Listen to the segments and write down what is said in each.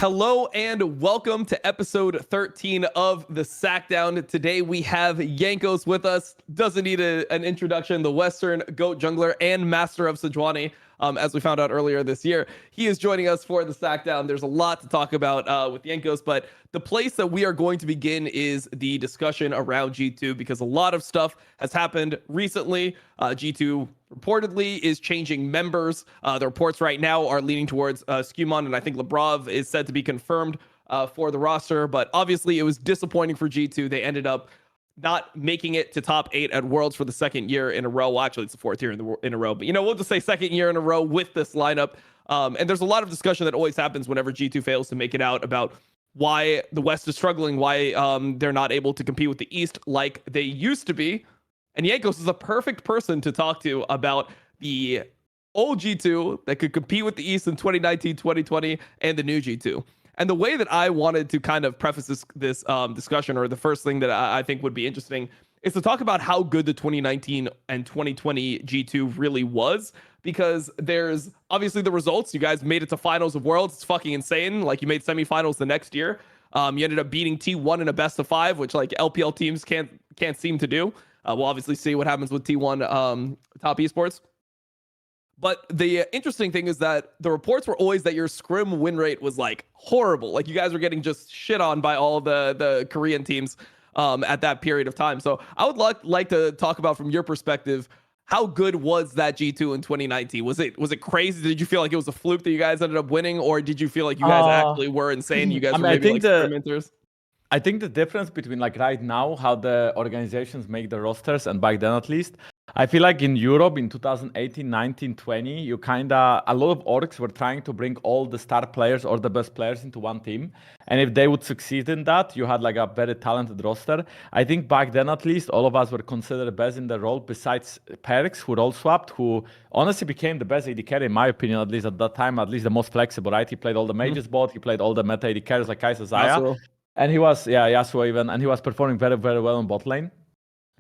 Hello and welcome to episode 13 of the Sackdown. Today we have Jankos with us. Doesn't need an introduction. The Western GOAT jungler and master of Sejuani, as we found out earlier this year. He is joining us for the Sackdown. There's a lot to talk about with Jankos, but the place that we are going to begin is the discussion around G2 because a lot of stuff has happened recently. G2 reportedly is changing members. The reports right now are leaning towards Skumon, and I think Labrov is said to be confirmed for the roster. But obviously, it was disappointing for G2. They ended up not making it to top 8 at Worlds for the second year in a row. Well, actually, it's the fourth year in a row. But, we'll just say second year in a row with this lineup. And there's a lot of discussion that always happens whenever G2 fails to make it out about why the West is struggling, why they're not able to compete with the East like they used to be. And Jankos is a perfect person to talk to about the old G2 that could compete with the East in 2019, 2020, and the new G2. And the way that I wanted to kind of preface this discussion, or the first thing that I think would be interesting, is to talk about how good the 2019 and 2020 G2 really was. Because there's obviously the results. You guys made it to finals of Worlds. It's fucking insane. Like, you made semifinals the next year. You ended up beating T1 in a best of 5, which like LPL teams can't seem to do. We'll obviously see what happens with T1 top esports. But the interesting thing is that the reports were always that your scrim win rate was like horrible. Like, you guys were getting just shit on by all the Korean teams at that period of time. So I would like to talk about, from your perspective, how good was that G2 in 2019? Was it crazy? Did you feel like it was a fluke that you guys ended up winning, or did you feel like you guys actually were insane? You guys were maybe like experimenters? I think the difference between like right now, how the organizations make the rosters, and back then at least, I feel like in Europe in 2018, 19, 20, a lot of orgs were trying to bring all the star players or the best players into one team. And if they would succeed in that, you had like a very talented roster. I think back then at least, all of us were considered best in the role, besides Perkz, who role swapped, who honestly became the best AD carry, in my opinion, at least at that time, at least the most flexible, right? He played all the mages bot, he played all the meta AD carries like Kai'Sa, Xayah. And he was, Yasuo even, and he was performing very, very well in bot lane.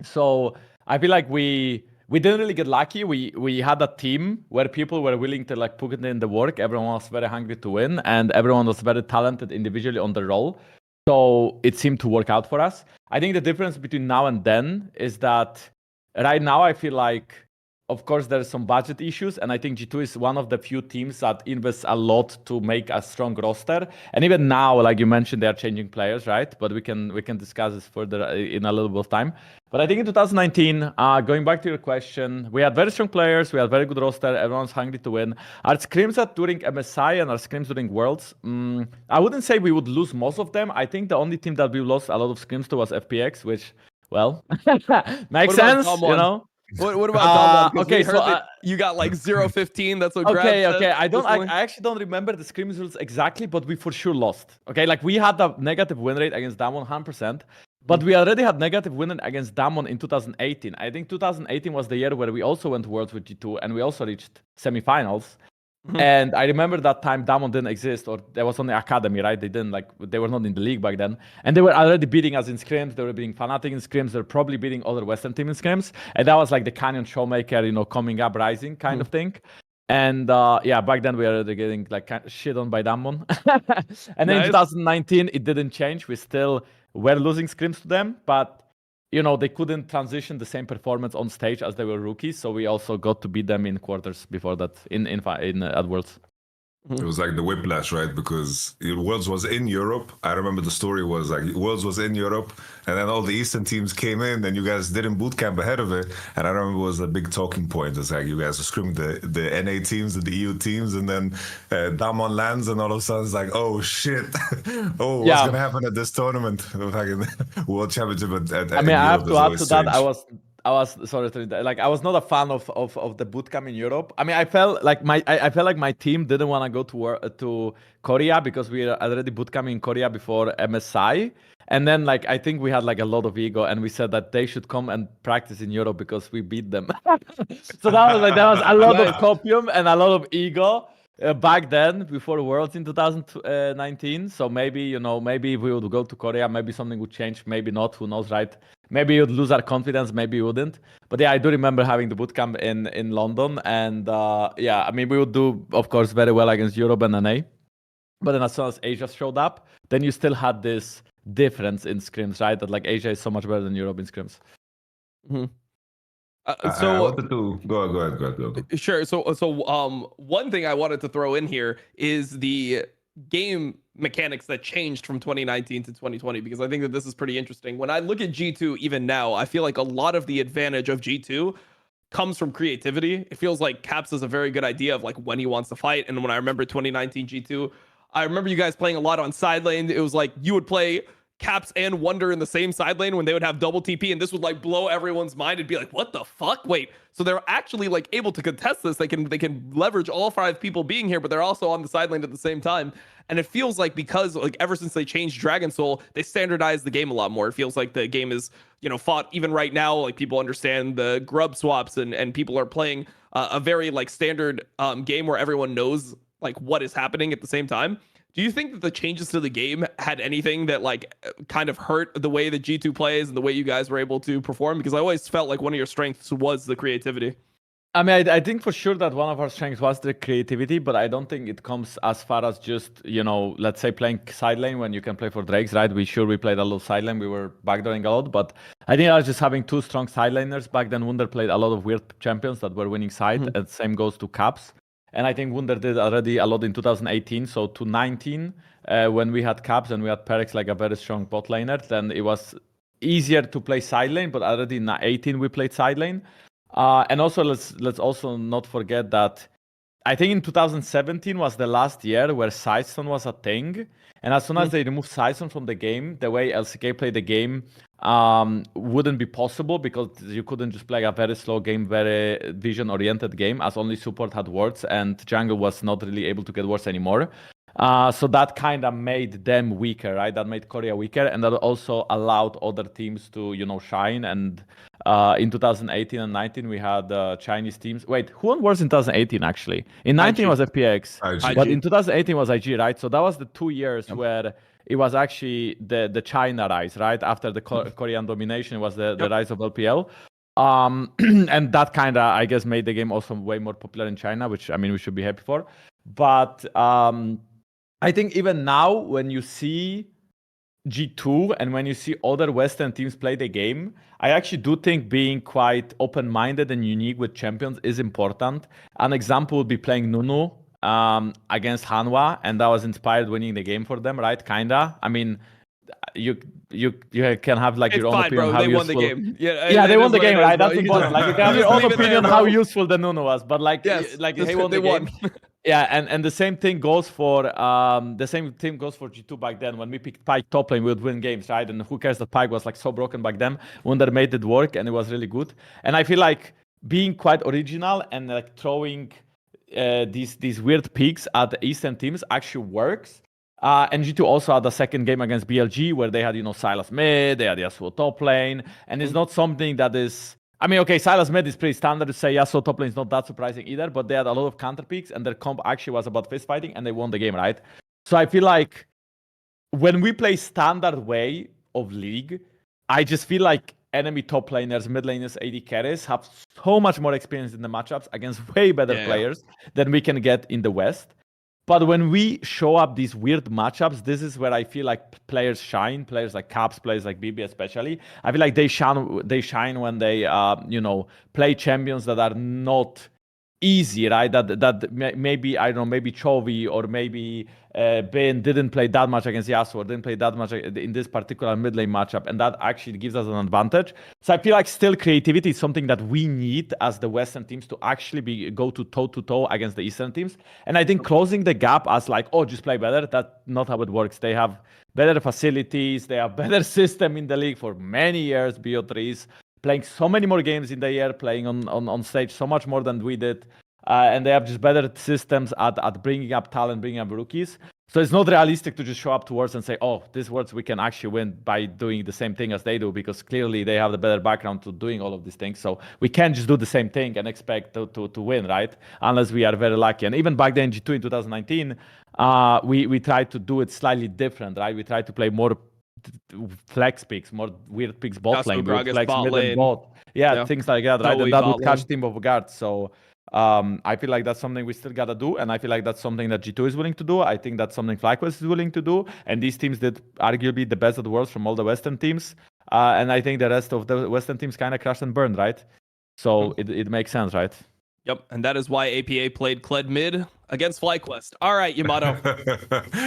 So I feel like we didn't really get lucky. We had a team where people were willing to like put in the work. Everyone was very hungry to win, and everyone was very talented individually on the role. So it seemed to work out for us. I think the difference between now and then is that right now I feel like, of course, there's some budget issues, and I think G2 is one of the few teams that invests a lot to make a strong roster. And even now, like you mentioned, they are changing players, right? But we can discuss this further in a little bit of time. But I think in 2019, going back to your question, we had very strong players, we had very good roster, everyone's hungry to win. Our scrims during MSI and our scrims during Worlds, I wouldn't say we would lose most of them. I think the only team that we lost a lot of scrims to was FPX, which, well, makes sense, you know? What about okay, we heard that you got like 0-15. That's what Grab said. Okay, I actually don't remember the scrim results exactly, but we for sure lost. Okay, like we had a negative win rate against Damwon 100%, but we already had negative win rate against Damwon in 2018. I think 2018 was the year where we also went to Worlds with G2, and we also reached semifinals. And I remember that time Damwon didn't exist, or there was only Academy, right? They were not in the league back then. And they were already beating us in scrims, they were beating Fnatic in scrims, they were probably beating other Western teams in scrims. And that was like the Canyon Showmaker, coming up, rising kind of thing. And back then we were already getting like shit on by Damwon. And then in 2019, it didn't change. We still were losing scrims to them, but they couldn't transition the same performance on stage as they were rookies, so we also got to beat them in quarters before that in at Worlds. It was like the whiplash, right? Because Worlds was in Europe. I remember the story was like Worlds was in Europe, and then all the Eastern teams came in, and you guys didn't boot camp ahead of it. And I remember it was a big talking point. It's like you guys were screaming the NA teams, the EU teams, and then Damwon lands, and all of a sudden it's like, oh shit, what's gonna happen at this tournament, World Championship? I have to add to that. I was sorry, like I was not a fan of the bootcamp in Europe. I mean, I felt like my team didn't want to go to Korea because we were already bootcamping in Korea before MSI, and then like I think we had like a lot of ego, and we said that they should come and practice in Europe because we beat them. So that was a lot of copium and a lot of ego. Back then, before Worlds in 2019, so maybe maybe if we would go to Korea, maybe something would change, maybe not, who knows, right? Maybe you'd lose our confidence, maybe you wouldn't. But yeah, I do remember having the bootcamp in London, and I mean, we would do, of course, very well against Europe and NA. But then as soon as Asia showed up, then you still had this difference in scrims, right? That like Asia is so much better than Europe in scrims. Mm-hmm. I wanted to go ahead. Sure. So one thing I wanted to throw in here is the game mechanics that changed from 2019 to 2020, because I think that this is pretty interesting. When I look at G2 even now, I feel like a lot of the advantage of G2 comes from creativity. It feels like Caps has a very good idea of like when he wants to fight. And when I remember 2019 G2, I remember you guys playing a lot on side lane. It was like you would play Caps and Wonder in the same side lane when they would have double TP, and this would like blow everyone's mind and be like, what the fuck? Wait, so they're actually like able to contest this. They can leverage all 5 people being here, but they're also on the side lane at the same time. And it feels like because like ever since they changed Dragon Soul, they standardized the game a lot more. It feels like the game is, you know, fought even right now. Like people understand the grub swaps and people are playing a very like standard game where everyone knows like what is happening at the same time. Do you think that the changes to the game had anything that like kind of hurt the way that G2 plays and the way you guys were able to perform? Because I always felt like one of your strengths was the creativity. I mean, I think for sure that one of our strengths was the creativity, but I don't think it comes as far as just, you know, let's say playing side lane when you can play for Drakes, right? We played a lot of side lane. We were backdooring a lot, but I think I was just having 2 strong side laners. Back then, Wunder played a lot of weird champions that were winning side, and same goes to Caps. And I think Wunder did already a lot in 2018. So to 19, when we had Caps and we had Perkz like a very strong bot laner, then it was easier to play side lane. But already in 18, we played side lane. And also let's also not forget that I think in 2017 was the last year where Sidestone was a thing. And as soon as they removed Sidestone from the game, the way LCK played the game wouldn't be possible, because you couldn't just play a very slow game, very vision-oriented game, as only support had wards and jungle was not really able to get wards anymore. So that kind of made them weaker, right? That made Korea weaker, and that also allowed other teams to, you know, shine. And in 2018 and 19, we had Chinese teams. Wait, who won wars in 2018, actually? In 19 was FPX, but in 2018 was IG, right? So that was the 2 years where it was actually the China rise, right? After the Korean domination, it was the rise of LPL. And that kind of, I guess, made the game also way more popular in China, which, I mean, we should be happy for. But I think even now, when you see G2 and when you see other Western teams play the game, I actually do think being quite open-minded and unique with champions is important. An example would be playing Nunu against Hanwha, and that was inspired winning the game for them, right? Kinda. I mean, you can have like your own opinion. Bro. How they useful... won the game. Yeah, they won the game, right? That's important. Like you can have your own opinion how useful the Nunu was, but like, yes, like they won the game. Yeah, and the same thing goes for G2 back then. When we picked Pyke top lane, we would win games, right? And who cares that Pyke was like so broken back then? Wunder made it work, and it was really good. And I feel like being quite original and like throwing these weird picks at the Eastern teams actually works. And G2 also had a second game against BLG where they had, you know, Sylas mid, they had Yasuo top lane, and it's not something that is... I mean, okay, Sylas mid is pretty standard to say. Yasuo top lane is not that surprising either, but they had a lot of counter picks, and their comp actually was about fist fighting, and they won the game, right? So I feel like when we play standard way of League, I just feel like enemy top laners, mid laners, AD carries have so much more experience in the matchups against way better players than we can get in the West. But when we show up these weird matchups, this is where I feel like players shine. Players like Caps, players like BB especially. I feel like they shine when they play champions that are not easy, right? That maybe, I don't know, maybe Chovy or maybe Ben didn't play that much against Yasuo, or didn't play that much in this particular mid lane matchup, and that actually gives us an advantage. So I feel like still creativity is something that we need as the Western teams to actually go to toe against the Eastern teams. And I think closing the gap as like, oh, just play better, that's not how it works. They have better facilities, they have better system in the league for many years, BO3s, playing so many more games in the year, playing on stage so much more than we did. And they have just better systems at bringing up talent, bringing up rookies. So it's not realistic to just show up to Worlds and say, oh, this Worlds we can actually win by doing the same thing as they do, because clearly they have the better background to doing all of these things. So we can't just do the same thing and expect to win, right? Unless we are very lucky. And even back then, G2 in 2019, we tried to do it slightly different, right? We tried to play more flex picks, more weird picks bot lane. We would Gragas flex bot mid lane. and bot. Yeah, things like that, right? Zoe And that bot would catch lane. team of guards. So I feel like that's something we still gotta do, and I feel like that's something that G2 is willing to do. I think that's something FlyQuest is willing to do, and these teams did arguably the best of the world from all the Western teams. And I think the rest of the Western teams kind of crashed and burned, right? So it makes sense, right? Yep, and that is why APA played Kled mid against FlyQuest. All right, Yamato,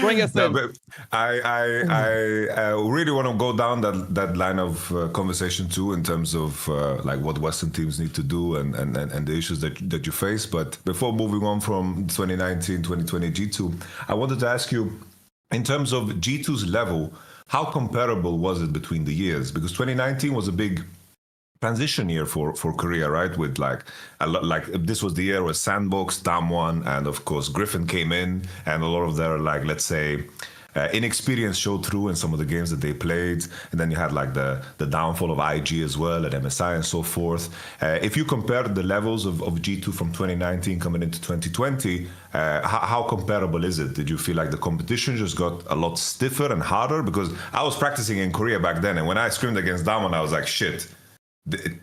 bring us in. But I really want to go down that line of conversation too, in terms of like what Western teams need to do and the issues that you face. But before moving on from 2019, 2020 G2, I wanted to ask you, in terms of G2's level, how comparable was it between the years? Because 2019 was a big transition year for Korea, right? With like a lot, like this was the year where Sandbox, Damwon, and of course Griffin came in, and a lot of their, like, let's say, inexperience showed through in some of the games that they played. And then you had like the downfall of IG as well, and MSI and so forth. If you compare the levels of G2 from 2019 coming into 2020, how comparable is it? Did you feel like the competition just got a lot stiffer and harder? Because I was practicing in Korea back then, and when I scrimmed against Damwon, I was like, shit.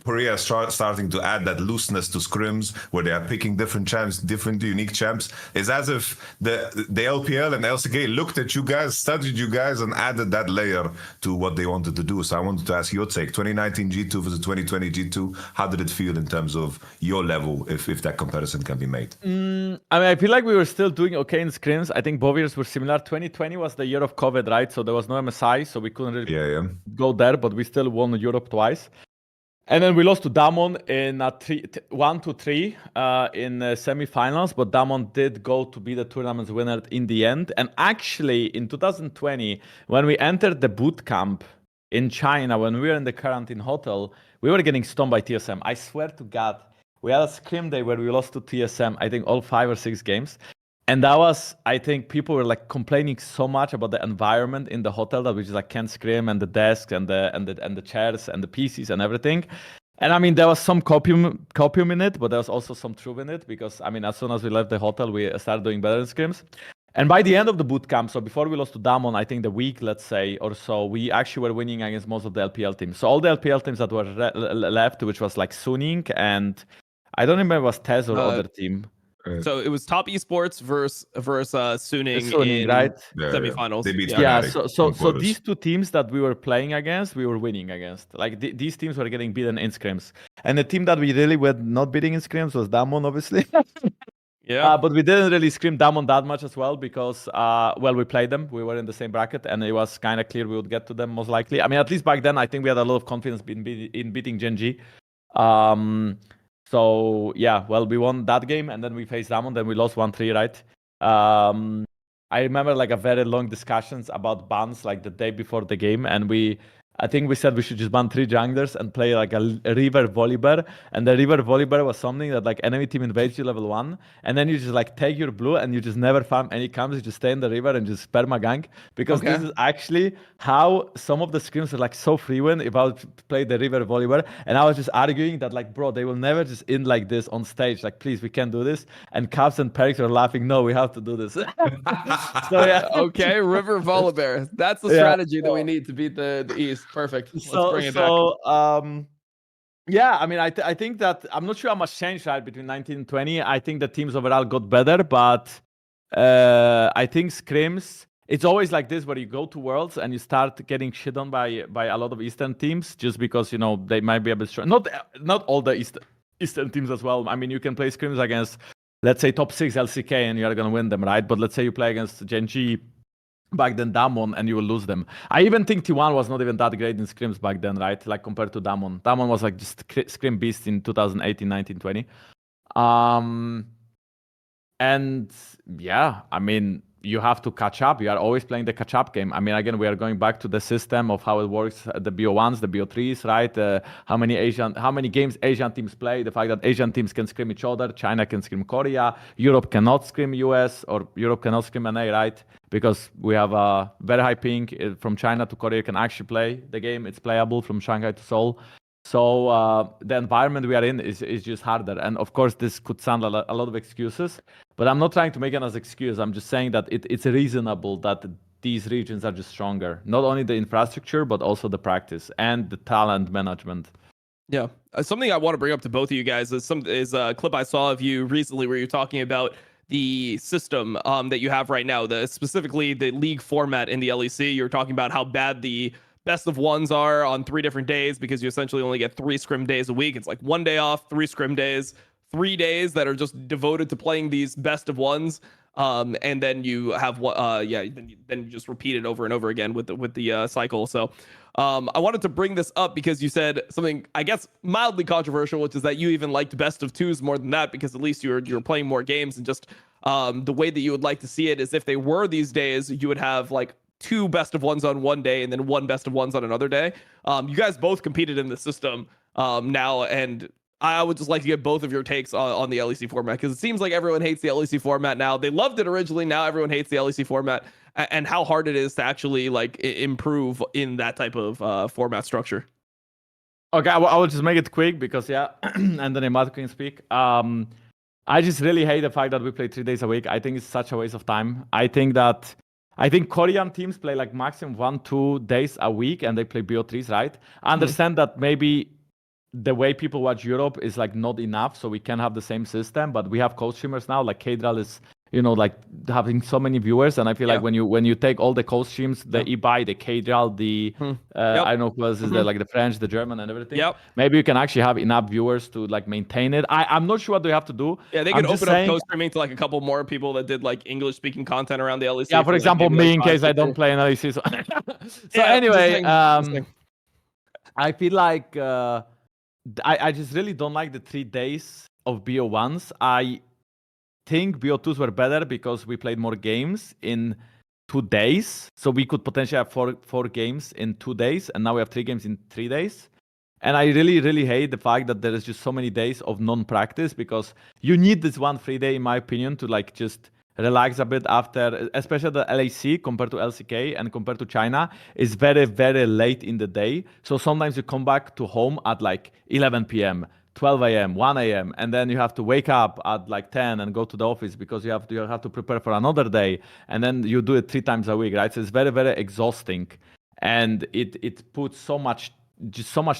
Korea is starting to add that looseness to scrims, where they are picking different champs, different unique champs. It's as if the LPL and LCK looked at you guys, studied you guys, and added that layer to what they wanted to do. So I wanted to ask your take. 2019 G2 versus 2020 G2. How did it feel in terms of your level, if that comparison can be made? I mean, I feel like we were still doing okay in scrims. I think both years were similar. 2020 was the year of COVID, right? So there was no MSI, so we couldn't really go there, but we still won Europe twice. And then we lost to Damwon in 1-3 in semi-finals, but Damwon did go to be the tournament's winner in the end. And actually, in 2020, when we entered the boot camp in China, when we were in the quarantine hotel, we were getting stunned by TSM. I swear to God, we had a scrim day where we lost to TSM, I think all 5 or 6 games. And that was, I think, people were like complaining so much about the environment in the hotel that we just like can't scrim, and the desks and the chairs and the PCs and everything. And I mean, there was some copium in it, but there was also some truth in it, because I mean, as soon as we left the hotel, we started doing better in scrims. And by the end of the boot camp, so before we lost to Damwon, I think the week, let's say, or so, we actually were winning against most of the LPL teams. So all the LPL teams that were left, which was like Suning and I don't remember, it was Tez or other team. So it was top esports versus Suning in right? semifinals. They beat so these two teams that we were playing against, we were winning against. Like these teams were getting beaten in scrims, and the team that we really were not beating in scrims was Damwon, obviously. But we didn't really scrim Damwon that much as well, because well, we played them. We were in the same bracket, and it was kind of clear we would get to them most likely. I mean, at least back then, I think we had a lot of confidence in beating Gen.G. So yeah, well, we won that game, and then we faced Damwon, then we lost 1-3, right? I remember like a very long discussions about bans like the day before the game, and I think we said we should just ban 3 junglers and play like a river volibear. And the river volibear was something that like enemy team invades you level 1, and then you just like take your blue and you just never farm any camps, you just stay in the river and just perma gank. Because this is actually how some of the scrims are like so free win if I would play the river volibear. And I was just arguing that like, bro, they will never just end like this on stage. Like, please, we can't do this. And Caps and Perkz are laughing, no, we have to do this. So yeah. Okay, river volibear. That's the strategy that we need to beat the East. Perfect. Let's bring it back. Yeah, I mean, I think that I'm not sure how much changed, right, between 19 and 20. I think the teams overall got better, but I think scrims, it's always like this, where you go to Worlds and you start getting shit on by a lot of Eastern teams, just because, you know, they might be a bit strong. Not all the Eastern teams as well. I mean, you can play scrims against, let's say, top 6 LCK and you're going to win them, right? But let's say you play against Gen.G, back then Damwon, and you will lose them. I even think T1 was not even that great in scrims back then, right? Like compared to Damwon. Damwon was like just scrim beast in 2018, 19, 20. And yeah, I mean, you have to catch up. You are always playing the catch-up game. I mean, again, we are going back to the system of how it works, the BO1s, the BO3s, right? How many games Asian teams play, the fact that Asian teams can scrim each other, China can scrim Korea, Europe cannot scrim US, or Europe cannot scrim NA, right? Because we have a very high ping. From China to Korea, you can actually play the game. It's playable from Shanghai to Seoul. So the environment we are in is just harder. And of course, this could sound a lot of excuses, but I'm not trying to make it as excuse. I'm just saying that it's reasonable that these regions are just stronger. Not only the infrastructure, but also the practice and the talent management. Yeah. Something I want to bring up to both of you guys is a clip I saw of you recently where you're talking about the system that you have right now, specifically the league format in the LEC. You're talking about how bad the best of ones are on 3 different days because you essentially only get 3 scrim days a week. It's like 1 day off, 3 scrim days, 3 days that are just devoted to playing these best of ones. And then you have then you just repeat it over and over again with the cycle. So I wanted to bring this up because you said something, I guess, mildly controversial, which is that you even liked best of 2s more than that because at least you're playing more games, and just the way that you would like to see it is if they were these days, you would have like 2 best of ones on one day and then 1 best of ones on another day. You guys both competed in the system now, and I would just like to get both of your takes on the LEC format, because it seems like everyone hates the LEC format now. They loved it originally. Now everyone hates the LEC format, and how hard it is to actually like improve in that type of format structure. Okay, I will just make it quick because and then Yamato can speak. I just really hate the fact that we play 3 days a week. I think it's such a waste of time. I think Korean teams play like maximum 1-2 days a week, and they play BO3s, right? I understand that maybe the way people watch Europe is like not enough, so we can have the same system, but we have cold streamers now. Like Kadral is, like having so many viewers, and I feel like when you take all the cold streams, the eBay, the Kadral, the I don't know who else is there, like the French, the German, and everything. Maybe you can actually have enough viewers to like maintain it. I'm not sure what they have to do. Yeah, they could open up cold streaming to like a couple more people that did like English speaking content around the LEC. Yeah, for example, like, me in case I don't play in LEC. So anyway, I feel like I just really don't like the 3 days of BO1s. I think BO2s were better because we played more games in 2 days. So we could potentially have four games in 2 days, and now we have 3 games in 3 days. And I really, really hate the fact that there is just so many days of non-practice, because you need this 1 free day, in my opinion, to like just relax a bit after, especially the LAC compared to LCK and compared to China is very, very late in the day. So sometimes you come back to home at like 11 p.m., 12 a.m., 1 a.m., and then you have to wake up at like 10 and go to the office because you have to prepare for another day, and then you do it 3 times a week, right? So it's very, very exhausting, and it puts so much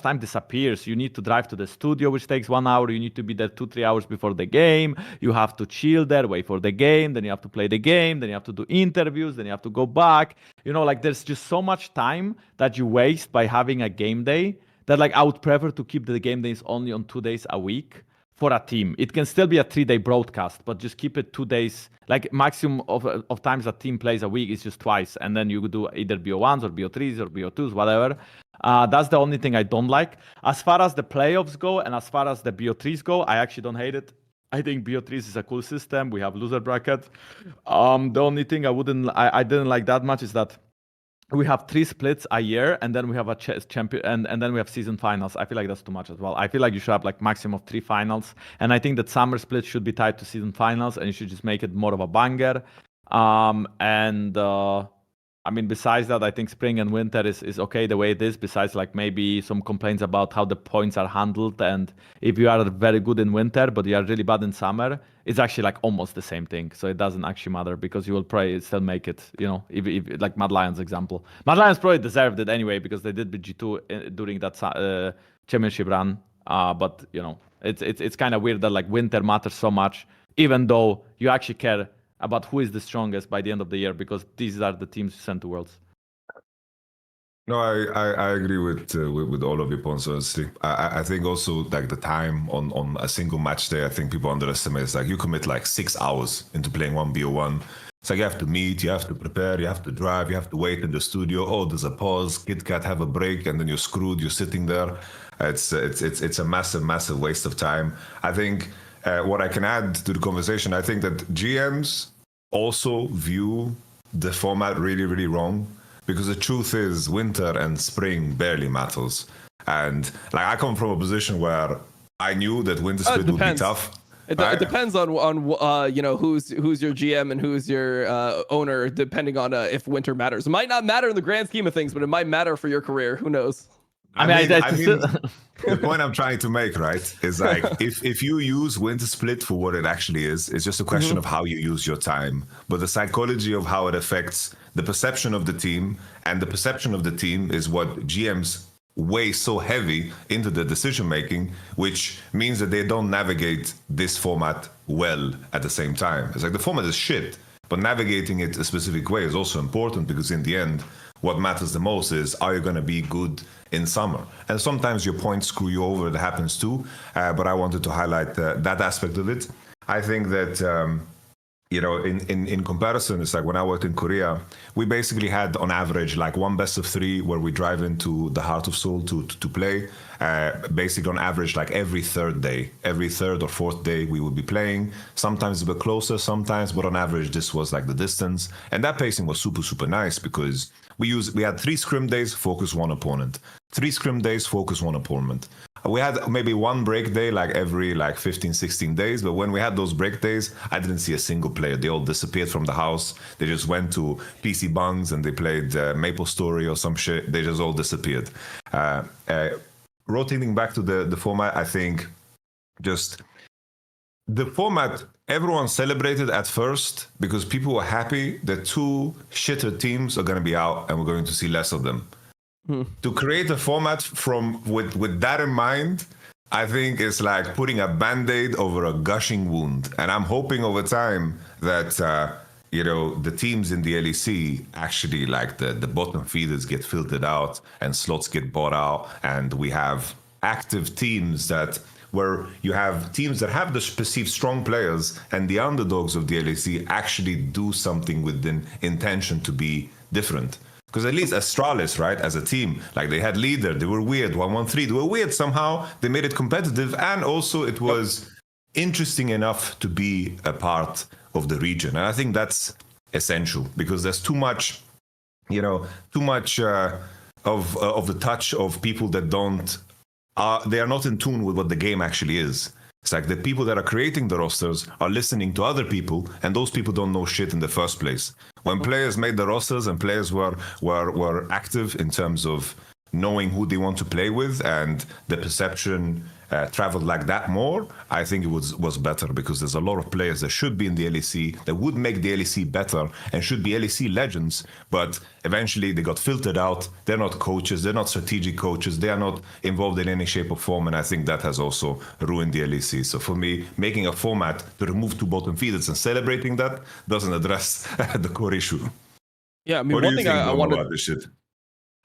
time disappears. You need to drive to the studio, which takes 1 hour. You need to be there 2-3 hours before the game. You have to chill there, wait for the game. Then you have to play the game. Then you have to do interviews. Then you have to go back. Like there's just so much time that you waste by having a game day that like I would prefer to keep the game days only on 2 days a week for a team. It can still be a 3-day broadcast, but just keep it 2 days. Like maximum of times a team plays a week is just twice. And then you do either BO1s or BO3s or BO2s, whatever. That's the only thing I don't like. As far as the playoffs go and as far as the BO3s go, I actually don't hate it. I think BO3s is a cool system. We have loser bracket. The only thing I didn't like that much is that we have 3 splits a year, and then we have a champion, and then we have season finals. I feel like that's too much as well. I feel like you should have like maximum of 3 finals, and I think that summer split should be tied to season finals, and you should just make it more of a banger. I mean, besides that, I think spring and winter is okay the way it is, besides like maybe some complaints about how the points are handled. And if you are very good in winter, but you are really bad in summer, it's actually like almost the same thing. So it doesn't actually matter because you will probably still make it, if like Mad Lions example. Mad Lions probably deserved it anyway because they did BG2 during that championship run. But, it's kind of weird that like winter matters so much, even though you actually care about who is the strongest by the end of the year, because these are the teams you send to Worlds. No, I agree with all of your points, honestly. I think also like the time on a single match day, I think people underestimate. It's like you commit like 6 hours into playing 1v1. It's like you have to meet, you have to prepare, you have to drive, you have to wait in the studio. Oh, there's a pause, Kit Kat have a break, and then you're screwed. You're sitting there. It's a massive waste of time. I think what I can add to the conversation, I think that GMs also view the format really, really wrong, because the truth is winter and spring barely matters. And like I come from a position where I knew that winter split would be tough. It depends on who's your GM and who's your owner, depending on if winter matters. It might not matter in the grand scheme of things, but it might matter for your career. Who knows? I mean, the point I'm trying to make, right, is like if you use winter split for what it actually is, it's just a question of how you use your time. But the psychology of how it affects the perception of the team, and the perception of the team is what GMs weigh so heavy into the decision making, which means that they don't navigate this format well at the same time. It's like the format is shit, but navigating it a specific way is also important, because in the end, what matters the most is, are you going to be good in summer? And sometimes your points screw you over. That happens too. But I wanted to highlight that aspect of it. I think that, in comparison, it's like when I worked in Korea, we basically had on average like one best of three where we drive into the heart of Seoul to play. Basically on average, like every third or fourth day we would be playing. Sometimes a bit closer, sometimes, but on average this was like the distance. And that pacing was super, super nice, because we had 3 scrim days, focus one opponent. 3 scrim days, focus one opponent. We had maybe one break day like every 15, 16 days, but when we had those break days, I didn't see a single player. They all disappeared from the house. They just went to PC Bungs and they played Maple Story or some shit. They just all disappeared. Rotating back to the format, I think just the format, everyone celebrated at first because people were happy that 2 shitter teams are going to be out and we're going to see less of them. To create a format with that in mind, I think it's like putting a band-aid over a gushing wound. And I'm hoping over time that the teams in the LEC actually, like the bottom feeders, get filtered out and slots get bought out, and we have active teams where you have teams that have the perceived strong players, and the underdogs of the LEC actually do something with the intention to be different. Because at least Astralis, right, as a team, like they had leader, they were weird, 1-1-3, they were weird somehow, they made it competitive, and also it was interesting enough to be a part of the region. And I think that's essential, because there's too much of the touch of people that they are not in tune with what the game actually is. It's like the people that are creating the rosters are listening to other people, and those people don't know shit in the first place. When players made the rosters and players were active in terms of knowing who they want to play with, and the perception traveled like that more, I think it was better, because there's a lot of players that should be in the LEC that would make the LEC better and should be LEC legends, but eventually they got filtered out. They're not coaches, they're not strategic coaches, they are not involved in any shape or form, and I think that has also ruined the LEC. So for me, making a format to remove 2 bottom feeders and celebrating that doesn't address the core issue. Yeah, I mean, what one do you thing think I wanted about this shit?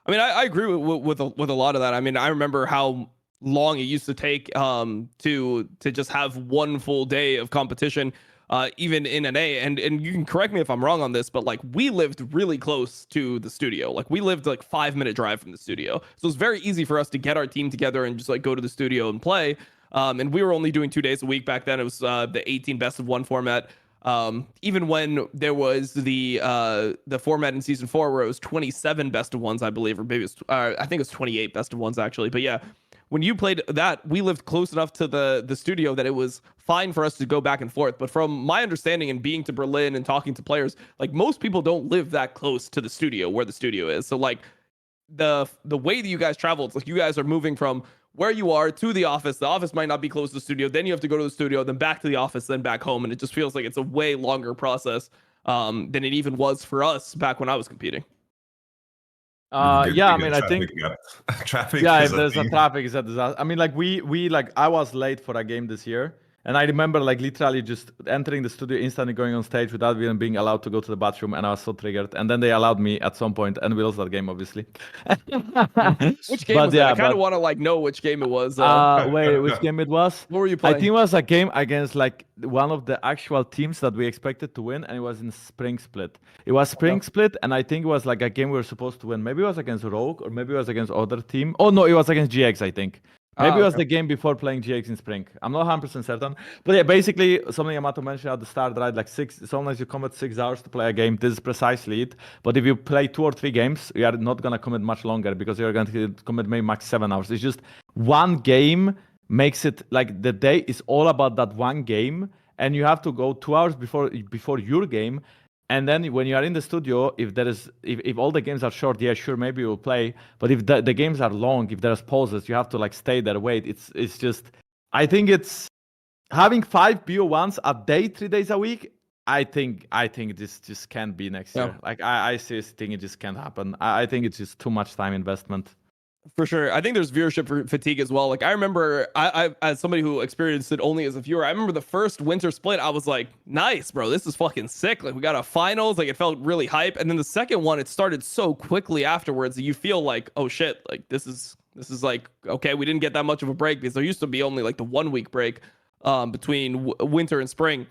I mean, I agree with a lot of that. I mean, I remember how long it used to take to just have one full day of competition, even in NA. And you can correct me if I'm wrong on this, but like we lived really close to the studio. Like we lived like 5-minute drive from the studio, so it's very easy for us to get our team together and just like go to the studio and play. And we were only doing 2 days a week back then. It was the 18 best of 1 format. Even when there was the format in season 4 where it was 27 best of 1s, I believe, or maybe it's I think it was 28 best of 1s actually. But yeah, when you played that, we lived close enough to the studio that it was fine for us to go back and forth. But from my understanding and being to Berlin and talking to players, like most people don't live that close to the studio where the studio is. So like the way that you guys travel, it's like you guys are moving from where you are to the office. The office might not be close to the studio. Then you have to go to the studio, then back to the office, then back home. And it just feels like it's a way longer process than it even was for us back when I was competing. Yeah, I mean, I think traffic. Yeah, if there's a traffic, is a disaster. I mean, like we like I was late for a game this year, and I remember like literally just entering the studio, instantly going on stage without even being allowed to go to the bathroom, and I was so triggered. And then they allowed me at some point, and we lost that game, obviously. Which game was that? I kind of want to like know which game it was. Wait, which game it was? What were you playing? I think it was a game against like one of the actual teams that we expected to win, and it was in Spring Split. It was Spring Split, and I think it was like a game we were supposed to win. Maybe it was against Rogue, or maybe it was against other team. Oh no, it was against GX, I think. Maybe it was the game before playing GX in Spring. I'm not 100% certain. But yeah, basically, something Yamato mentioned at the start, right? Like sometimes you commit 6 hours to play a game. This is precisely it. But if you play 2 or 3 games, you are not going to commit much longer, because you're going to commit maybe max 7 hours. It's just one game makes it like the day is all about that one game. And you have to go 2 hours before your game. And then when you are in the studio, if all the games are short, yeah, sure, maybe you'll play. But if the games are long, if there's pauses, you have to like stay there, wait. It's just, I think it's having 5 BO1s a day, 3 days a week. I think this just can't be next year. Like I seriously think it just can't happen. I think it's just too much time investment. For sure. I think there's viewership fatigue as well. Like I remember I as somebody who experienced it only as a viewer, I remember the first winter split, I was like, nice, bro, this is fucking sick. Like we got a finals, like it felt really hype. And then the second one, it started so quickly afterwards that you feel like, oh shit, like this is like, okay, we didn't get that much of a break because there used to be only like the 1 week break between winter and spring.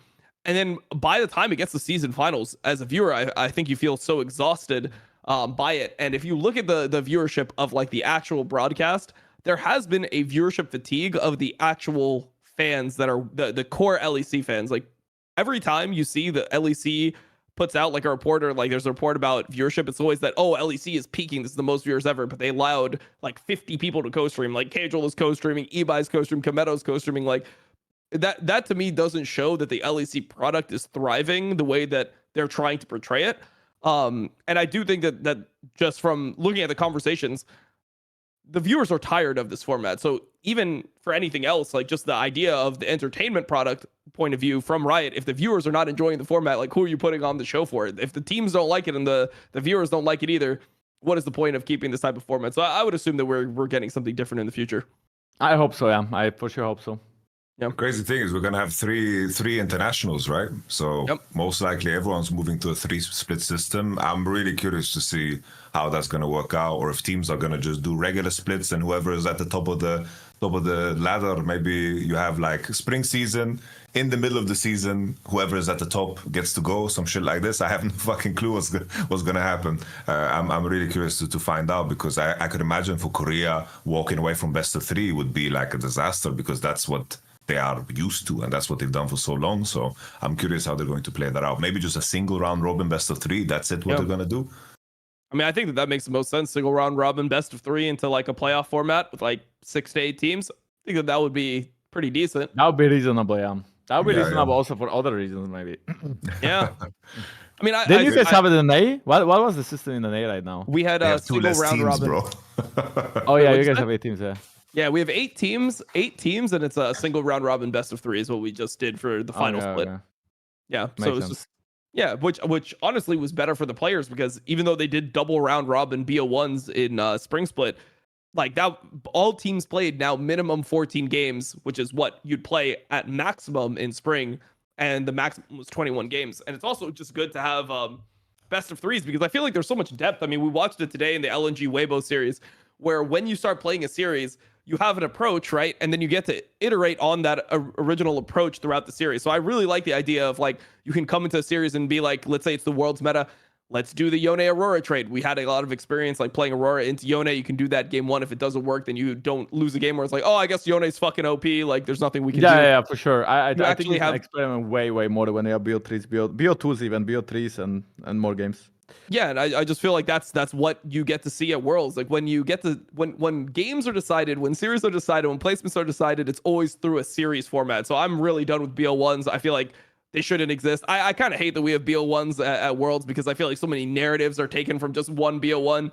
And then by the time it gets to season finals, as a viewer, I think you feel so exhausted by it. And if you look at the viewership of like the actual broadcast, there has been a viewership fatigue of the actual fans that are the core LEC fans. Like every time you see the LEC puts out like a report or like there's a report about viewership, it's always that, oh, LEC is peaking, this is the most viewers ever, but they allowed like 50 people to co-stream. Like Casual is co-streaming, Ebai's co-streaming, Kameto's co-streaming. Like that to me doesn't show that the LEC product is thriving the way that they're trying to portray it. And I do think that just from looking at the conversations, the viewers are tired of this format. So even for anything else, like just the idea of the entertainment product point of view from Riot, if the viewers are not enjoying the format, like who are you putting on the show for it? If the teams don't like it and the viewers don't like it either, what is the point of keeping this type of format? So I would assume that we're getting something different in the future. I hope so, yeah. I for sure hope so. Yeah. Crazy thing is we're gonna have three internationals, right? So most likely everyone's moving to a 3-split system. I'm really curious to see how that's gonna work out, or if teams are gonna just do regular splits and whoever is at the top of the ladder, maybe you have like spring season, in the middle of the season, whoever is at the top gets to go, some shit like this. I have no fucking clue what's gonna happen. I'm really curious to find out, because I could imagine for Korea walking away from best of 3 would be like a disaster, because that's what they are used to and that's what they've done for so long. So I'm curious how they're going to play that out. Maybe just a single round robin best of 3, that's it, what they're gonna do. I mean, I think that makes the most sense. Single round robin best of 3 into like a playoff format with like 6 to 8 teams. I think that would be pretty decent. That would be reasonable, yeah. That would be reasonable also for other reasons, maybe. Yeah. I mean, didn't you guys have it in A? What was the system in the A right now? We had a single round teams, robin. bro. Oh yeah, you guys have 8 teams, yeah. Yeah, we have 8 teams, and it's a single round robin best of 3 is what we just did for the final split. Okay. Yeah, Makes so it's sense. just which honestly was better for the players, because even though they did double round robin BO1s in spring split, like that all teams played now minimum 14 games, which is what you'd play at maximum in spring, and the maximum was 21 games. And it's also just good to have best of 3s, because I feel like there's so much depth. I mean, we watched it today in the LNG Weibo series, where when you start playing a series, you have an approach, right? And then you get to iterate on that original approach throughout the series. So I really like the idea of like, you can come into a series and be like, let's say it's the world's meta, let's do the Yone Aurora trade. We had a lot of experience like playing Aurora into Yone. You can do that game 1. If it doesn't work, then you don't lose a game where it's like, oh, I guess Yone's fucking OP. Like there's nothing we can do. Yeah, for sure. I think actually you can experiment way more when they are BO3s, BO2s even, BO3s and more games. Yeah, and I just feel like that's what you get to see at Worlds. Like when you get to when games are decided, when series are decided, when placements are decided, it's always through a series format. So I'm really done with BO1s. I feel like they shouldn't exist. I kind of hate that we have BO1s at Worlds, because I feel like so many narratives are taken from just one BO1.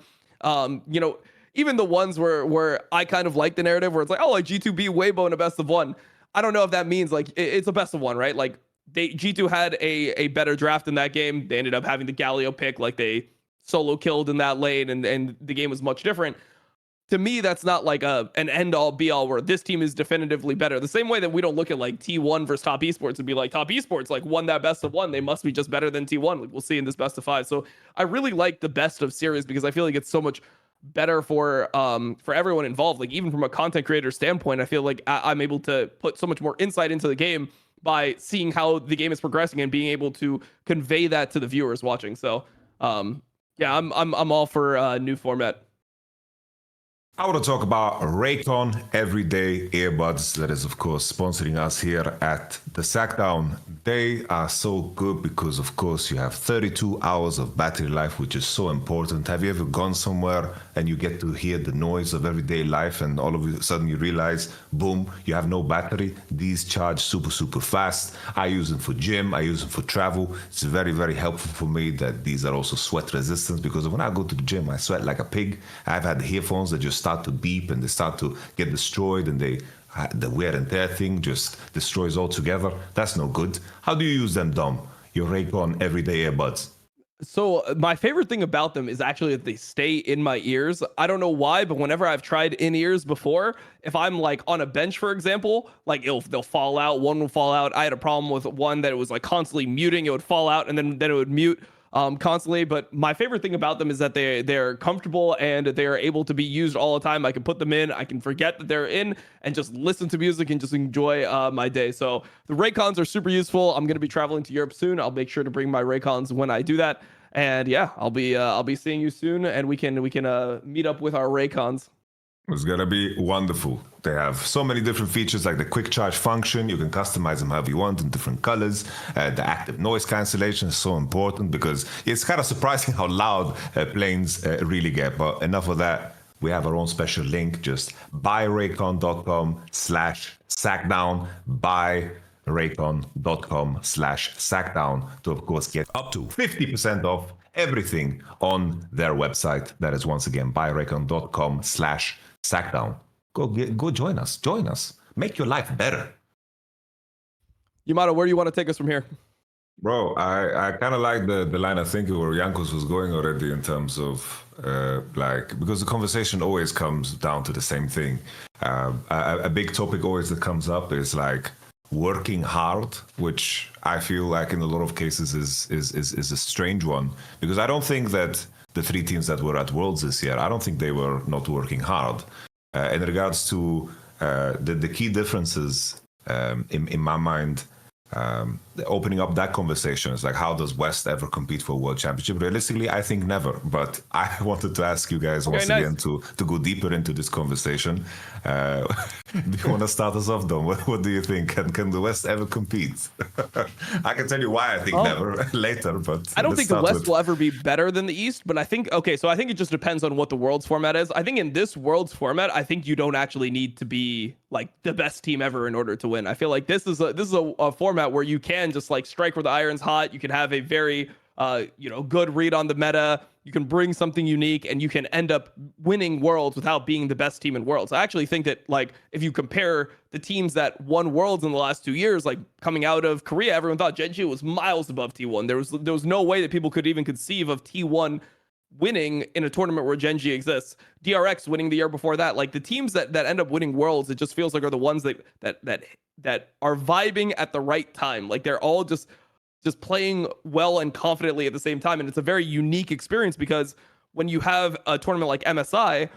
You know, even the ones where I kind of like the narrative where it's like, oh, like G2B Weibo in a best of 1. I don't know if that means like it's a best of 1, right? Like G2 had a better draft in that game. They ended up having the Galio pick, like they solo killed in that lane, and the game was much different. To me, that's not like an end-all be-all where this team is definitively better. The same way that we don't look at like T1 versus Top Esports and be like, Top Esports like won that best of 1. They must be just better than T1. Like, we'll see in this best of 5. So I really like the best of series, because I feel like it's so much better for everyone involved. Like even from a content creator standpoint, I feel like I'm able to put so much more insight into the game by seeing how the game is progressing and being able to convey that to the viewers watching. So yeah, I'm all for a new format. I want to talk about Raycon Everyday Earbuds, that is, of course, sponsoring us here at the Sackdown. They are so good because, of course, you have 32 hours of battery life, which is so important. Have you ever gone somewhere and you get to hear the noise of everyday life and all of a sudden you realize, boom, you have no battery? These charge super fast. I use them for gym. I use them for travel. It's very, very helpful for me that these are also sweat resistant, because when I go to the gym, I sweat like a pig. I've had earphones that just start to beep and they start to get destroyed, and the wear and tear thing just destroys altogether. That's no good. How do you use them, Dom? your Raycon everyday earbuds? So my favorite thing about them is actually that they stay in my ears. I don't know why, but whenever I've tried in ears before, if I'm like on a bench, for example, like they'll fall out. One will fall out. I had a problem with one that it was like constantly muting. It would fall out and then it would mute constantly. But my favorite thing about them is that they're comfortable and they are able to be used all the time. I can put them in. I can forget that they're in and just listen to music and just enjoy my day. So the Raycons are super useful. I'm going to be traveling to Europe soon. I'll make sure to bring my Raycons when I do that. And yeah, I'll be seeing you soon, and we can meet up with our Raycons. It's gonna be wonderful. They have so many different features, like the quick charge function. You can customize them however you want in different colors. The active noise cancellation is so important because it's kind of surprising how loud planes really get. But enough of that. We have our own special link. Just buyraycon.com/sackdown. Buyraycon.com/sackdown to, of course, get up to 50% off everything on their website. That is, once again, buyraycon.com/sackdown. Go join us. Join us. Make your life better. Yamato, where do you want to take us from here? Bro, I kind of like the line of thinking where Jankos was going already in terms of because the conversation always comes down to the same thing. A big topic always that comes up is like working hard, which I feel like in a lot of cases is a strange one, because I don't think that the three teams that were at Worlds this year, I don't think they were not working hard. In regards to the key differences in my mind, opening up that conversation is like, how does West ever compete for a world championship? Realistically, I think never. But I wanted to ask you guys again to go deeper into this conversation. Do you want to start us off, Dom? What do you think? Can the West ever compete? I can tell you why I think never later, but I don't think the West will ever be better than the East, but I think it just depends on what the Worlds format is. I think in this Worlds format, I think you don't actually need to be like the best team ever in order to win. I feel like this is a format where you can just like strike where the iron's hot. You can have a very good read on the meta. You can bring something unique, and you can end up winning Worlds without being the best team in Worlds. I actually think that, like, if you compare the teams that won Worlds in the last 2 years, like coming out of Korea, everyone thought Gen.G was miles above T1. There was no way that people could even conceive of T1 winning in a tournament where Gen.G exists. DRX winning the year before that. Like, the teams that end up winning Worlds, it just feels like are the ones that are vibing at the right time. Like, they're all just playing well and confidently at the same time. And it's a very unique experience, because when you have a tournament like MSI,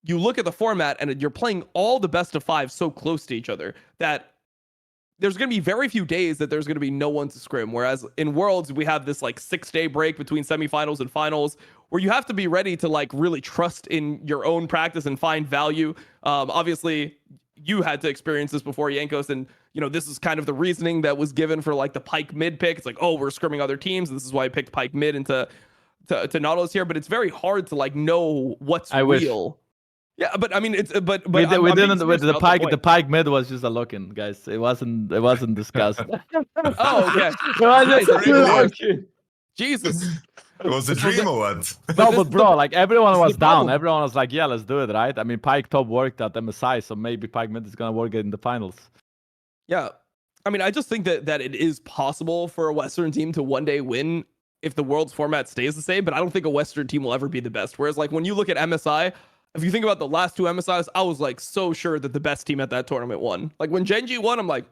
you look at the format and you're playing all the best of five so close to each other that there's going to be very few days that there's going to be no one to scrim. Whereas in Worlds, we have this like 6-day break between semifinals and finals where you have to be ready to like really trust in your own practice and find value. Obviously, you had to experience this before, Jankos, and this is kind of the reasoning that was given for like the Pyke mid pick. It's like, oh, we're scrimming other teams. This is why I picked Pyke mid into Nautilus here. But it's very hard to like know what's real. Yeah, but I mean, it's but we didn't. With the Pyke mid was just a look-in, guys. It wasn't discussed. Oh, okay. Jesus. It was a dream or what? No, but bro, like everyone was down. Everyone was like, yeah, let's do it, right? I mean, Pyke top worked at MSI, so maybe Pyke mid is gonna work in the finals. Yeah. I mean, I just think that it is possible for a Western team to one day win if the World's format stays the same, but I don't think a Western team will ever be the best. Whereas like when you look at MSI, if you think about the last two MSIs, I was like so sure that the best team at that tournament won. Like when Gen.G won, I'm like,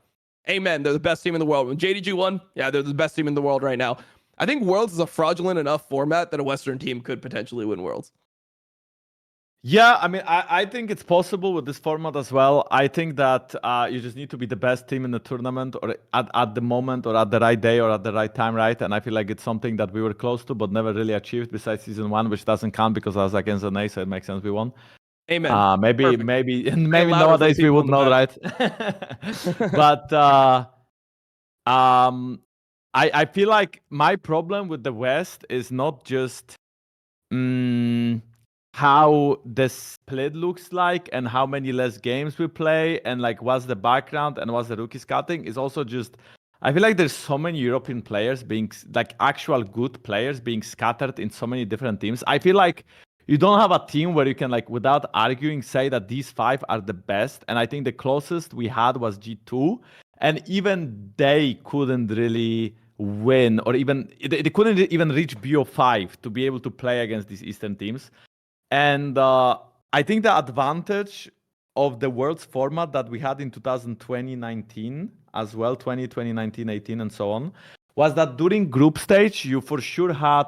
amen, they're the best team in the world. When JDG won, yeah, they're the best team in the world right now. I think Worlds is a fraudulent enough format that a Western team could potentially win Worlds. Yeah, I mean, I think it's possible with this format as well. I think that you just need to be the best team in the tournament, or at the moment, or at the right day, or at the right time, right? And I feel like it's something that we were close to, but never really achieved besides season 1, which doesn't count because I was against an A, so it makes sense we won. Maybe nowadays we would know, right? But I feel like my problem with the West is not just how the split looks like and how many less games we play and like what's the background and what's the rookie scouting. Is also just, I feel like there's so many European players being like actual good players being scattered in so many different teams. I feel like you don't have a team where you can like without arguing say that these 5 are the best. And I think the closest we had was G2, and even they couldn't really win, or even they couldn't even reach BO5 to be able to play against these Eastern teams. And I think the advantage of the Worlds format that we had in 2020-19 as well, 2019, 18, and so on, was that during group stage, you for sure had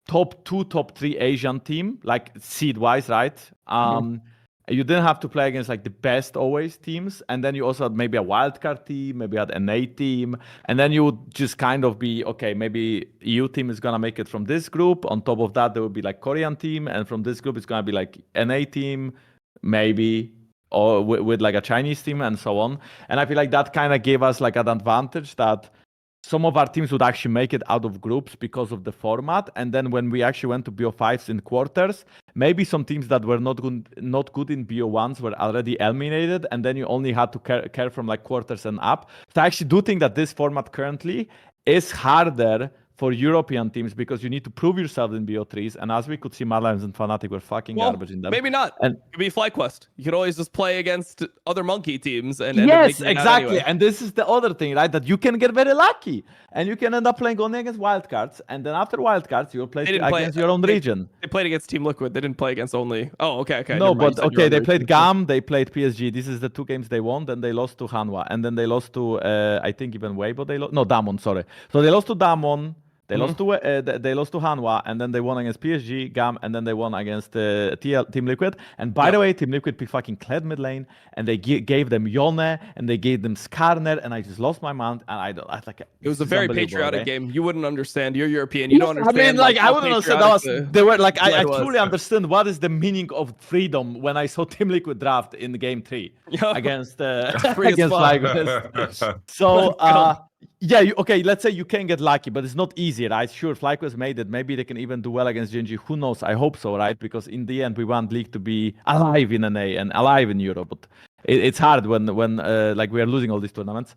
top 2, top 3 Asian team, like seed-wise, right? You didn't have to play against like the best always teams, and then you also had maybe a wildcard team, maybe had an A team, and then you would just kind of be, okay, maybe EU team is gonna make it from this group. On top of that, there would be like Korean team, and from this group, it's gonna be like an A team, maybe, or with like a Chinese team and so on. And I feel like that kind of gave us like an advantage that some of our teams would actually make it out of groups because of the format. And then when we actually went to BO5s in quarters, maybe some teams that were not good in BO1s were already eliminated. And then you only had to care from like quarters and up. So I actually do think that this format currently is harder for European teams because you need to prove yourself in BO3s. And as we could see, Madlands and Fnatic were fucking garbage in them. Maybe not. And it could be FlyQuest. You could always just play against other monkey teams and yes, exactly. Anyway. And this is the other thing, right? That you can get very lucky and you can end up playing only against wildcards. And then after wildcards, you'll play against your own region. They played against Team Liquid. They didn't play against only. Oh, okay. No, but okay, they played GAM, they played PSG. This is the 2 games they won. Then they lost to Hanwha. And then they lost to, I think even Weibo. Damwon, sorry. So they lost to Damwon. They lost to Hanwha, and then they won against PSG, GAM, and then they won against Team Liquid. And by the way, Team Liquid picked fucking Kled mid lane, and they gave them Yone, and they gave them Skarner, and I just lost my mind. And I like it was a very patriotic game. You wouldn't understand. You're European. You don't understand. I mean, like I wouldn't understand. They were like, I truly understood what is the meaning of freedom when I saw Team Liquid draft in the game 3 against FlyQuest. So. Yeah, okay, let's say you can get lucky, but it's not easy, right? Sure, FlyQuest made it. Maybe they can even do well against Genji. Who knows? I hope so, right? Because in the end, we want League to be alive in NA and alive in Europe. But it's hard when like we are losing all these tournaments.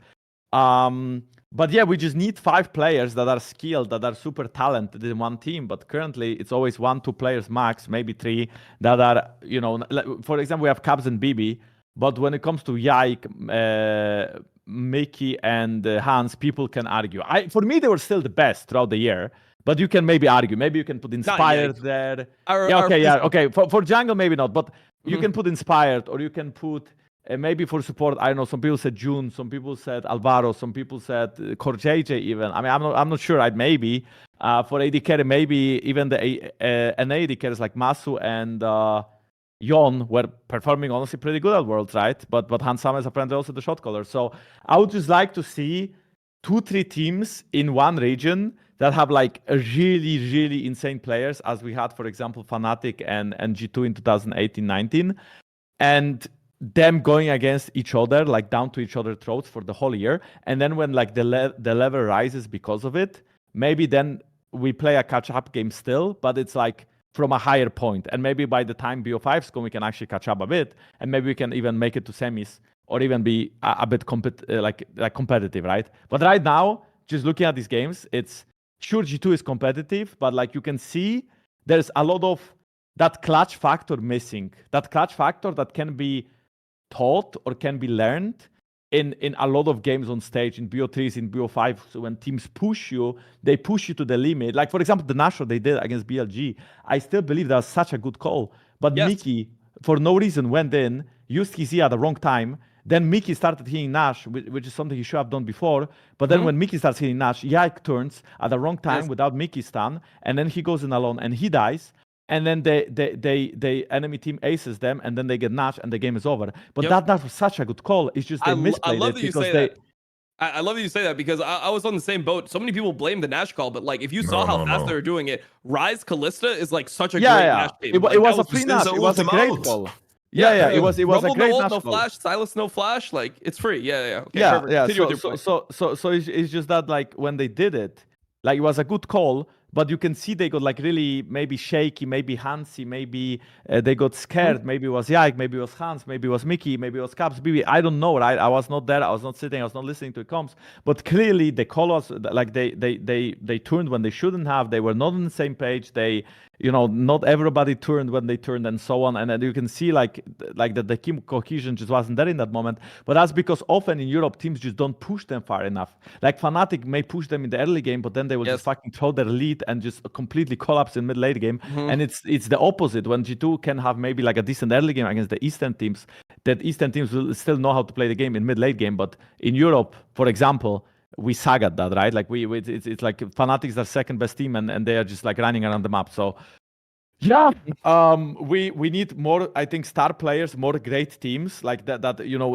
But yeah, we just need 5 players that are skilled, that are super talented in one team. But currently, it's always 1-2 players max, maybe 3 that are, you know, for example, we have Cabs and BB. But when it comes to Yike, Mickey and Hans, people can argue. For me, they were still the best throughout the year. But you can maybe argue. Maybe you can put Inspired there. Okay. For jungle, maybe not. But you can put Inspired, or you can put maybe for support. I don't know. Some people said June. Some people said Alvaro. Some people said CoreJJ even. I mean, I'm not sure. Maybe for AD carry, maybe even an AD carries like Masu and Yon were performing honestly pretty good at Worlds, right? But Hansama is apparently also the shot caller. So I would just like to see 2-3 teams in one region that have like a really, really insane players, as we had, for example, Fnatic and G2 in 2018-19, and them going against each other, like down to each other's throats for the whole year. And then when like the level rises because of it, maybe then we play a catch-up game still, but it's like from a higher point. And maybe by the time BO5s come, we can actually catch up a bit, and maybe we can even make it to semis or even be a bit competitive, right? But right now, just looking at these games, it's sure G2 is competitive, but like you can see there's a lot of that clutch factor missing. That clutch factor that can be taught or can be learned in a lot of games on stage, in BO3s, in BO5. So when teams push you, they push you to the limit. Like, for example, the Nashor they did against BLG. I still believe that was such a good call. But yes. Mickey, for no reason, went in, used his E at the wrong time. Then Mickey started hitting Nash, which is something he should have done before. But then when Mickey starts hitting Nash, Yike turns at the wrong time without Mickey's stun. And then he goes in alone and he dies. And then the enemy team aces them, and then they get Nash, and the game is over. But that was such a good call. It's just they misplayed it because they. I love that you say that, because I was on the same boat. So many people blame the Nash call, but like if you saw how fast they were doing it, Rise Callista is like such a great Nash game. It was a free Nash. It was a great call. Yeah. It was Rumble, a great no Nash no call. Flash, Silas no Flash, like it's free. Yeah. Okay, yeah. So it's just that like when they did it, like it was a good call. But you can see they got like really maybe shaky, maybe handsy, maybe they got scared. Maybe it was Yike, maybe it was Hans, maybe it was Mickey, maybe it was Caps, BB. I don't know, right? I was not there. I was not sitting. I was not listening to the comms. But clearly the call was like they turned when they shouldn't have. They were not on the same page. They not everybody turned when they turned and so on. And then you can see like the team cohesion just wasn't there in that moment. But that's because often in Europe, teams just don't push them far enough. Like Fnatic may push them in the early game, but then they will just fucking throw their lead and just completely collapse in mid-late game. And it's the opposite. When G2 can have maybe like a decent early game against the Eastern teams, that Eastern teams will still know how to play the game in mid-late game. But in Europe, for example, we suck at that, right? Like it's like Fnatic's their second best team, and they are just like running around the map. So yeah, we need more, I think, star players, more great teams like that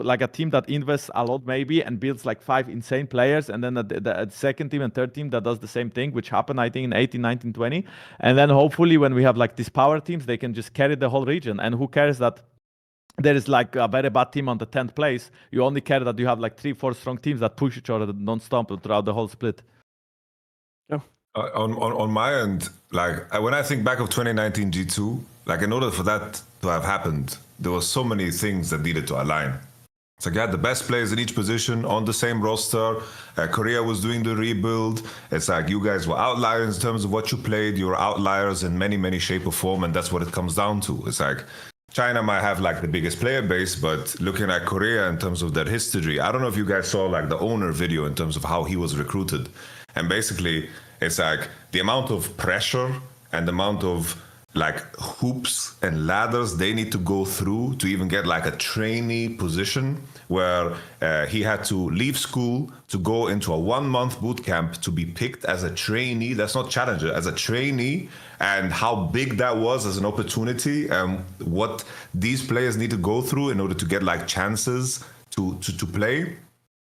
like a team that invests a lot maybe and builds like 5 insane players, and then the second team and third team that does the same thing, which happened I think in 18, 19, 20. And then hopefully when we have like these power teams, they can just carry the whole region. And who cares that there is like a very bad team on the 10th place? You only care that you have like 3-4 strong teams that push each other non-stop throughout the whole split. Yeah. On my end, like when I think back of 2019 G2, like in order for that to have happened, there were so many things that needed to align. So you had the best players in each position on the same roster. Korea was doing the rebuild. It's like you guys were outliers in terms of what you played. You were outliers in many, many shape or form, and that's what it comes down to. It's like China might have like the biggest player base, but looking at Korea in terms of their history, I don't know if you guys saw like the owner video in terms of how he was recruited. And basically, it's like the amount of pressure and the amount of like hoops and ladders they need to go through to even get like a trainee position, where he had to leave school to go into a 1-month boot camp to be picked as a trainee. That's not challenger, as a trainee, and how big that was as an opportunity, and what these players need to go through in order to get like chances to play.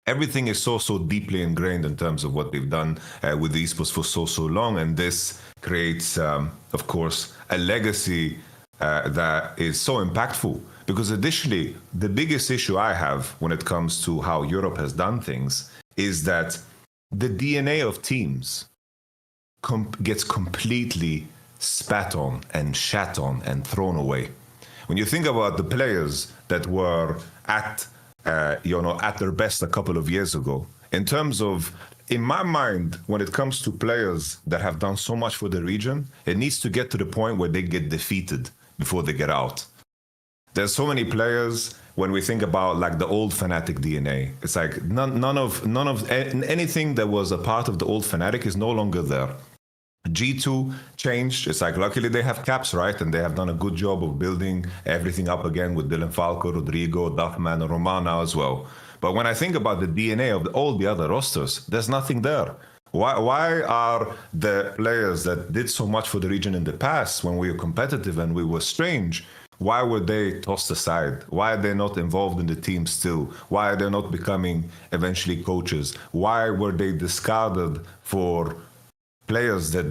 Everything is so deeply ingrained in terms of what they've done with the esports for so long, and this creates, of course, a legacy that is so impactful. Because additionally, the biggest issue I have when it comes to how Europe has done things is that the DNA of teams gets completely spat on and shat on and thrown away. When you think about the players that were at their best a couple of years ago, in terms of, in my mind, when it comes to players that have done so much for the region, it needs to get to the point where they get defeated before they get out. There's so many players, when we think about like the old Fnatic DNA, it's like none of anything that was a part of the old Fnatic is no longer there. G2 changed. It's like luckily they have caps, right? And they have done a good job of building everything up again with Dylan Falco, Rodrigo, Duffman, and Romana as well. But when I think about the DNA of all the other rosters, there's nothing there. Why are the players that did so much for the region in the past, when we were competitive and we were strange, why were they tossed aside? Why are they not involved in the team still? Why are they not becoming eventually coaches? Why were they discarded for players that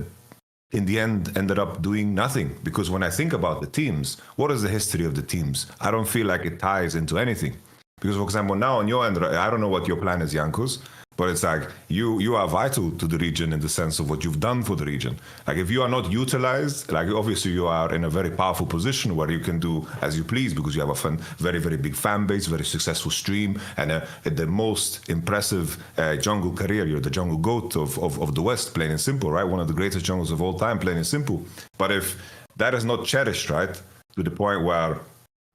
in the end ended up doing nothing? Because when I think about the teams, what is the history of the teams? I don't feel like it ties into anything. Because, for example, now on your end, I don't know what your plan is, Jankos, but it's like you are vital to the region in the sense of what you've done for the region. Like if you are not utilized, like obviously you are in a very powerful position where you can do as you please, because you have a very, very big fan base, very successful stream, and the most impressive jungle career. You're the jungle GOAT of the West, plain and simple, right? One of the greatest jungles of all time, plain and simple. But if that is not cherished, right, to the point where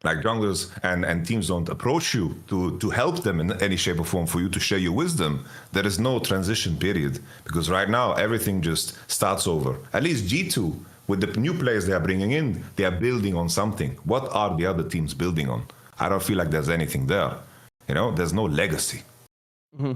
like junglers and teams don't approach you to help them in any shape or form, for you to share your wisdom, there is no transition period. Because right now, everything just starts over. At least G2, with the new players they are bringing in, they are building on something. What are the other teams building on? I don't feel like there's anything there. There's no legacy. Mm-hmm.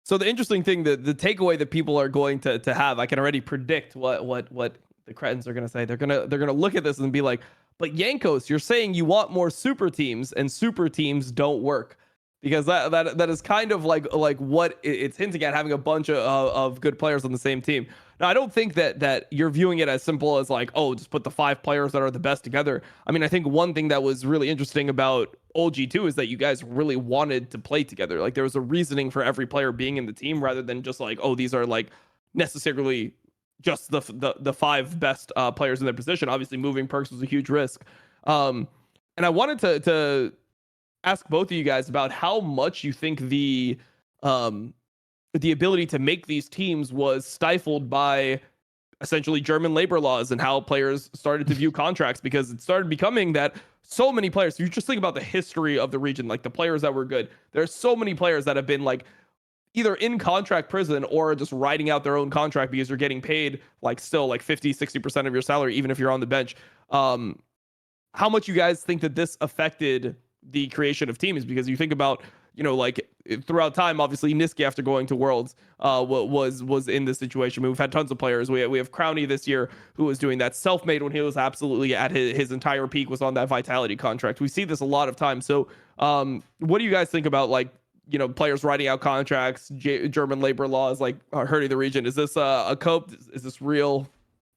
So the interesting thing, the takeaway that people are going to have, I can already predict what the cretins are going to say. They're gonna look at this and be like, but Jankos, you're saying you want more super teams, and super teams don't work, because that is kind of like what it's hinting at, having a bunch of good players on the same team. Now, I don't think that you're viewing it as simple as like, oh, just put the 5 players that are the best together. I mean, I think one thing that was really interesting about old G2 is that you guys really wanted to play together. Like there was a reasoning for every player being in the team, rather than just like, oh, these are like necessarily just the 5 best players in their position. Obviously, moving Perkz was a huge risk. And I wanted to ask both of you guys about how much you think the ability to make these teams was stifled by essentially German labor laws and how players started to view contracts, because it started becoming that so many players. You just think about the history of the region, like the players that were good. There's so many players that have been like either in contract prison or just riding out their own contract because you're getting paid like still like 50-60% of your salary, even if you're on the bench. How much you guys think that this affected the creation of teams? Because you think about, you know, like throughout time, obviously Niski, after going to Worlds, was in this situation. I mean, we've had tons of players. We have Crowny this year who was doing that. Self-made, when he was absolutely at his entire peak, was on that Vitality contract. We see this a lot of times. So what do you guys think about, like, you know, players writing out contracts, German labor laws like hurting the region? Is this a cope? Is this real?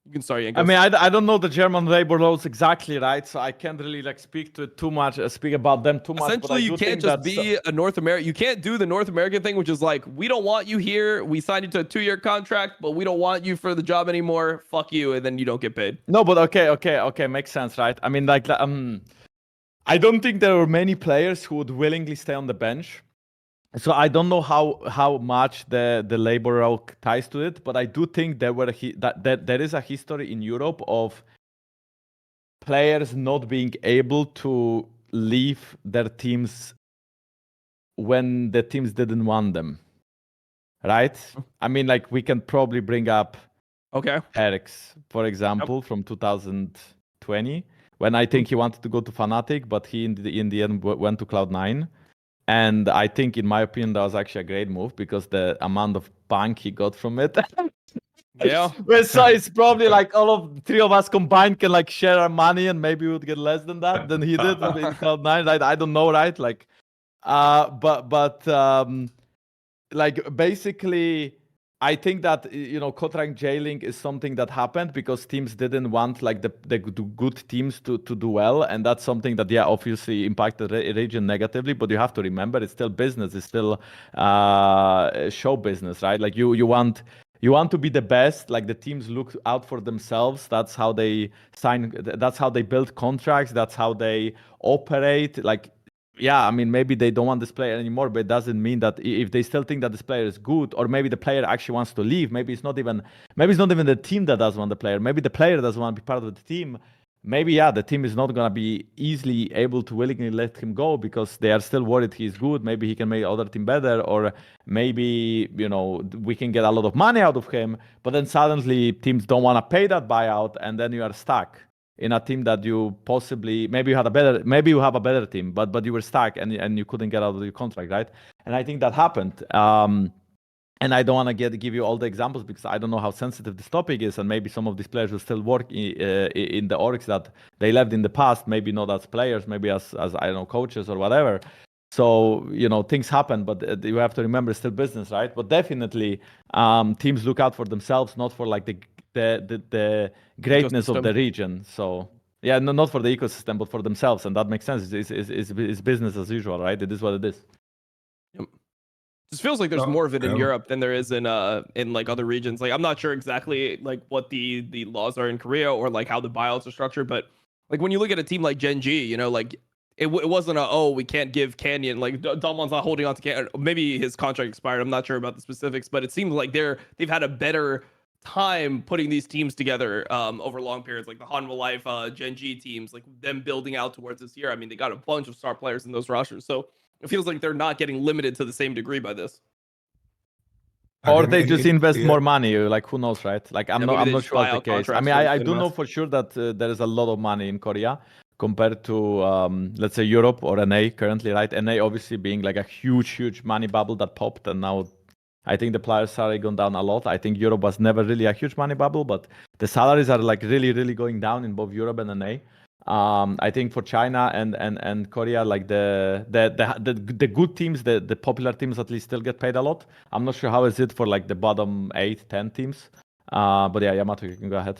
You can start, Jankos. I mean, I don't know the German labor laws exactly, right? So I can't really like speak to it too much, speak about them too much. Essentially, you can't just be a North American. You can't do the North American thing, which is like, we don't want you here. We signed you to a 2-year contract, but we don't want you for the job anymore. Fuck you, and then you don't get paid. No, but okay, makes sense, right? I mean, like, I don't think there were many players who would willingly stay on the bench. So I don't know how much the labor law ties to it, but I do think there is a history in Europe of players not being able to leave their teams when the teams didn't want them, right? I mean, like, we can probably bring up Perkz, for example, from 2020, when I think he wanted to go to Fnatic, but he in the end went to Cloud9. And I think, in my opinion, that was actually a great move, because the amount of bank he got from it. Yeah. So it's probably like all of 3 of us combined can like share our money, and maybe we would get less than that than he did in Cloud9. Right? I don't know, right? Like, like, basically, I think that, you know, contract jailing is something that happened because teams didn't want like the good teams to do well, and that's something that obviously impacted the region negatively. But you have to remember, it's still business, it's still show business, right? Like, you want to be the best. Like, the teams look out for themselves. That's how they sign. That's how they build contracts. That's how they operate. Like, yeah, I mean, maybe they don't want this player anymore, but it doesn't mean that if they still think that this player is good, or maybe the player actually wants to leave, maybe it's not even the team that doesn't want the player. Maybe the player doesn't want to be part of the team. Maybe, the team is not going to be easily able to willingly let him go because they are still worried he's good. Maybe he can make other team better, or maybe, you know, we can get a lot of money out of him, but then suddenly teams don't want to pay that buyout, and then you are stuck in a team that you possibly, maybe you have a better team, but you were stuck and you couldn't get out of your contract, right? And I think that happened. And I don't want to give you all the examples because I don't know how sensitive this topic is, and maybe some of these players will still work in the orgs that they left in the past, maybe not as players, maybe as I don't know, coaches or whatever. So, you know, things happen, but you have to remember it's still business, right? But definitely, teams look out for themselves, not for like the greatness of the region. So yeah, no, not for the ecosystem, but for themselves, and that makes sense. It's business as usual, right? It is what it is. Yep. Just feels like there's more of it in Europe than there is in like other regions. Like, I'm not sure exactly like what the laws are in Korea or like how the buyouts are structured, but like when you look at a team like Gen G, you know, like it wasn't we can't give Canyon, like Dalmon's not holding on to Canyon. Maybe his contract expired. I'm not sure about the specifics, but it seems like they've had a better time putting these teams together over long periods, like the Hanwha Life Gen G teams, like them building out towards this year. I mean, they got a bunch of star players in those rosters, so it feels like they're not getting limited to the same degree by this. Or they just invest more money, like who knows, right? Like I'm not sure what's the case. I mean, I do know for sure that there is a lot of money in Korea compared to let's say Europe or NA currently, right? NA obviously being like a huge money bubble that popped, and now I think the players' salary gone down a lot. I think Europe was never really a huge money bubble, but the salaries are like really going down in both Europe and NA. I think for China and Korea, like the good teams, the popular teams at least still get paid a lot. I'm not sure how is it for like the bottom 8-10 teams. But yeah, Yamato, you can go ahead.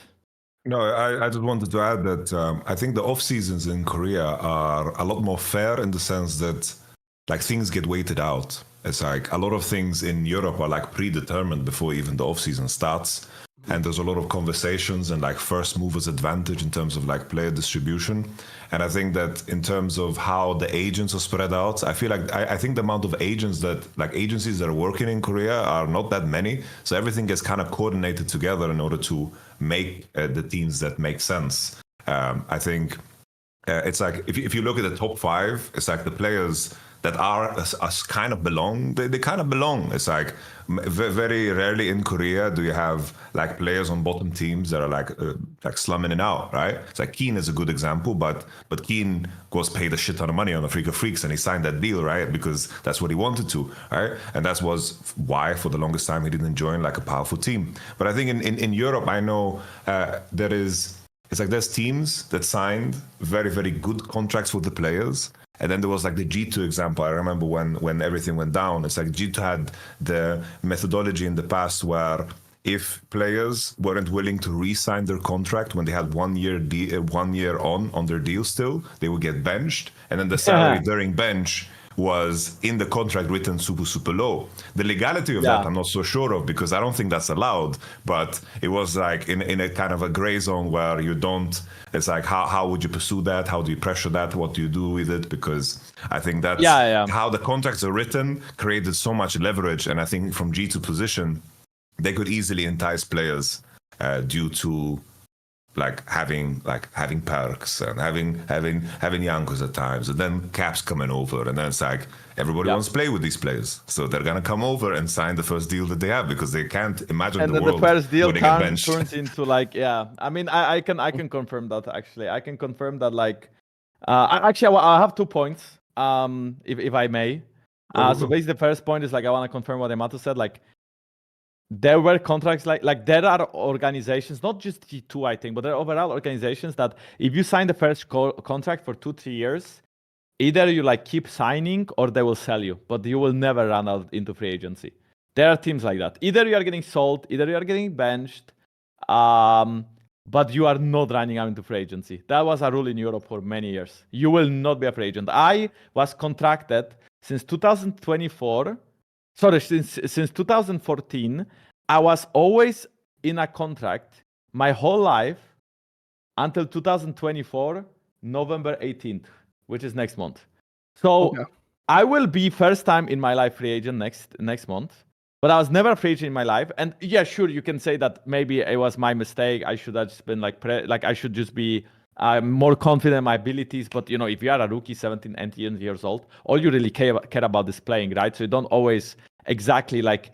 No, I just wanted to add that I think the off seasons in Korea are a lot more fair in the sense that like things get weighted out. It's like a lot of things in Europe are like predetermined before even the off season starts. and there's a lot of conversations and like first movers advantage in terms of like player distribution. And I think that in terms of how the agents are spread out, I feel like I think the amount of agents that like agencies that are working in Korea are not that many. So everything gets kind of coordinated together in order to make the teams that make sense. I think it's like if you look at the top 5, it's like the players that are kind of belong. They kind of belong. It's like very rarely in Korea do you have like players on bottom teams that are like slumming it out, right? It's like Keen is a good example, but Keen was paid a shit ton of money on the Freak of Freaks and he signed that deal, right? Because that's what he wanted to, right? And that was why for the longest time he didn't join like a powerful team. But I think in Europe, I know it's like there's teams that signed very, very good contracts with the players. And then there was like the G2 example. I remember when everything went down. It's like G2 had the methodology in the past where if players weren't willing to re-sign their contract when they had 1 year on their deal still, they would get benched. And then the salary during bench was in the contract written super low. The legality of that I'm not so sure of because I don't think that's allowed, but it was like in a kind of a gray zone where you don't, it's like how would you pursue that? How do you pressure that? What do you do with it? Because I think that's how the contracts are written created so much leverage. And I think from G2 position, they could easily entice players due to having Perkz and having Jankos at times, and then Caps coming over, and then it's like everybody wants to play with these players, so they're gonna come over and sign the first deal that they have because they can't imagine and the world. And the first deal turns into like I mean I can confirm that actually. I can confirm that like actually I have 2 points if I may. So basically the first point is like I want to confirm what Yamato said. Like there were contracts like there are organizations, not just G2 I think, but there are overall organizations that if you sign the first contract for 2-3 years, either you like keep signing or they will sell you, but you will never run out into free agency. There are teams like that. Either you are getting sold, either you are getting benched, but you are not running out into free agency. That was a rule in Europe for many years. You will not be a free agent. I was contracted since 2024. Sorry, since 2014, I was always in a contract my whole life until 2024, November 18th, which is next month. So I will be first time in my life free agent next month, but I was never a free agent in my life. And yeah, sure, you can say that maybe it was my mistake. I should have just been like I should just be more confident in my abilities. But you know, if you are a rookie, 17, 18 years old, all you really care about is playing, right? So you don't always exactly like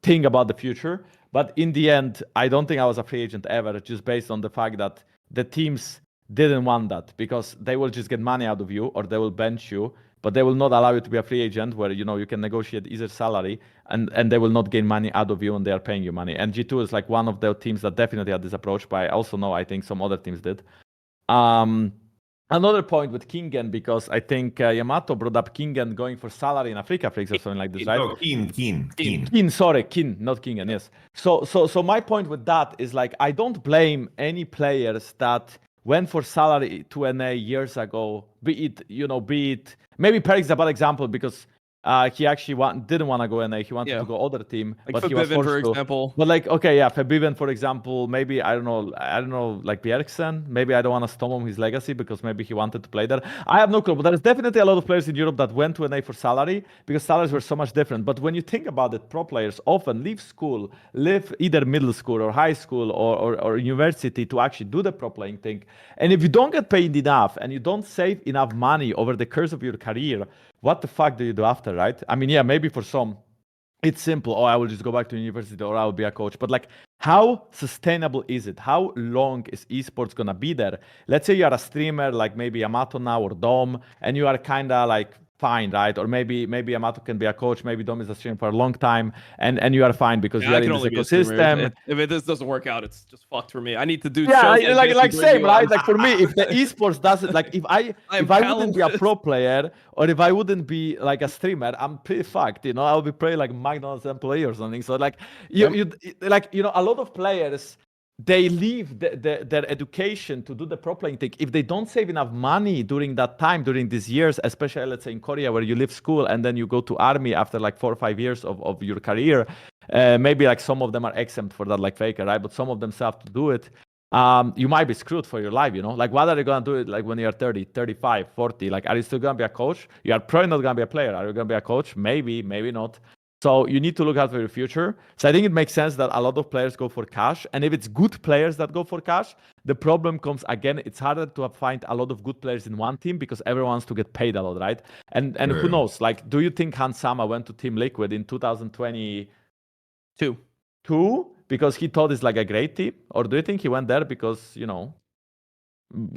think about the future. But in the end, I don't think I was a free agent ever, just based on the fact that the teams didn't want that because they will just get money out of you or they will bench you, but they will not allow you to be a free agent where, you know, you can negotiate either salary and they will not gain money out of you and they are paying you money. And G2 is like one of the teams that definitely had this approach, but I also know I think some other teams did. Another point with Kingen, because I think Yamato brought up Kingen going for salary in Africa Freaks or something like this, right? No, Keen, sorry, Keen, not Kingen, yes. So my point with that is like, I don't blame any players that went for salary to NA years ago, be it, maybe Perkz is a bad example because he actually didn't want to go NA. He wanted to go other team, like but he was forced for example. But like, okay, yeah, Fabiven, for example, maybe I don't know, like Perkz. Maybe I don't want to storm him his legacy because maybe he wanted to play there. I have no clue, but there's definitely a lot of players in Europe that went to NA for salary because salaries were so much different. But when you think about it, pro players often leave school, leave either middle school or high school or university to actually do the pro playing thing. And if you don't get paid enough and you don't save enough money over the course of your career, what the fuck do you do after, right? I mean, yeah, maybe for some, it's simple. Oh, I will just go back to university or I will be a coach. But like, how sustainable is it? How long is esports going to be there? Let's say you are a streamer like maybe Yamato now or Dom, and you are kind of like fine, right? Or maybe Yamato can be a coach. Maybe Dom is a streamer for a long time, and you are fine because you are in this ecosystem. If this doesn't work out, it's just fucked for me. I need to do like same, right? Like for me, if the esports doesn't, like if I wouldn't be a pro player or if I wouldn't be like a streamer, I'm pretty fucked. You know, I'll be pretty like McDonald's employee or something. So like you a lot of players, they leave their education to do the pro playing thing. If they don't save enough money during that time, during these years, especially let's say in Korea where you leave school and then you go to army after like 4 or 5 years of your career, Maybe like some of them are exempt for that, like Faker, right? But some of them still have to do it. You might be screwed for your life, you know? Like, what are you going to do it like when you're 30, 35, 40? Like, are you still going to be a coach? You are probably not going to be a player. Are you going to be a coach? Maybe, maybe not. So you need to look out for your future. So I think it makes sense that a lot of players go for cash. And if it's good players that go for cash, the problem comes again, it's harder to find a lot of good players in one team because everyone wants to get paid a lot, right? And who knows? Like, do you think Hans Sama went to Team Liquid in 2022 because he thought it's like a great team? Or do you think he went there because, you know,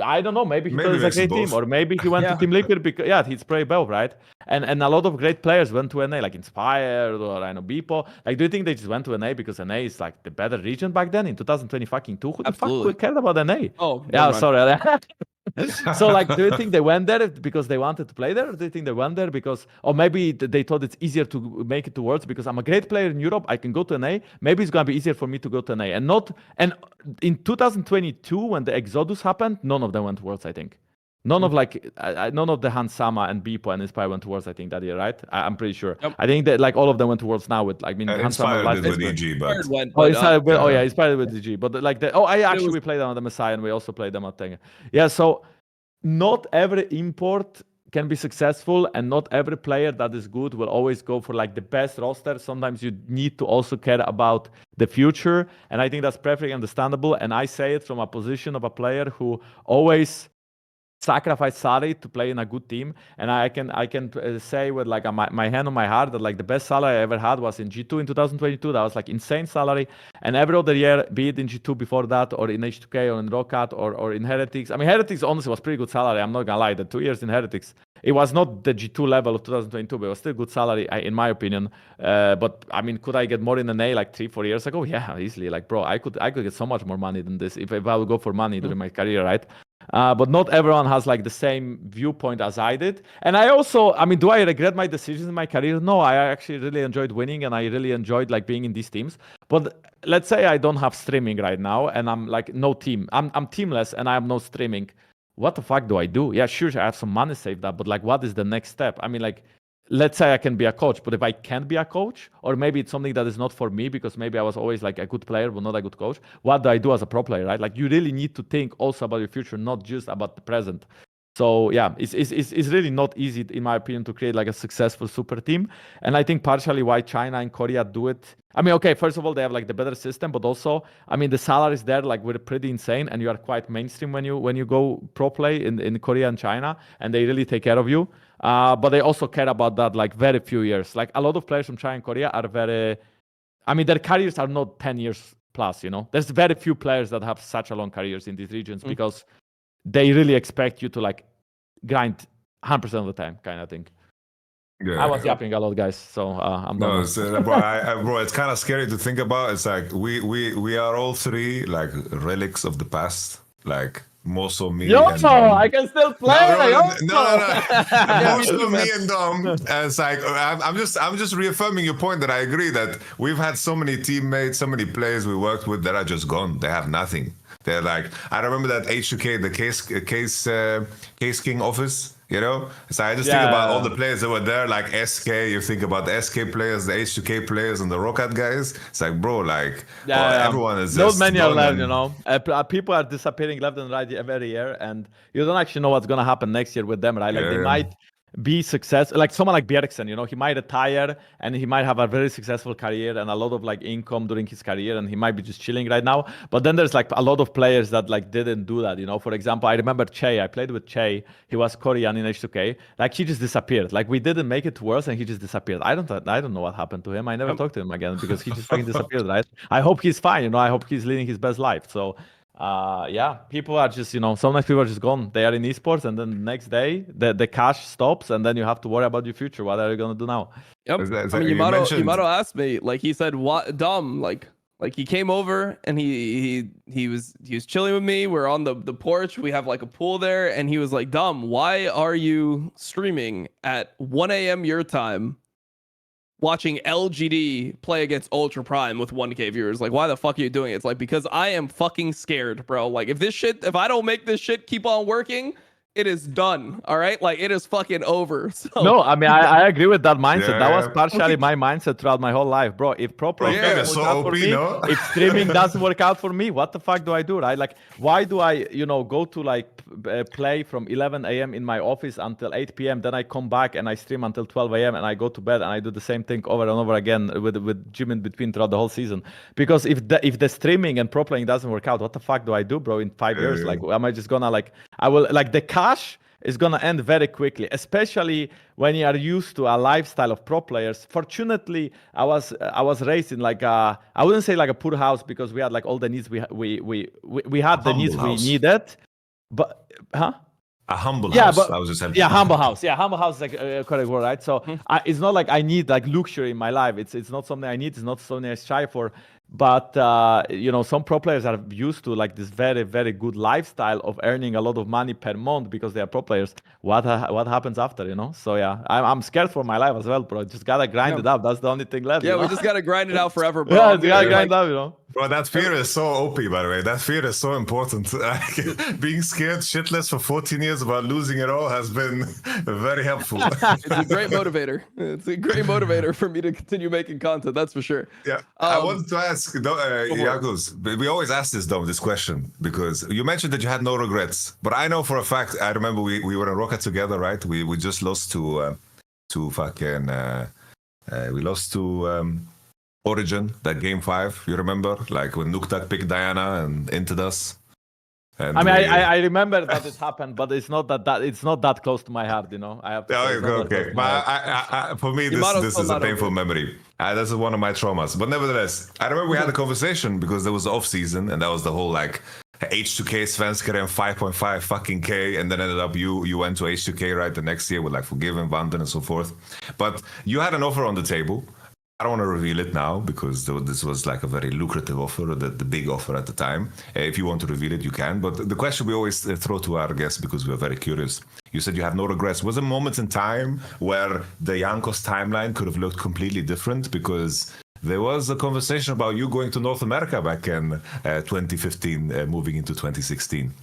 I don't know, maybe he thought it's a great team, or maybe he went to Team Liquid because, yeah, he's pretty both, right? And a lot of great players went to NA, like Inspired or I know Beepo. Like, do you think they just went to NA because NA is like the better region back then in 2022? Who the fuck cared about NA? Oh, yeah, sorry. So, like, do you think they went there because they wanted to play there? Or do you think they went there because, or maybe they thought it's easier to make it to Worlds because I'm a great player in Europe, I can go to NA. Maybe it's gonna be easier for me to go to NA and in 2022 when the Exodus happened, none of them went to Worlds. I think none of none of the Hans Sama and Beepo and Inspire went to Worlds. I think that year, right? I'm pretty sure. Yep. I think that like all of them went to Worlds now with, I mean, Hans Sama Inspired with EG, but Inspired with EG, but like we played them at the Messiah and we also played them at Tenga. Yeah, so not every import can be successful and not every player that is good will always go for like the best roster. Sometimes you need to also care about the future, and I think that's perfectly understandable. And I say it from a position of a player who always sacrifice salary to play in a good team, and I can say with like my hand on my heart that like the best salary I ever had was in G2 in 2022. That was like insane salary, and every other year, be it in G2 before that, or in H2K, or in Rocket, or in Heretics. I mean, Heretics honestly was pretty good salary. I'm not gonna lie. The 2 years in Heretics, it was not the G2 level of 2022, but it was still good salary in my opinion. But I mean, could I get more in an A like 3-4 years ago? Yeah, easily. Like, bro, I could get so much more money than this if I would go for money during my career, right? But not everyone has like the same viewpoint as I did. And I also, I mean, do I regret my decisions in my career? No, I actually really enjoyed winning and I really enjoyed like being in these teams. But let's say I don't have streaming right now and I'm like no team. I'm teamless and I have no streaming. What the fuck do I do? Yeah, sure, I have some money saved up, but like what is the next step? I mean, like, let's say I can be a coach, but if I can't be a coach, or maybe it's something that is not for me because maybe I was always like a good player but not a good coach, what do I do as a pro player, right? Like, you really need to think also about your future, not just about the present. So yeah, it's really not easy, in my opinion, to create like a successful super team. And I think partially why China and Korea do it. I mean, okay, first of all, they have like the better system, but also, I mean, the salaries there like were pretty insane, and you are quite mainstream when you go pro play in Korea and China, and they really take care of you. But they also care about that like very few years. Like a lot of players from China and Korea are very, I mean, their careers are not 10 years plus, you know. There's very few players that have such a long careers in these regions because they really expect you to like grind 100% of the time, kind of thing. Yeah. I was yapping a lot, guys, so I'm done. No, bro, it's kind of scary to think about. It's like we are all three like relics of the past, like more so me. I can still play. No. More so me and Dom. And it's like I'm just reaffirming your point that I agree that we've had so many teammates, so many players we worked with that are just gone. They have nothing. They're like, I remember that H2K, the Case King office, you know? So I just think about all the players that were there, like SK, you think about the SK players, the H2K players, and the Rocket guys. It's like, bro, like, everyone is just not many are left, you know? People are disappearing left and right every year, and you don't actually know what's going to happen next year with them, right? Like, they might be successful, like someone like Bjergsen, you know, he might retire and he might have a very successful career and a lot of like income during his career, and he might be just chilling right now. But then there's like a lot of players that like didn't do that, you know. For example, I remember Che. I played with Che. He was Korean in H2K. Like, he just disappeared. Like, we didn't make it to Worlds and he just disappeared. I don't know what happened to him. I never talked to him again because he just fucking disappeared, right? I hope he's fine, you know. I hope he's living his best life. So people are just, you know, sometimes people are just gone. They are in esports, and then the next day the cash stops, and then you have to worry about your future. What are you gonna do now? Yep. I mean, Yamato asked me, like, he said, "What, Dom? Like he came over and he was chilling with me. We're on the porch. We have like a pool there, and he was like, Dom, why are you streaming at 1 a.m. your time?" Watching LGD play against Ultra Prime with 1K viewers. Like, why the fuck are you doing it? It's like, because I am fucking scared, bro. Like, if I don't make this shit keep on working, it is done. All right, like it is fucking over. So No, I mean I agree with that mindset. Yeah, That was yeah. partially my mindset throughout my whole life, bro. If pro Bro, playing yeah, doesn't so work out for OP, me, no? if streaming doesn't work out for me, what the fuck do I do, right? Like, why do I, go to like play from 11 a.m. in my office until 8 p.m. Then I come back and I stream until 12 a.m. and I go to bed and I do the same thing over and over again with gym in between throughout the whole season. Because if the streaming and pro playing doesn't work out, what the fuck do I do, bro? In 5 years, Yeah. like, am I just gonna I will the cash is gonna end very quickly, especially when you are used to a lifestyle of pro players. Fortunately, I was raised in I wouldn't say like a poor house because we had like all the needs we had the needs we house. needed, but A humble yeah, house. but I was just having humble house. Yeah, humble house is like a correct word, right? So it's not like I need like luxury in my life. It's not something I need. It's not something I strive for. But some pro players are used to like this very, very good lifestyle of earning a lot of money per month because they are pro players. What happens after, So yeah, I'm scared for my life as well, bro. Just gotta grind it up. That's the only thing left. yeah, you know? we just gotta grind it out forever, bro. Yeah, you gotta grind it up, Bro, that fear is so OP, by the way. That fear is so important. Being scared shitless for 14 years about losing it all has been very helpful. It's a great motivator. It's a great motivator for me to continue making content. That's for sure. Yeah, I wanted to ask, Jankos, we always ask this question, because you mentioned that you had no regrets. But I know for a fact, I remember we were in Rocket together, right? We just lost to fucking, we lost to Origin, that game 5, you remember? Like when Nuktak picked Diana and entered us. And I mean, I remember that it happened, but it's not that close to my heart, I have to say, Okay. But I, for me, this is a painful memory. This is one of my traumas. But nevertheless, I remember we had a conversation because there was the off season, and that was the whole like H2K Svenskar and 5.5 fucking K, and then ended up you went to H2K right the next year with like Forgiven, Vanden, and so forth. But you had an offer on the table. I don't want to reveal it now because this was like a very lucrative offer, the big offer at the time. If you want to reveal it, you can. But the question we always throw to our guests, because we're very curious, you said you have no regrets. Was there moments in time where the Jankos timeline could have looked completely different? Because there was a conversation about you going to North America back in 2015, moving into 2016.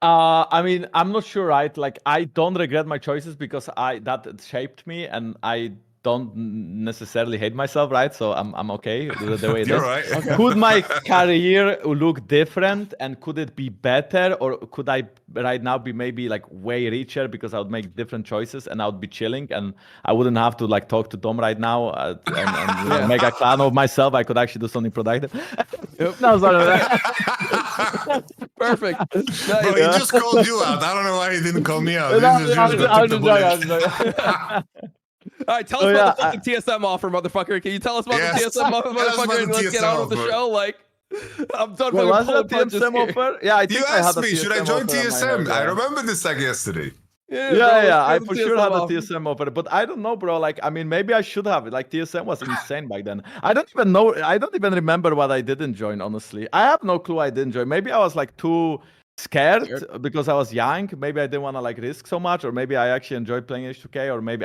I mean, I'm not sure, right? Like, I don't regret my choices because that shaped me, and I don't necessarily hate myself, right? So I'm okay the way it is. Right. Okay. Could my career look different, and could it be better, or could I right now be maybe like way richer because I would make different choices and I would be chilling and I wouldn't have to like talk to Dom right now and make a clan of myself. I could actually do something productive. No, sorry. Perfect. Nice. Bro, he just called you out. I don't know why he didn't call me out. All right, tell us about the fucking TSM offer, motherfucker. Can you tell us about the TSM offer, motherfucker? And let's get on with the show. Like, I'm done with the TSM offer. Yeah, I think you asked me, should I join TSM? I remember this like yesterday. Yeah. I for sure had a TSM offer, but I don't know, bro. Like, I mean, maybe I should have. Like, TSM was insane back then. I don't even know. I don't even remember what I didn't join, honestly. I have no clue I didn't join. Maybe I was like too scared because I was young. Maybe I didn't want to like risk so much, or maybe I actually enjoyed playing H2K, or maybe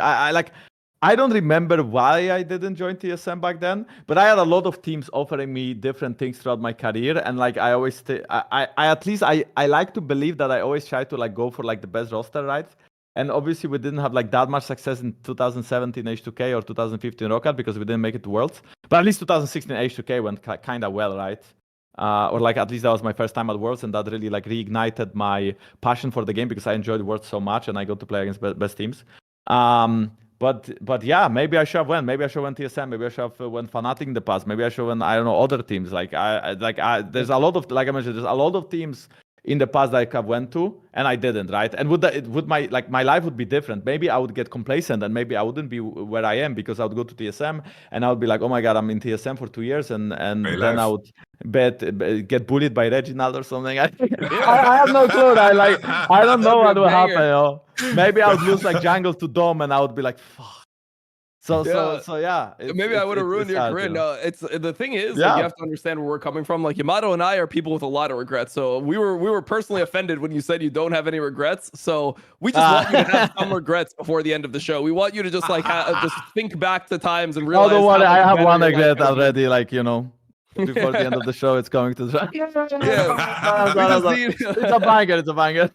I don't remember why I didn't join TSM back then, but I had a lot of teams offering me different things throughout my career, and like I always, I like to believe that I always try to like go for like the best roster, right? And obviously we didn't have like that much success in 2017 H2K or 2015 Rocket because we didn't make it to Worlds, but at least 2016 H2K went kind of well, right? Or like at least that was my first time at Worlds, and that really like reignited my passion for the game because I enjoyed Worlds so much and I got to play against best teams. But yeah, maybe I should have went. Maybe I should have went TSM. Maybe I should have went Fnatic in the past. Maybe I should have went, I don't know, other teams. There's a lot of, like I mentioned, there's a lot of teams in the past that I have went to, and I didn't, right? And my life would be different. Maybe I would get complacent, and maybe I wouldn't be where I am because I would go to TSM, and I would be like, oh my god, I'm in TSM for 2 years, and then I would get bullied by Reginald or something. I have no clue. I don't know what will happen. Maybe I would lose like jungle to Dom, and I would be like, fuck. So yeah. Maybe I would have ruined your career. No, it's the thing is, like, you have to understand where we're coming from. Like, Yamato and I are people with a lot of regrets. So we were personally offended when you said you don't have any regrets. So we just want you to have some regrets before the end of the show. We want you to just like just think back to times and realize. I have one regret already. Like, before the end of the show, it's going to drop. Yeah, It's a banger. It's a banger.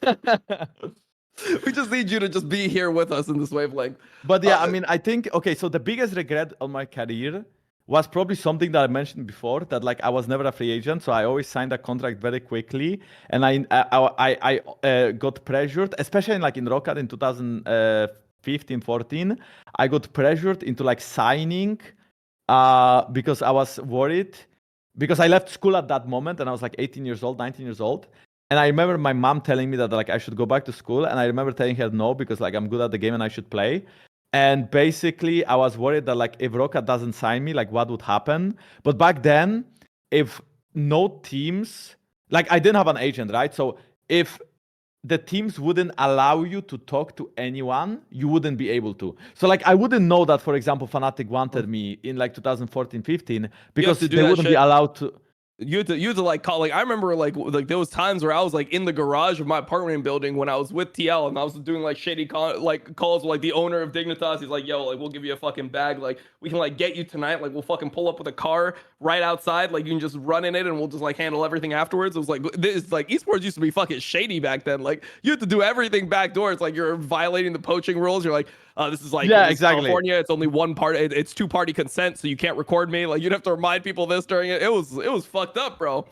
we just need you to just be here with us in this wavelength. But yeah, I mean, I think, okay, so the biggest regret on my career was probably something that I mentioned before, that like I was never a free agent, so I always signed a contract very quickly, and I got pressured, especially like in Rocket in 2015-14, I got pressured into like signing because I was worried, because I left school at that moment and I was like 18 years old, 19 years old. And I remember my mom telling me that like I should go back to school, and I remember telling her no because like I'm good at the game and I should play. And basically, I was worried that like if Rocket doesn't sign me, like what would happen? But back then, if no teams, like I didn't have an agent, right? So if the teams wouldn't allow you to talk to anyone, you wouldn't be able to. So like I wouldn't know that, for example, Fnatic wanted me in like 2014-15 because they wouldn't be allowed to. You had to like call, like I remember like there was times where I was like in the garage of my apartment building when I was with TL, and I was doing like shady calls with like the owner of Dignitas. He's like, yo, like we'll give you a fucking bag, like we can like get you tonight, like we'll fucking pull up with a car right outside, like you can just run in it and we'll just like handle everything afterwards. It was like this, like esports used to be fucking shady back then. Like you had to do everything backdoor. It's like you're violating the poaching rules. You're like, this is like, yeah, this exactly. California, it's only one part, it's 2-party consent, so you can't record me. Like you'd have to remind people this during it. It was fucked up, bro.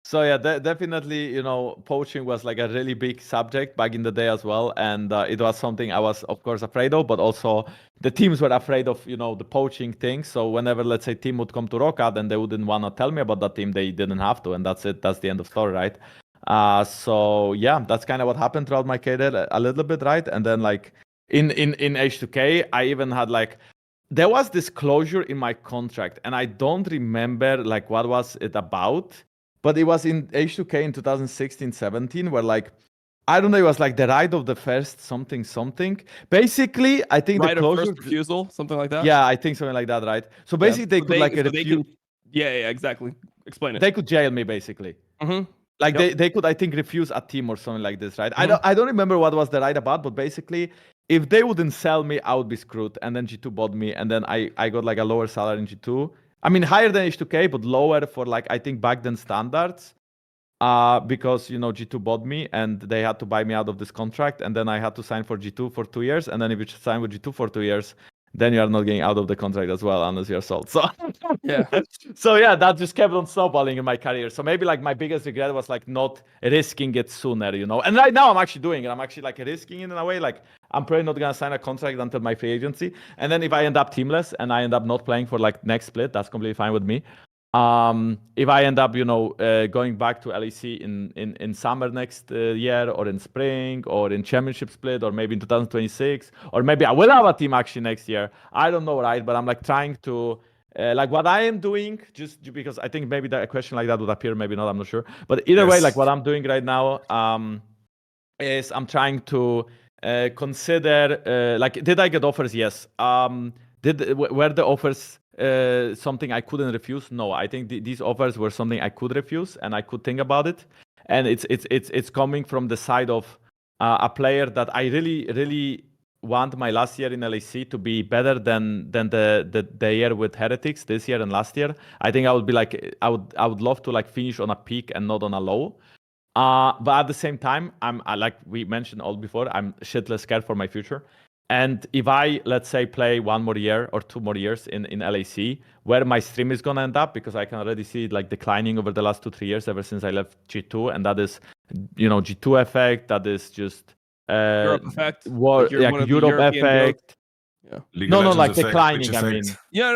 So yeah, definitely, you know, poaching was like a really big subject back in the day as well, and it was something I was, of course, afraid of. But also, the teams were afraid of, you know, the poaching thing. So whenever, let's say, team would come to Rocket, then they wouldn't want to tell me about that team. They didn't have to, and that's it. That's the end of story, right? So yeah, that's kind of what happened throughout my career a little bit, right? And then like in H2K, I even had like, there was this closure in my contract, and I don't remember like what was it about. But it was in H2K in 2016-17 where like, I don't know, it was like the right of the first something. Basically, I think right the closure... of first refusal, something like that? Yeah, I think something like that, right? So basically they could like refuse... Yeah, exactly. Explain it. They could jail me basically. Mm-hmm. Like they could, I think, refuse a team or something like this, right? Mm-hmm. I don't remember what was the right about, but basically, if they wouldn't sell me, I would be screwed. And then G2 bought me, and then I got like a lower salary in G2. I mean, higher than H2K, but lower for like, I think back then standards, because, you know, G2 bought me and they had to buy me out of this contract. And then I had to sign for G2 for 2 years. And then if you sign with G2 for 2 years, then you are not getting out of the contract as well, unless you're sold. So yeah. So yeah, that just kept on snowballing in my career. So maybe like my biggest regret was like not risking it sooner, you know. And right now I'm actually doing it. I'm actually like risking it in a way. Like I'm probably not gonna sign a contract until my free agency. And then if I end up teamless and I end up not playing for like next split, that's completely fine with me. If I end up, you know, going back to LEC in summer next year, or in spring, or in championship split, or maybe in 2026, or maybe I will have a team actually next year. I don't know, right? But I'm like trying to, like what I am doing, just because I think maybe a question like that would appear, maybe not, I'm not sure. But either way, like what I'm doing right now is I'm trying to consider, like, did I get offers? Yes. Were the offers something I couldn't refuse? No, I think these offers were something I could refuse and I could think about it. And it's coming from the side of a player that I really want my last year in LEC to be better than the year with Heretics this year and last year. I think I would be like, I would love to like finish on a peak and not on a low. But at the same time, I like we mentioned all before, I'm shitless scared for my future. And if I, let's say, play 1 more year or 2 more years in LAC, where my stream is going to end up, because I can already see it like declining over the last 2-3 years ever since I left G2. And that is, you know, G2 effect. That is just Europe effect. Like Europe effect. Yeah. No, like declining. I mean,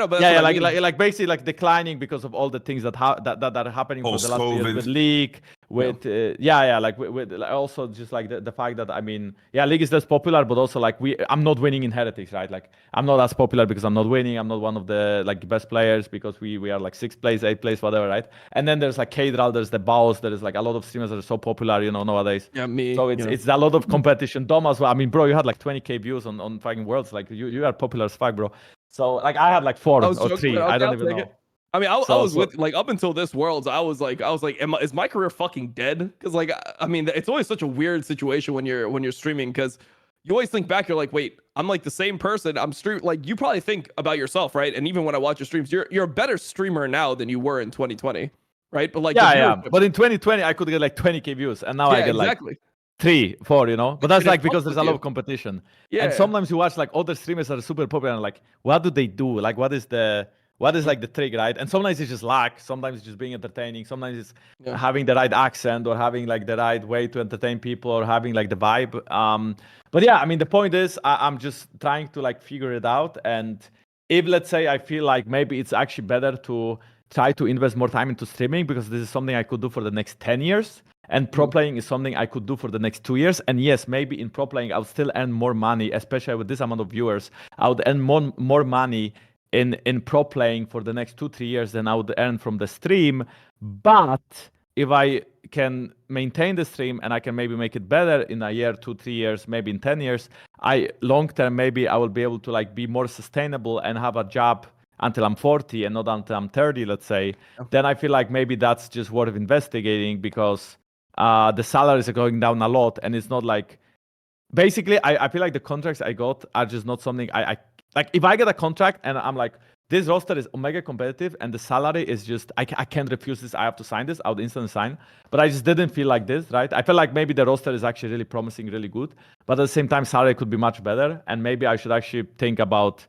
but yeah, like basically like declining because of all the things that are happening for the last year with League, with like with also just like the fact that I mean, League is less popular, but also like I'm not winning in Heretics, right? Like I'm not as popular because I'm not winning. I'm not one of the like best players because we are like 6th place, 8th place, whatever, right? And then there's like Kadral, there's the Baus, there is like a lot of streamers that are so popular, you know, nowadays. Yeah, me. So it's a lot of competition. Dom as well. I mean, bro, you had like 20k views on fucking Worlds. Like you are popular as fuck, bro. So like I had like 4 or 3. I don't even know. I mean, I was with like up until this Worlds, I was like, is my career fucking dead? Because like, I mean, it's always such a weird situation when you're streaming because you always think back, you're like, wait, I'm like the same person. I'm stream like you probably think about yourself, right? And even when I watch your streams, you're a better streamer now than you were in 2020, right? But like the Yeah. viewership, But in 2020, I could get like 20K views, and now I get exactly. like 3, 4, you know. But that's And it like because fucks there's with a lot you. of competition. Yeah. And sometimes you watch like other streamers that are super popular, and like, what do they do? Like, what is like the trick, right? And sometimes it's just luck. Sometimes it's just being entertaining. Sometimes it's having the right accent or having like the right way to entertain people or having like the vibe. But yeah, I mean, the point is, I'm just trying to like figure it out. And if let's say I feel like maybe it's actually better to try to invest more time into streaming because this is something I could do for the next 10 years. And pro playing is something I could do for the next 2 years. And yes, maybe in pro playing, I would still earn more money, especially with this amount of viewers. I would earn more money in pro playing for the next 2-3 years than I would earn from the stream. But if I can maintain the stream and I can maybe make it better in a year, 2-3 years, maybe in 10 years, long term, maybe I will be able to like be more sustainable and have a job until I'm 40 and not until I'm 30, let's say. Then I feel like maybe that's just worth investigating because the salaries are going down a lot, and it's not like basically I feel like the contracts I got are just not something I like. If I get a contract and I'm like, this roster is omega competitive and the salary is just I can't refuse this, I have to sign this, I would instantly sign. But I just didn't feel like this, right? I feel like maybe the roster is actually really promising, really good, but at the same time salary could be much better, and maybe I should actually think about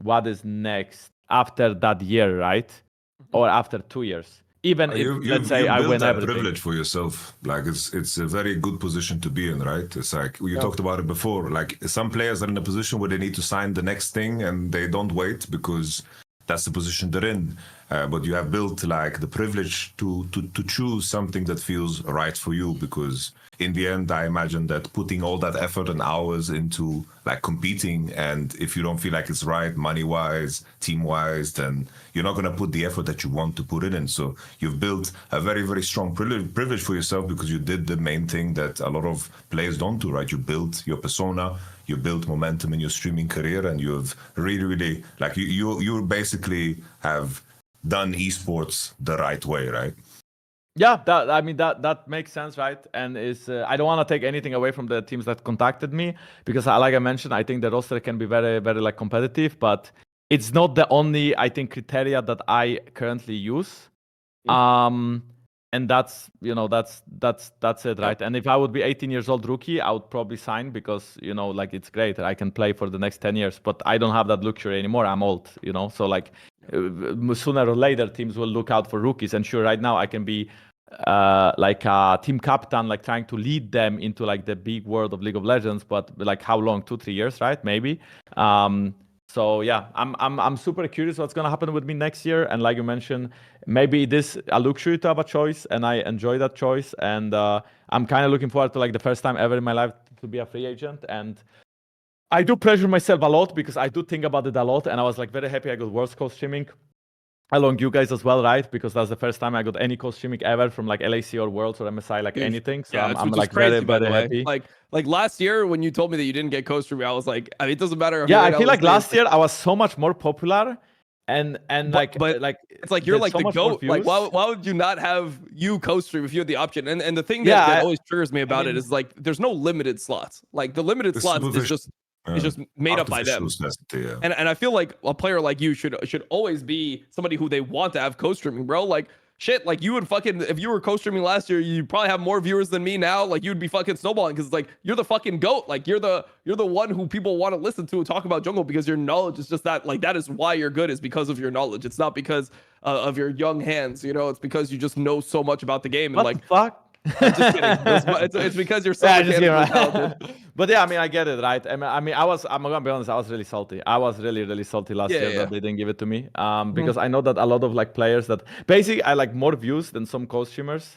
what is next after that year, right? Or after 2 years. Even if, let's say, I win everything. Privilege for yourself. Like it's a very good position to be in, right? It's like you talked about it before. Like some players are in a position where they need to sign the next thing and they don't wait because that's the position they're in. But you have built like the privilege to choose something that feels right for you, because in the end, I imagine that putting all that effort and hours into like competing, and if you don't feel like it's right, money-wise, team-wise, then you're not going to put the effort that you want to put in. So you've built a very, very strong privilege for yourself because you did the main thing that a lot of players don't do, right? You built your persona, you built momentum in your streaming career, and you've really, really, like you basically have done esports the right way, right? Yeah, that makes sense, right? And is I don't want to take anything away from the teams that contacted me because, like I mentioned, I think the roster can be very, very like competitive, but it's not the only, I think, criteria that I currently use. And that's it, right? And if I would be 18 years old rookie, I would probably sign because like it's great, I can play for the next 10 years. But I don't have that luxury anymore. I'm old, so like sooner or later teams will look out for rookies. And sure, right now I can be like a team captain, like trying to lead them into like the big world of League of Legends. But like how long? 2-3 years, right? Maybe. So yeah, I'm super curious what's gonna happen with me next year. And like you mentioned, maybe it is a luxury to have a choice, and I enjoy that choice. And I'm kind of looking forward to like the first time ever in my life to be a free agent. And I do pressure myself a lot because I do think about it a lot. And I was like very happy I got Worlds co-streaming along you guys as well, right? Because that's the first time I got any co-streaming ever from like LAC or Worlds or MSI, like anything. So yeah, I'm like crazy, very happy. Like last year when you told me that you didn't get co-streaming, I was like, I mean, it doesn't matter. Yeah, I feel like last year I was so much more popular, and but it's like you're like the GOAT. Like why would you not have you co-stream if you had the option? And the thing that always triggers me about it is like there's no limited slots. Like the limited slots is just made up by them. And I feel like a player like you should always be somebody who they want to have co-streaming, bro. Like shit, like you would fucking, if you were co-streaming last year, you'd probably have more viewers than me now. Like you'd be fucking snowballing because like you're the fucking GOAT. Like you're the one who people want to listen to and talk about jungle because your knowledge is just that. Like that is why you're good, is because of your knowledge. It's not because of your young hands, it's because you just know so much about the game. And what the fuck? I'm just kidding. It's because you're so talented. But yeah, I mean, I get it, right? I'm gonna be honest, I was really salty. I was really, really salty last year that they didn't give it to me. Because I know that a lot of like players that basically I like more views than some co-streamers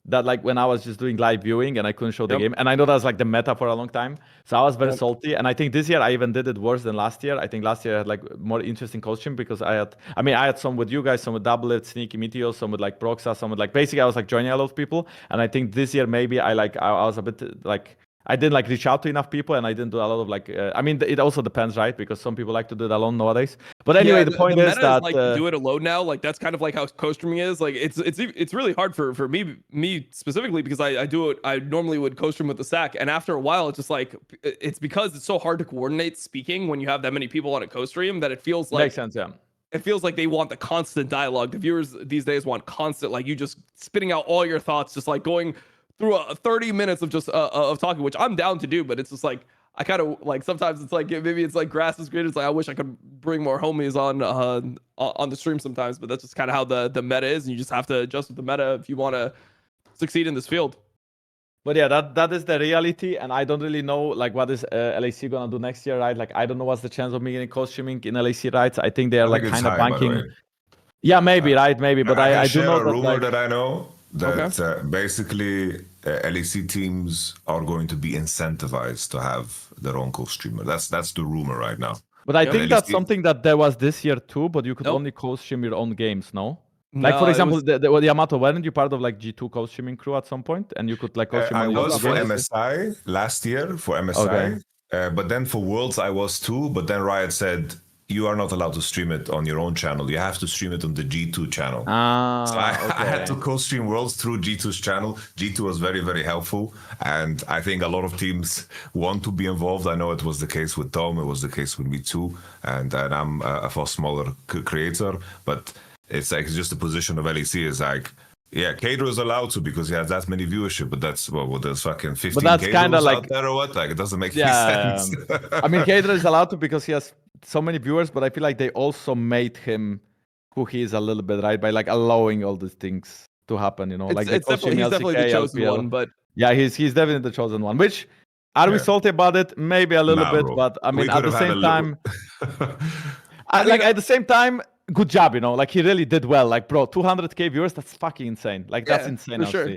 that like when I was just doing live viewing and I couldn't show the game. And I know that's like the meta for a long time. So I was very salty. And I think this year I even did it worse than last year. I think last year I had like more interesting co-stream because I had some with you guys, some with Doublet, Sneaky Meteor, some with like Proxa, some with like basically I was like joining a lot of people. And I think this year maybe I was a bit like I didn't like reach out to enough people, and I didn't do a lot of like. I mean, it also depends, right? Because some people like to do it alone nowadays. But anyway, the point is that like to do it alone now. Like that's kind of like how co-streaming is. Like it's really hard for me specifically because I do it. I normally would co-stream with the SAC, and after a while, it's just like it's because it's so hard to coordinate speaking when you have that many people on a co-stream that it feels like makes sense. Yeah. It feels like they want the constant dialogue. The viewers these days want constant, like you just spitting out all your thoughts, just like going through 30 minutes of just of talking, which I'm down to do, but it's just like I kind of like sometimes it's like maybe it's like grass is greener. It's like I wish I could bring more homies on the stream sometimes, but that's just kind of how the meta is, and you just have to adjust with the meta if you want to succeed in this field. But yeah, that is the reality, and I don't really know like what is LAC gonna do next year, right? Like I don't know what's the chance of me getting co-streaming in LAC, right? I think they are like kind of banking. Yeah, maybe, right? Maybe, but I do know a that, rumor like, that I know that basically LEC teams are going to be incentivized to have their own co-streamer. That's the rumor right now. But I think LEC that's something that there was this year too, but you could only co-stream your own games, no? Like No, for example, the Yamato, weren't you part of like G2 co-streaming crew at some point, and you could like co-stream? I on your was own for games? MSI last year for MSI, but then for Worlds I was too. But then Riot said you are not allowed to stream it on your own channel. You have to stream it on the G2 channel. So I had to co-stream Worlds through G2's channel. G2 was very, very helpful. And I think a lot of teams want to be involved. I know it was the case with Tom. It was the case with me too. And I'm a far smaller creator. But it's like it's just the position of LEC is like, yeah, Cadro is allowed to because he has that many viewership, but that's there's fucking 15 but that's kind of like out there or what? Like it doesn't make any sense. I mean, Cadro is allowed to because he has so many viewers, but I feel like they also made him who he is a little bit, right? By like allowing all these things to happen, you know. Like he's definitely the chosen one, but yeah, he's definitely the chosen one. Which are we salty about it? Maybe a little bit, bro. but I mean, at the same time, at the same time, good job, you know. Like he really did well. Like, bro, 200k viewers, that's fucking insane. Like that's insane, for sure.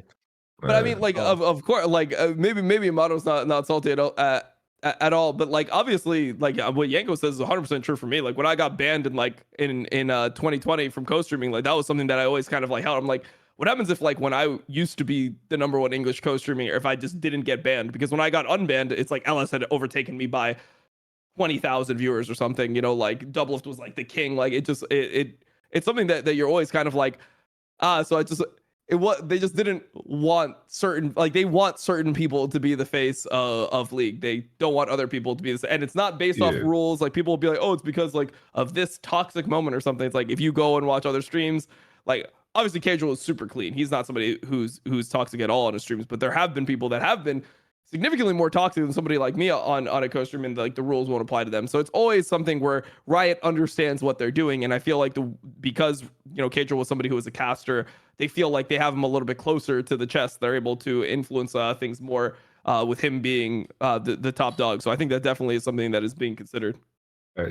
But I mean, like, of course, like maybe Yamato's not salty at all, but like obviously, like what Jankos says is 100% true for me. Like when I got banned in 2020 from co-streaming, like that was something that I always kind of like held. I'm like, what happens if like when I used to be the #1 English co-streaming, or if I just didn't get banned? Because when I got unbanned, it's like LS had overtaken me by 20,000 viewers or something, you know, like Doublelift was like the king. Like it's something that you're always kind of like, they just didn't want they want certain people to be the face of League. They don't want other people to be this, and it's not based off rules. Like people will be like, oh, it's because like of this toxic moment or something. It's like if you go and watch other streams, like obviously Casual is super clean. He's not somebody who's toxic at all on his streams, but there have been people that have been significantly more toxic than somebody like me on a co-stream, and like the rules won't apply to them. So it's always something where Riot understands what they're doing, and I feel like because you know Kadra was somebody who was a caster, they feel like they have him a little bit closer to the chest. They're able to influence things more with him being the top dog. So I think that definitely is something that is being considered.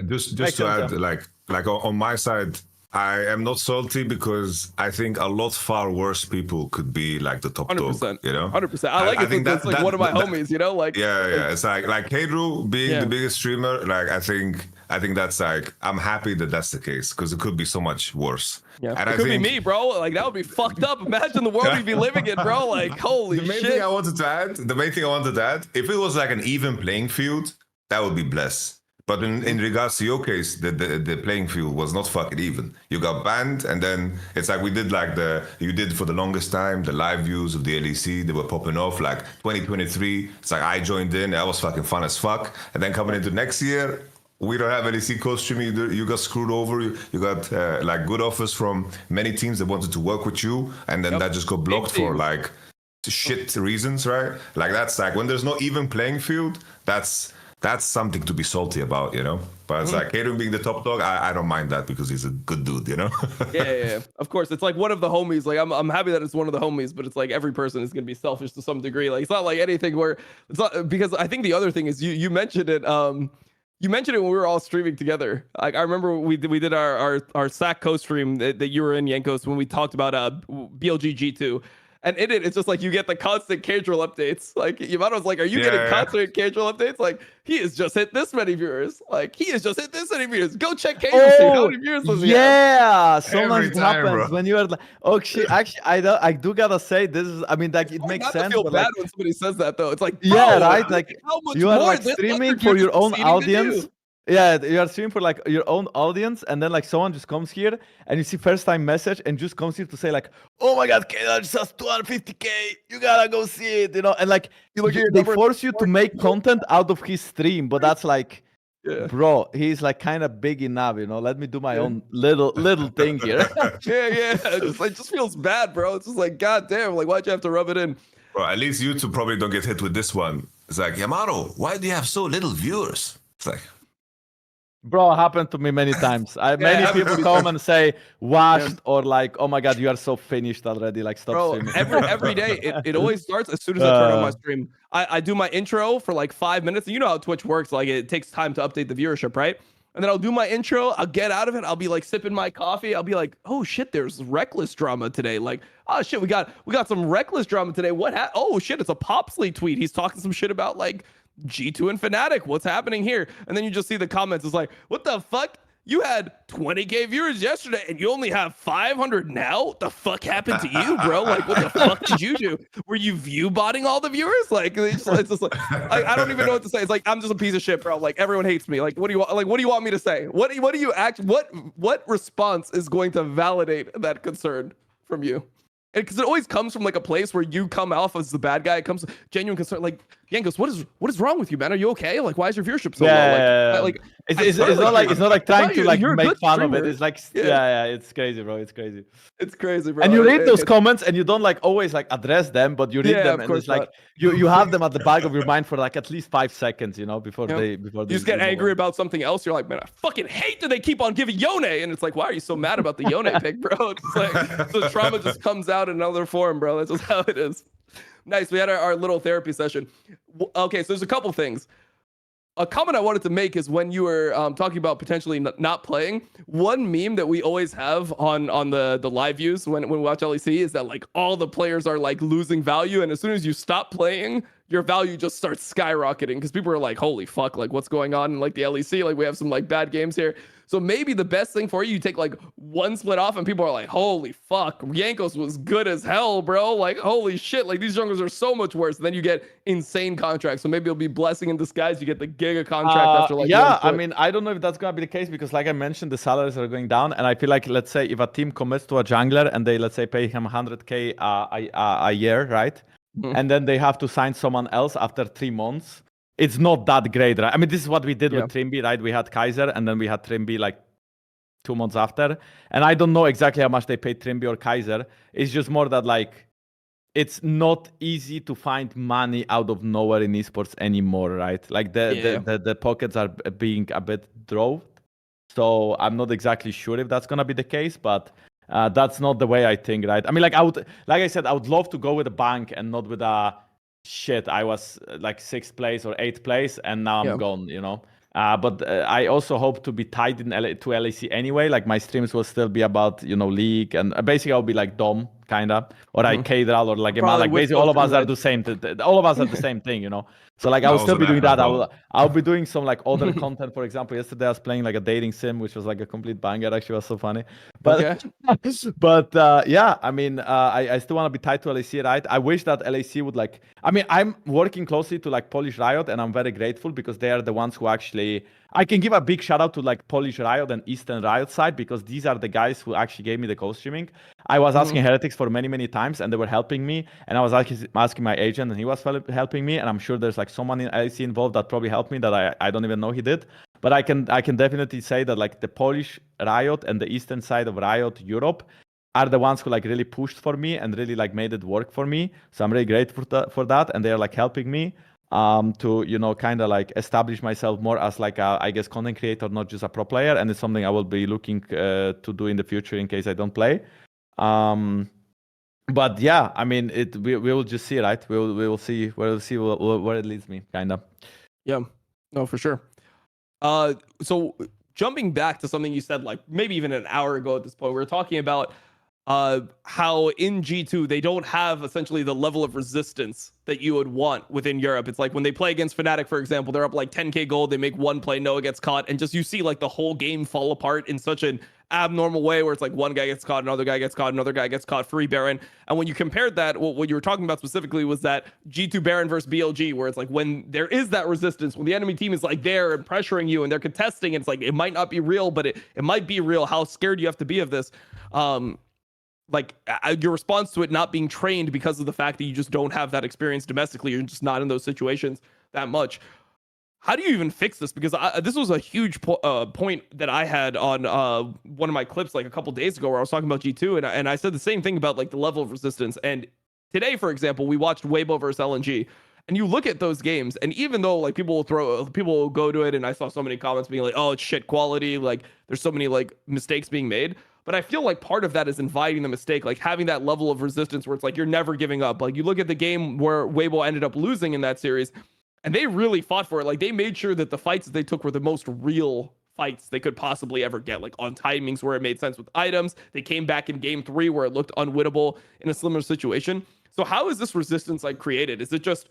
Just to add, like on my side, I am not salty because I think a lot far worse people could be like the top 100%, dog, you know? 100%. I like it. That's like one of my homies, you know? Like yeah. It's like Kadru being the biggest streamer. Like I think that's like I'm happy that that's the case because it could be so much worse. Yeah, and it could be me, bro. Like that would be fucked up. Imagine the world we'd be living in, bro. Like holy shit. The main thing I wanted to add, if it was like an even playing field, that would be blessed. But in regards to your case, the playing field was not fucking even. You got banned, and then it's like we did like you did for the longest time, the live views of the LEC, they were popping off like 2023. It's like I joined in, that was fucking fun as fuck. And then coming into next year, we don't have LEC co-streaming. You got screwed over. You got like good offers from many teams that wanted to work with you, and then that just got blocked for like shit reasons, right? Like that's like when there's no even playing field, that's something to be salty about, you know? But it's like Kaden being the top dog, I don't mind that because he's a good dude, you know? yeah. Of course. It's like one of the homies. Like I'm happy that it's one of the homies, but it's like every person is going to be selfish to some degree. Like it's not like anything where it's not, because I think the other thing is you mentioned it. You mentioned it when we were all streaming together. Like I remember we did our SAC co-stream that you were in, Jankos, when we talked about BLG G2. And in it, it's just like you get the constant casual updates. Like Yamato's like, are you getting constant casual updates? Like he has just hit this many viewers. Like he has just hit this many viewers. Go check casual stream. How many viewers does he have? Yeah, sometimes Every it time, happens bro. when you are like, oh shit. Actually, I do gotta say this is. I mean, like it makes Not sense. to feel but bad like, when somebody says that though. It's like, yeah, bro, right. Like how much you are more like this streaming other for dude your is own succeeding than audience. you? Yeah, you are streaming for like your own audience, and then like someone just comes here and you see first time message and just comes here to say like, oh my god, K just has 250K, you gotta go see it, and like they force you to make content out of his stream, but that's like, bro, he's like kind of big enough, Let me do my own little thing here. yeah. It just feels bad, bro. It's just like, god damn, like why'd you have to rub it in? Bro, at least you two probably don't get hit with this one. It's like, Yamato, why do you have so little viewers? It's like, bro, happened to me many times. Many people come and say washed or like, oh my god, you are so finished already. Like stop streaming. Every day it always starts as soon as I turn on my stream. I do my intro for like 5 minutes. And you know how Twitch works. Like it takes time to update the viewership, right? And then I'll do my intro. I'll get out of it. I'll be like sipping my coffee. I'll be like, oh shit, there's reckless drama today. Like, oh shit, we got some reckless drama today. Oh shit, it's a Popsley tweet. He's talking some shit about like G2 and Fnatic. What's happening here? And then you just see the comments. It's like, what the fuck? You had 20K viewers yesterday and you only have 500 now? What the fuck happened to you, bro? Like, what the fuck did you do? Were you view botting all the viewers? Like, it's just like, I don't even know what to say. It's like, I'm just a piece of shit, bro. Like, everyone hates me. Like, what do you want me to say? What response is going to validate that concern from you? Because it always comes from like a place where you come off as the bad guy. It comes genuine concern. Like, Jankos, what is wrong with you, man? Are you okay? Like, why is your viewership so low? Like it's not like trying to like make fun of it. It's like it's crazy, bro. It's crazy. It's crazy, bro. And you read those comments and you don't like always like address them, but you read them and it's like you have them at the back of your mind for like at least 5 seconds, before they you just get angry about something else. You're like, man, I fucking hate that they keep on giving Yone, and it's like, why are you so mad about the Yone pick, bro? It's like the trauma just comes out in another form, bro. That's just how it is. Nice. We had our little therapy session. Okay, so there's a couple things. A comment I wanted to make is when you were talking about potentially not playing, one meme that we always have on the live views when we watch LEC is that like all the players are like losing value, and as soon as you stop playing, your value just starts skyrocketing because people are like, holy fuck, like what's going on in like the LEC? Like we have some like bad games here. So maybe the best thing for you take like one split off and people are like, holy fuck, Jankos was good as hell, bro. Like, holy shit, like these junglers are so much worse. And then you get insane contracts. So maybe it'll be blessing in disguise. You get the giga contract after like I mean, I don't know if that's going to be the case because like I mentioned, the salaries are going down. And I feel like, let's say if a team commits to a jungler and they, let's say, pay him 100K a year, right? Mm-hmm. And then they have to sign someone else after 3 months. It's not that great, right? I mean, this is what we did with Trimby, right? We had Kaiser and then we had Trimby like 2 months after. And I don't know exactly how much they paid Trimby or Kaiser. It's just more that like, it's not easy to find money out of nowhere in esports anymore, right? Like the pockets are being a bit droved. So I'm not exactly sure if that's going to be the case, but that's not the way I think, right? I mean, like I said, I would love to go with a bank and not with a shit. I was like 6th place or 8th place and now I'm gone, But I also hope to be tied to LEC anyway. Like my streams will still be about, league and basically I'll be like Dom kind of, or like K-Dral or like Emma. Like basically all of us are the same. All of us are the same thing, So like I will still be doing that. I'll be doing some like other content. For example, yesterday I was playing like a dating sim, which was like a complete banger. Actually, was so funny. But yeah, I mean, I still want to be tied to LEC, right? I wish that LEC would like. I mean, I'm working closely to like Polish Riot, and I'm very grateful because they are the ones who actually. I can give a big shout out to like Polish Riot and Eastern Riot side because these are the guys who actually gave me the co-streaming. I was asking Heretics for many times and they were helping me, and I was asking my agent and he was helping me, and I'm sure there's like someone in LEC involved that probably helped me that I don't even know he did. But I can definitely say that like the Polish Riot and the Eastern side of Riot Europe are the ones who like really pushed for me and really like made it work for me. So I'm really grateful for that, and they are like helping me to kind of like establish myself more as like a, I guess, content creator, not just a pro player. And it's something I will be looking to do in the future in case I don't play. But yeah, I mean, we will just see, right? We will see where it leads me, kind of. Yeah, no, for sure. So jumping back to something you said like maybe even an hour ago at this point, we were talking about how in G2 they don't have essentially the level of resistance that you would want within Europe. It's like when they play against Fnatic, for example, they're up like 10k gold, they make one play, Noah gets caught, and just you see like the whole game fall apart in such an abnormal way where it's like one guy gets caught, another guy gets caught, another guy gets caught, free Baron. And when you compared that, what you were talking about specifically was that G2 Baron versus BLG, where it's like when there is that resistance, when the enemy team is like there and pressuring you and they're contesting, it's like it might not be real, but it might be real. How scared you have to be of this. Like your response to it not being trained because of the fact that you just don't have that experience domestically, you're just not in those situations that much. How do you even fix this? Because this was a huge point that I had on one of my clips like a couple days ago where I was talking about G2, and I said the same thing about like the level of resistance. And today, for example, we watched Weibo versus LNG, and you look at those games, and even though like people will go to it, and I saw so many comments being like, "Oh, it's shit quality," like there's so many like mistakes being made. But I feel like part of that is inviting the mistake, like having that level of resistance where it's like you're never giving up. Like you look at the game where Weibo ended up losing in that series, and they really fought for it. Like they made sure that the fights that they took were the most real fights they could possibly ever get, like on timings where it made sense with items. They came back in game 3 where it looked unwinnable in a similar situation. So how is this resistance like created? Is it just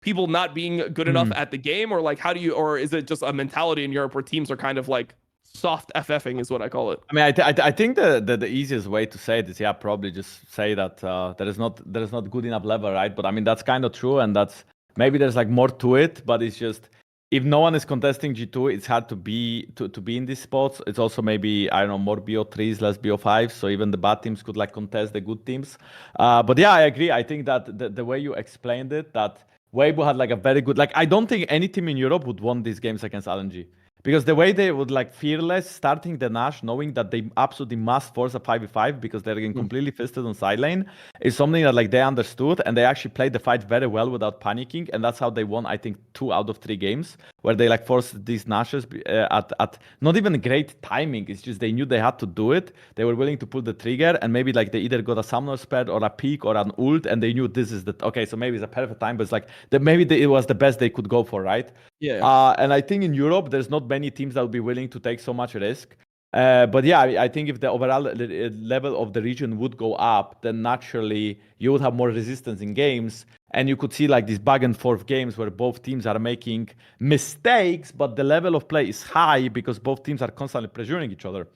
people not being good enough at the game, or like how do you, or is it just a mentality in Europe where teams are kind of like soft FFing is what I call it? I mean, I think the easiest way to say it is, yeah, probably just say that there is not good enough level, right? But I mean, that's kind of true, and that's maybe there's like more to it, but it's just if no one is contesting G2, it's hard to be in these spots. It's also maybe, I don't know, more BO3s, less BO5s, so even the bad teams could like contest the good teams. But yeah, I agree. I think that the way you explained it, that Weibo had like a very good, like I don't think any team in Europe would won these games against LNG. Because the way they would like fearless starting the Nash, knowing that they absolutely must force a 5v5 because they're getting completely fisted on side lane, is something that like they understood, and they actually played the fight very well without panicking, and that's how they won, I think, 2 out of 3 games where they like forced these Nashes at not even great timing. It's just they knew they had to do it. They were willing to pull the trigger, and maybe like they either got a summoner spell or a peak or an ult, and they knew this is the okay. So maybe it's a perfect time, but it's like it was the best they could go for, right? Yeah. And I think in Europe, there's not many teams that will be willing to take so much risk. But yeah, I think if the overall level of the region would go up, then naturally you would have more resistance in games. And you could see like these back and forth games where both teams are making mistakes, but the level of play is high because both teams are constantly pressuring each other.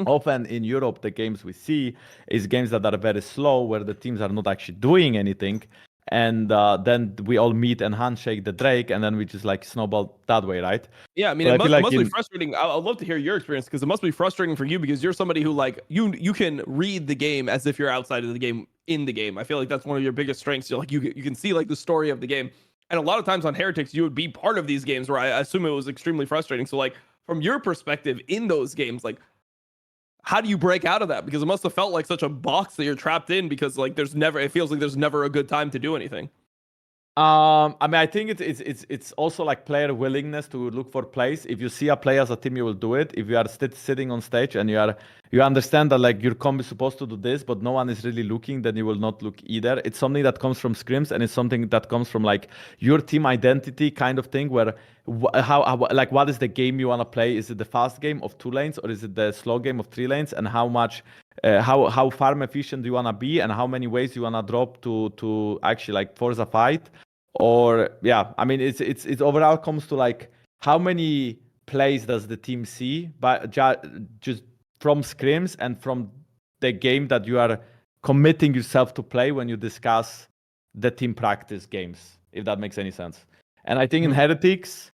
Often in Europe, the games we see is games that are very slow, where the teams are not actually doing anything. And then we all meet and handshake the Drake, and then we just like snowball that way, right? Yeah, I mean, it must be frustrating. I'd love to hear your experience because it must be frustrating for you because you're somebody who like you can read the game as if you're outside of the game in the game. I feel like that's one of your biggest strengths. You're like you can see like the story of the game, and a lot of times on Heretics you would be part of these games where I assume it was extremely frustrating. So like from your perspective in those games, like how do you break out of that? Because it must have felt like such a box that you're trapped in because like it feels like there's never a good time to do anything. I mean, I think it's also like player willingness to look for plays. If you see a play as a team, you will do it. If you are sitting on stage and you understand that like your comp is supposed to do this, but no one is really looking, then you will not look either. It's something that comes from scrims, and it's something that comes from like your team identity kind of thing, where like what is the game you want to play? Is it the fast game of 2 lanes, or is it the slow game of 3 lanes? And how much how farm efficient do you want to be, and how many ways you want to drop to actually like force a fight? Or yeah, I mean, it's overall comes to like how many plays does the team see, but just from scrims and from the game that you are committing yourself to play when you discuss the team practice games, if that makes any sense. And I think in Heretics,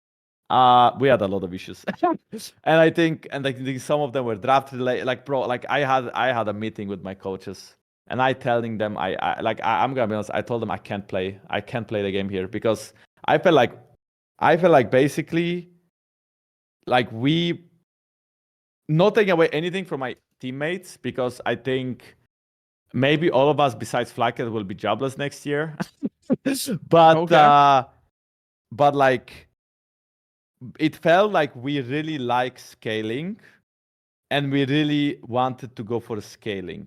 we had a lot of issues, and I think some of them were draft related. Like bro, like I had a meeting with my coaches. And I telling them, I'm gonna be honest. I told them I can't play the game here because I felt like basically, like we not taking away anything from my teammates, because I think maybe all of us besides Flacket will be jobless next year. but like it felt like we really like scaling, and we really wanted to go for scaling.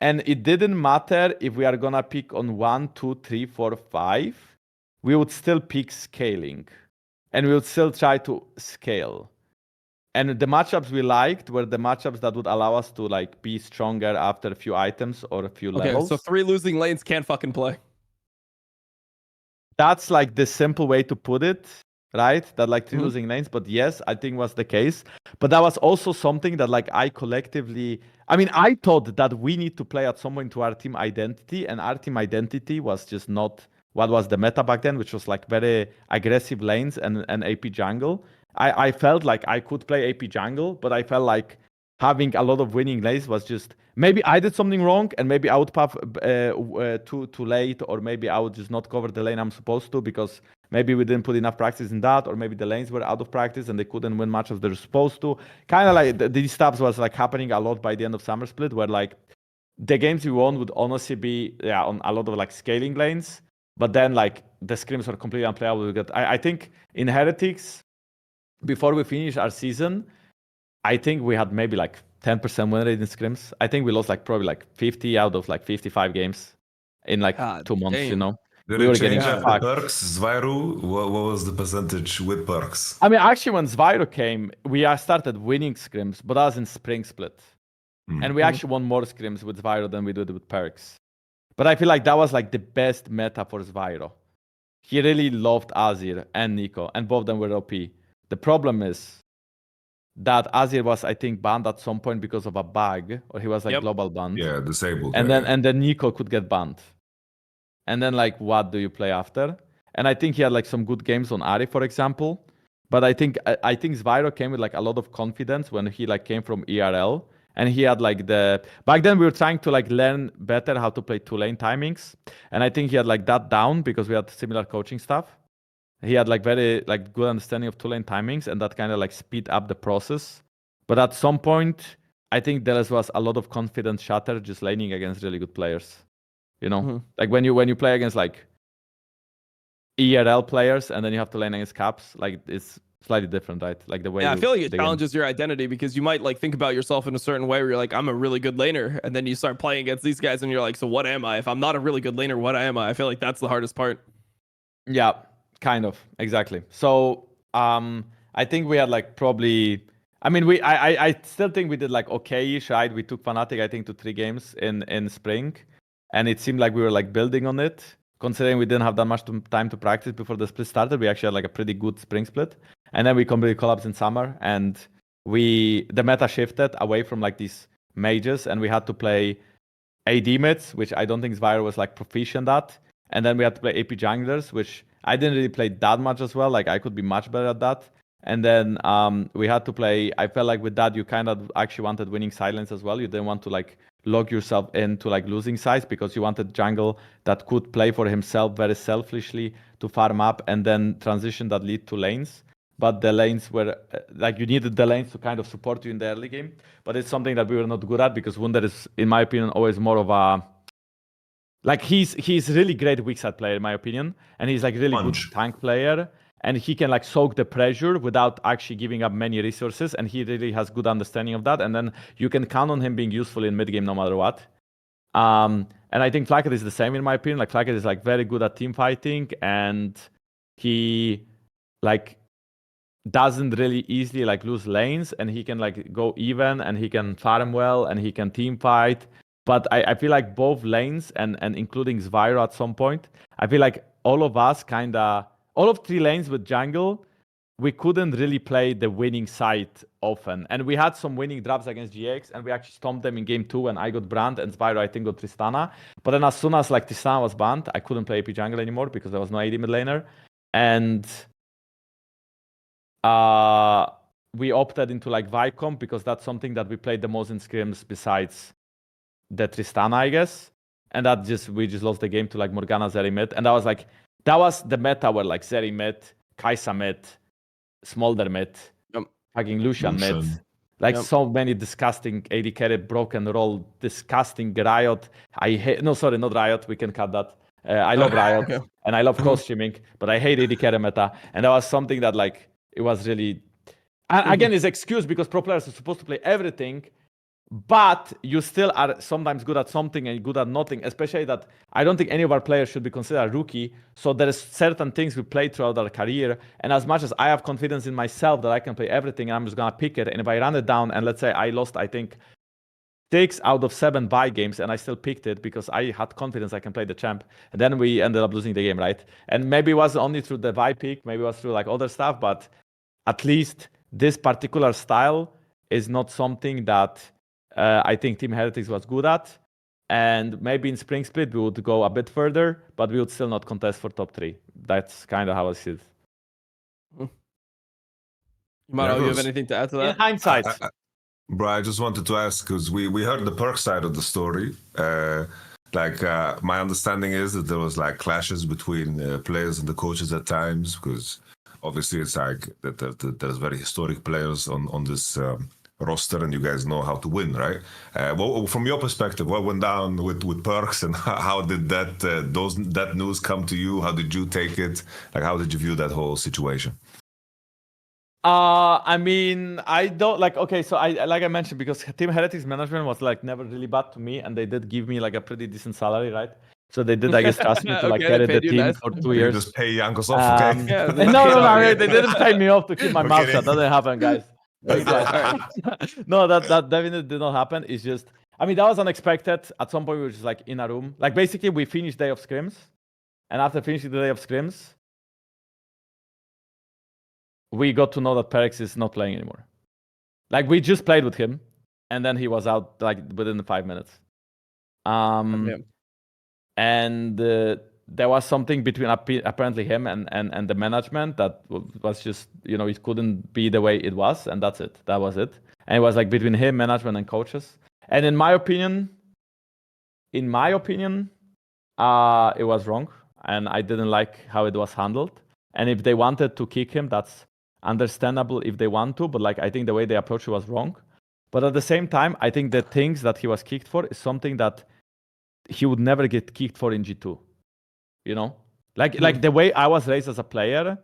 And it didn't matter if we are gonna pick on 1, 2, 3, 4, 5. We would still pick scaling, and we would still try to scale. And the matchups we liked were the matchups that would allow us to like be stronger after a few items or a few levels. So 3 losing lanes can't fucking play. That's like the simple way to put it, right? That like 3 losing lanes. But yes, I think was the case. But that was also something that like I collectively, I mean, I thought that we need to play at some point to our team identity, and our team identity was just not what was the meta back then, which was like very aggressive lanes and AP jungle. I felt like I could play AP jungle, but I felt like having a lot of winning lanes was just, maybe I did something wrong and maybe I would puff too late, or maybe I would just not cover the lane I'm supposed to because maybe we didn't put enough practice in that, or maybe the lanes were out of practice and they couldn't win much as they're supposed to. Kind of like these stuff was like happening a lot by the end of Summer Split, where like the games we won would honestly be on a lot of like scaling lanes, but then like the scrims were completely unplayable. I think in Heretics, before we finished our season, I think we had maybe like 10% win rate in scrims. I think we lost like probably like 50 out of like 55 games in like 2 months, damn. you know. Did it change after Perkz, Zviru? What was the percentage with Perkz? I mean, actually, when Zviru came, we started winning scrims, but that was in Spring Split. And we actually won more scrims with Zviru than we did with Perkz. But I feel like that was like the best meta for Zviru. He really loved Azir and Nico, and both of them were OP. The problem is that Azir was, I think, banned at some point because of a bug, or he was like global banned. Yeah, disabled. And then Nico could get banned. And then like, what do you play after? And I think he had like some good games on Ari, for example. But I think Zviru came with like a lot of confidence when he like came from ERL. And he had like back then we were trying to like learn better how to play 2-lane timings. And I think he had like that down because we had similar coaching stuff. He had like very like good understanding of 2-lane timings, and that kind of like speed up the process. But at some point, I think there was a lot of confidence shatter just laning against really good players. You know, like when you play against like ERL players and then you have to lane against caps, like it's slightly different, right? Like the way. Yeah, I feel like it challenges your identity, because you might like think about yourself in a certain way where you're like, I'm a really good laner, and then you start playing against these guys and you're like, so what am I? If I'm not a really good laner, what am I? I feel like that's the hardest part. Yeah, kind of, exactly. So I think we had like probably, I mean, I still think we did like okay-ish, right? We took Fnatic, I think, to 3 games in spring, and it seemed like we were like building on it. Considering we didn't have that much time to practice before the split started, we actually had like a pretty good spring split. And then we completely collapsed in summer, and the meta shifted away from like these mages, and we had to play AD mids, which I don't think Zviru was like proficient at. And then we had to play AP junglers, which I didn't really play that much as well. Like I could be much better at that. And then we had to play, I felt like with that, you kind of actually wanted winning silence as well. You didn't want to like lock yourself into like losing sides, because you wanted jungle that could play for himself very selfishly to farm up and then transition that lead to lanes. But the lanes were like, you needed the lanes to kind of support you in the early game. But it's something that we were not good at, because Wunder is, in my opinion, always more of a, like he's really great weak side player in my opinion, and he's like really good tank player, and he can like soak the pressure without actually giving up many resources, and he really has good understanding of that, and then you can count on him being useful in mid game no matter what. And I think Flacket is the same in my opinion. Like Flacket is like very good at team fighting, and he like doesn't really easily like lose lanes, and he can like go even, and he can farm well, and he can team fight. But I feel like both lanes and including Zviru at some point, I feel like all of us all of 3 lanes with jungle, we couldn't really play the winning side often. And we had some winning drops against GX, and we actually stomped them in game 2, and I got Brand, and Zviru I think got Tristana. But then as soon as like Tristana was banned, I couldn't play AP jungle anymore because there was no AD mid laner. And we opted into like Vicom, because that's something that we played the most in scrims besides the Tristana, I guess. And that we just lost the game to like Morgana Zeri mid. And that was the meta where like Zeri mid, Kai'Sa mid, Smolder mid, fucking Lucian mid. Like so many disgusting AD carry, broken roll, disgusting Riot. I hate, no, sorry, not Riot, we can cut that. I love Riot and I love costuming, but I hate AD carry meta. And that was something that like, it was really, again, it's excuse because pro players are supposed to play everything. but you still are sometimes good at something and good at nothing, especially that I don't think any of our players should be considered a rookie. So there is certain things we play throughout our career. And as much as I have confidence in myself that I can play everything, I'm just going to pick it. And if I run it down and let's say I lost, I think 6 out of 7 bye games and I still picked it because I had confidence I can play the champ. And then we ended up losing the game, right? And maybe it was only through the bye pick, maybe it was through like other stuff, but at least this particular style is not something that I think Team Heretics was good at. And maybe in Spring Split we would go a bit further, but we would still not contest for top 3. That's kind of how I see it. Yamato, you have anything to add to that? In hindsight. Bro, I just wanted to ask, because we heard the Perkz side of the story. My understanding is that there was like clashes between players and the coaches at times, because obviously it's like that there's very historic players on this roster, and you guys know how to win, right? Well, from your perspective, what went down with Perkz, and how did that news come to you? How did you take it? Like, how did you view that whole situation? I mean, I don't like. Okay, so like I mentioned, because Team Heretics management was like never really bad to me, and they did give me like a pretty decent salary, right? So they did, I guess, trust me to like carry the team for 2 years. You just pay Jankos off, okay? No, they didn't pay me off to keep my mouth shut. That didn't happen, guys. No, that definitely did not happen. It's just, I mean, that was unexpected. At some point, we were just like in a room. Like basically, we finished day of scrims, and after finishing the day of scrims, we got to know that Perkz is not playing anymore. Like we just played with him, and then he was out like within 5 minutes. And there was something between apparently him and the management that was just, you know, it couldn't be the way it was, and that's it. That was it. And it was like between him, management, and coaches. And in my opinion, it was wrong, and I didn't like how it was handled. And if they wanted to kick him, that's understandable if they want to, but like I think the way they approached it was wrong. But at the same time, I think the things that he was kicked for is something that he would never get kicked for in G2. You know? Like the way I was raised as a player,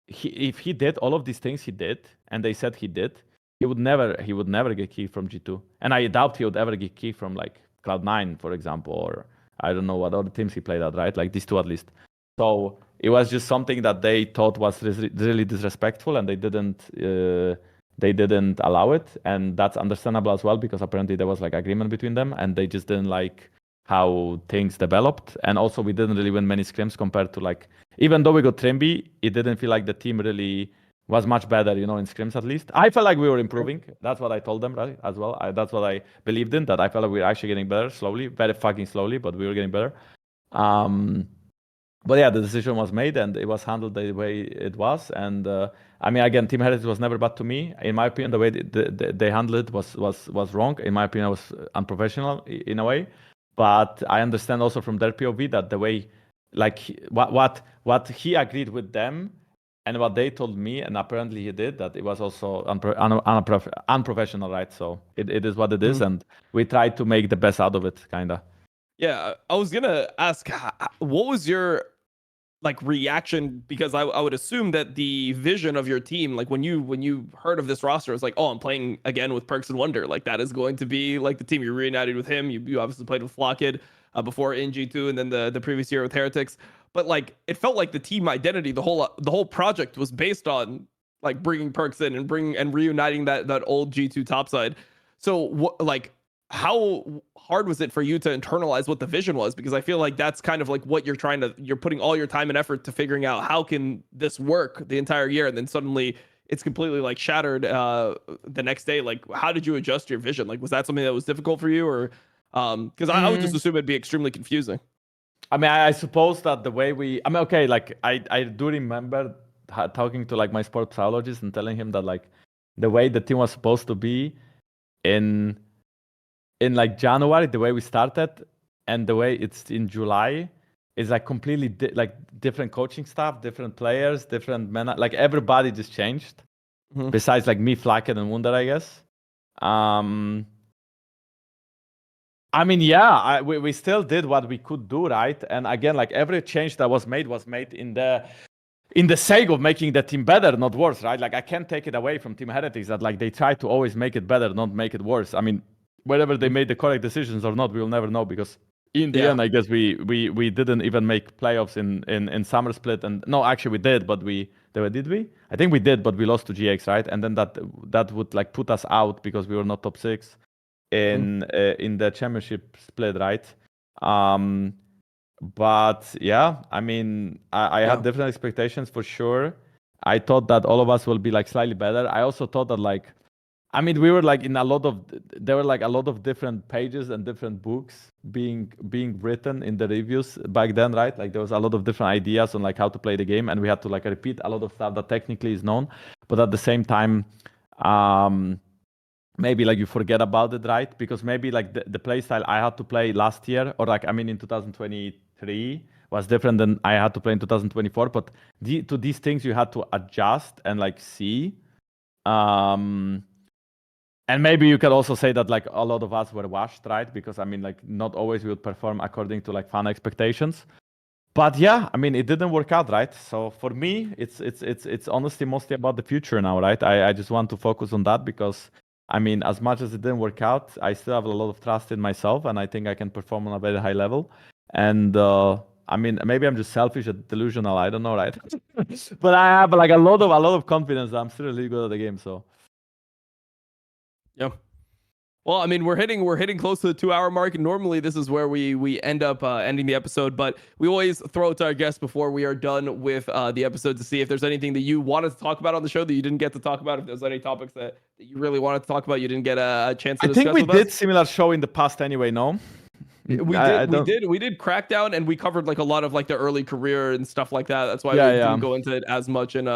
if he did all of these things he did, and they said he did, he would never get kicked from G2. And I doubt he would ever get kicked from like Cloud9, for example, or I don't know what other teams he played at, right? Like these two at least. So it was just something that they thought was really disrespectful, and they didn't allow it, and that's understandable as well, because apparently there was like agreement between them, and they just didn't like how things developed. And also we didn't really win many scrims compared to like, even though we got Trimby, it didn't feel like the team really was much better, you know, in scrims at least. I felt like we were improving. That's what I told them, right, as well. That's what I believed in, that I felt like we were actually getting better slowly, very fucking slowly, but we were getting better. But yeah, the decision was made, and it was handled the way it was. And I mean, again, Team Heretics was never bad to me. In my opinion, the way they handled it was wrong. In my opinion, it was unprofessional in a way. But I understand also from their POV that the way, like what he agreed with them and what they told me, and apparently he did, that it was also unprofessional, right? So it is what it is, and we tried to make the best out of it, kind of. Yeah, I was gonna ask, what was your like reaction, because I would assume that the vision of your team, like when you heard of this roster, was like, oh, I'm playing again with Perkz and Wonder, like that is going to be like the team. You reunited with him. You obviously played with Flockid before in G2, and then the previous year with Heretics. But like it felt like the team identity, the whole project was based on like bringing Perkz in and reuniting that old G2 topside. So how hard was it for you to internalize what the vision was? Because I feel like that's kind of like what you're putting all your time and effort to figuring out how can this work the entire year, and then suddenly it's completely like shattered the next day. Like, how did you adjust your vision? Like, was that something that was difficult for you, or because I would just assume it'd be extremely confusing. I mean, I suppose that the way okay, like I do remember talking to like my sports psychologist and telling him that like the way the team was supposed to be in like January, the way we started, and the way it's in July is like completely different coaching staff, different players, different men. Like everybody just changed, besides like me, Flockid, and Wunder, I guess. I mean, yeah, we still did what we could do, right? And again, like every change that was made in the sake of making the team better, not worse, right? Like I can't take it away from Team Heretics that like they try to always make it better, not make it worse. I mean, whether they made the correct decisions or not, we will never know, because in the end, I guess we didn't even make playoffs in summer split. And no, actually we did, but did we? I think we did, but we lost to GX, right? And then that would like put us out because we were not top 6 in the championship split, right? But yeah, I mean, I had different expectations for sure. I thought that all of us will be like slightly better. I also thought that like, I mean, we were like there were like a lot of different pages and different books being written in the reviews back then, right? Like there was a lot of different ideas on like how to play the game, and we had to like repeat a lot of stuff that technically is known, but at the same time, maybe like you forget about it, right? Because maybe like the playstyle I had to play last year, or like, I mean, in 2023 was different than I had to play in 2024, but to these things you had to adjust and like see. And maybe you could also say that like a lot of us were washed, right? Because I mean, like not always we would perform according to like fan expectations. But yeah, I mean, it didn't work out, right? So for me, it's honestly mostly about the future now, right? I just want to focus on that because, I mean, as much as it didn't work out, I still have a lot of trust in myself, and I think I can perform on a very high level. And I mean, maybe I'm just selfish and delusional. I don't know, right? But I have like a lot of confidence that I'm still really good at the game. So. Yeah. Well, I mean, we're hitting close to the 2-hour mark. Normally, this is where we end up ending the episode, but we always throw it to our guests before we are done with the episode to see if there's anything that you wanted to talk about on the show that you didn't get to talk about. If there's any topics that you really wanted to talk about, you didn't get a chance to discuss. I think we did similar show in the past anyway. No. We did Crackdown, and we covered like a lot of like the early career and stuff like that. That's why we didn't go into it as much in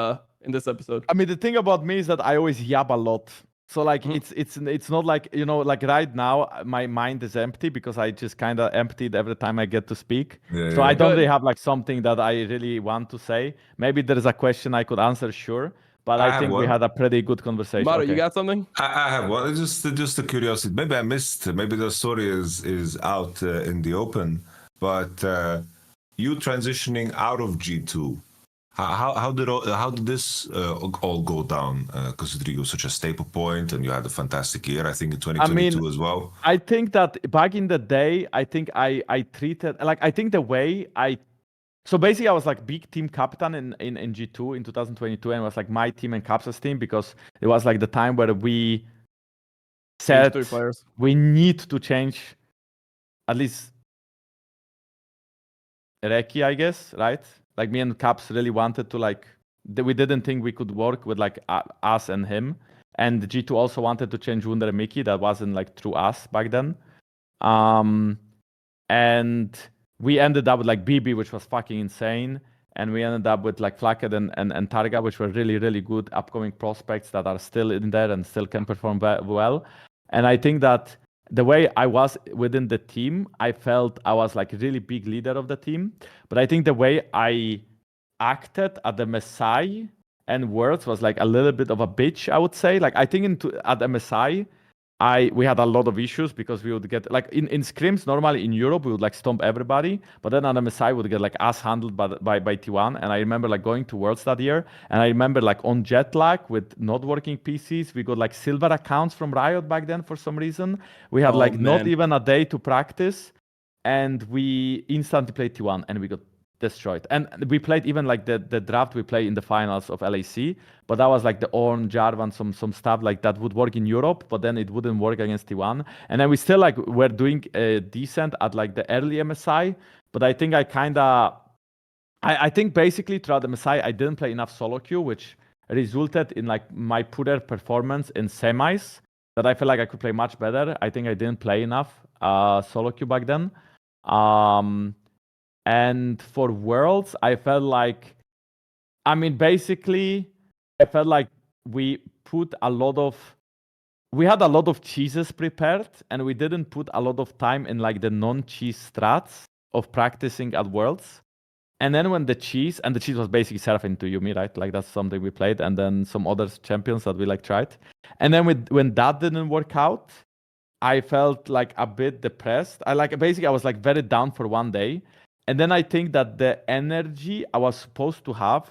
this episode. I mean, the thing about me is that I always yab a lot. So like it's not like, you know, like right now my mind is empty because I just kind of emptied every time I get to speak. So I don't really have like something that I really want to say. Maybe there is a question I could answer, sure. But I think we had a pretty good conversation. Yamato, you got something? I have one. It's just a curiosity. Maybe I missed. Maybe the story is out in the open. But you transitioning out of G2. How did this all go down? Considering you were such a staple point and you had a fantastic year, I think in 2022 as well. I think that back in the day, I think I treated like, I think the way so basically I was like big team captain in G2 in 2022, and it was like my team and Capsa's team, because it was like the time where we said we need to change at least Reki, I guess, right? Like me and Caps really wanted to like, we didn't think we could work with like us and him. And G2 also wanted to change Wunder and Mickey. That wasn't like through us back then. And we ended up with like BB, which was fucking insane. And we ended up with like Flacket and Targa, which were really, really good upcoming prospects that are still in there and still can perform well. And I think that the way I was within the team, I felt I was like a really big leader of the team. But I think the way I acted at the MSI and Worlds was like a little bit of a bitch, I would say. Like I think at MSI, we had a lot of issues because we would get like in scrims normally in Europe we would like stomp everybody, but then on MSI we would get like ass handled by T1. And I remember like going to Worlds that year, and I remember like on jet lag with not working PCs, we got like silver accounts from Riot back then for some reason. We had not even a day to practice, and we instantly played T1 and we got destroyed. And we played even like the draft we played in the finals of LAC, but that was like the Orn, Jarvan, some stuff like that would work in Europe, but then it wouldn't work against T1. And then we still like were doing decent at like the early MSI, but I think I think basically throughout the MSI I didn't play enough solo queue, which resulted in like my poorer performance in semis that I feel like I could play much better. I think I didn't play enough solo queue back then. And for Worlds, I felt like, I mean, basically, I felt like we had a lot of cheeses prepared, and we didn't put a lot of time in like the non-cheese strats of practicing at Worlds. And then when the cheese was basically Seraphine to Yumi, right? Like that's something we played, and then some other champions that we like tried. And then when that didn't work out, I felt like a bit depressed. I was like very down for one day. And then I think that the energy I was supposed to have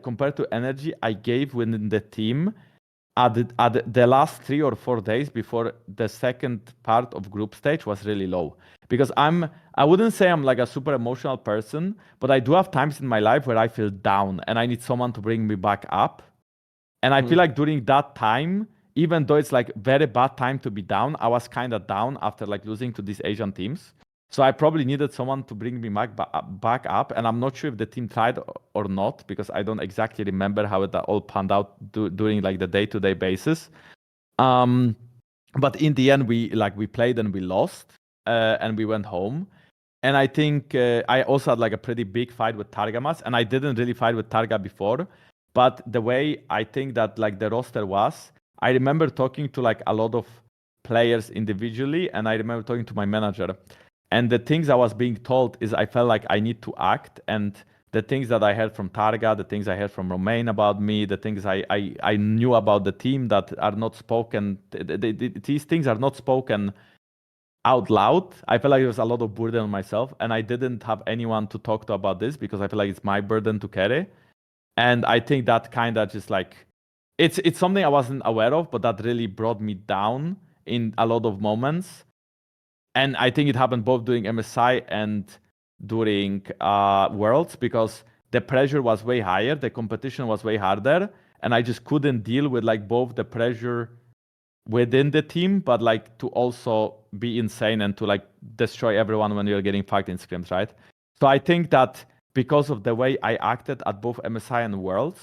compared to energy I gave within the team, the last 3 or 4 days before the second part of group stage was really low. Because I wouldn't say I'm like a super emotional person, but I do have times in my life where I feel down and I need someone to bring me back up. And I feel like during that time, even though it's like very bad time to be down, I was kind of down after like losing to these Asian teams. So I probably needed someone to bring me back up. And I'm not sure if the team tried or not, because I don't exactly remember how it all panned out during like the day-to-day basis. But in the end, we played and we lost, and we went home. And I think I also had like a pretty big fight with Targamas, and I didn't really fight with Targa before. But the way I think that like the roster was, I remember talking to like a lot of players individually, and I remember talking to my manager. And the things I was being told is I felt like I need to act. And the things that I heard from Targa, the things I heard from Romain about me, the things I knew about the team that are not spoken, these things are not spoken out loud. I feel like there was a lot of burden on myself, and I didn't have anyone to talk to about this because I feel like it's my burden to carry. And I think that kind of just like, it's something I wasn't aware of, but that really brought me down in a lot of moments. And I think it happened both during MSI and during Worlds, because the pressure was way higher, the competition was way harder, and I just couldn't deal with like both the pressure within the team, but like to also be insane and to like destroy everyone when you're getting fucked in scrims, right? So I think that because of the way I acted at both MSI and Worlds,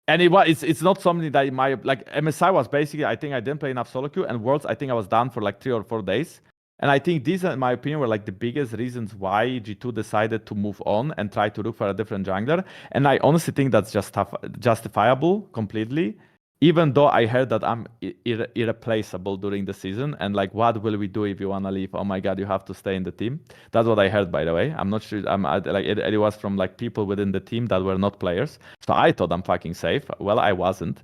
and it's not something that like MSI was basically, I think I didn't play enough solo queue, and Worlds I think I was down for like 3 or 4 days. And I think these, in my opinion, were like the biggest reasons why G2 decided to move on and try to look for a different jungler. And I honestly think that's just justifiable completely. Even though I heard that I'm irreplaceable during the season, and like, what will we do if you want to leave? Oh my God, you have to stay in the team. That's what I heard, by the way. I'm not sure. It was from like people within the team that were not players. So I thought I'm fucking safe. Well, I wasn't.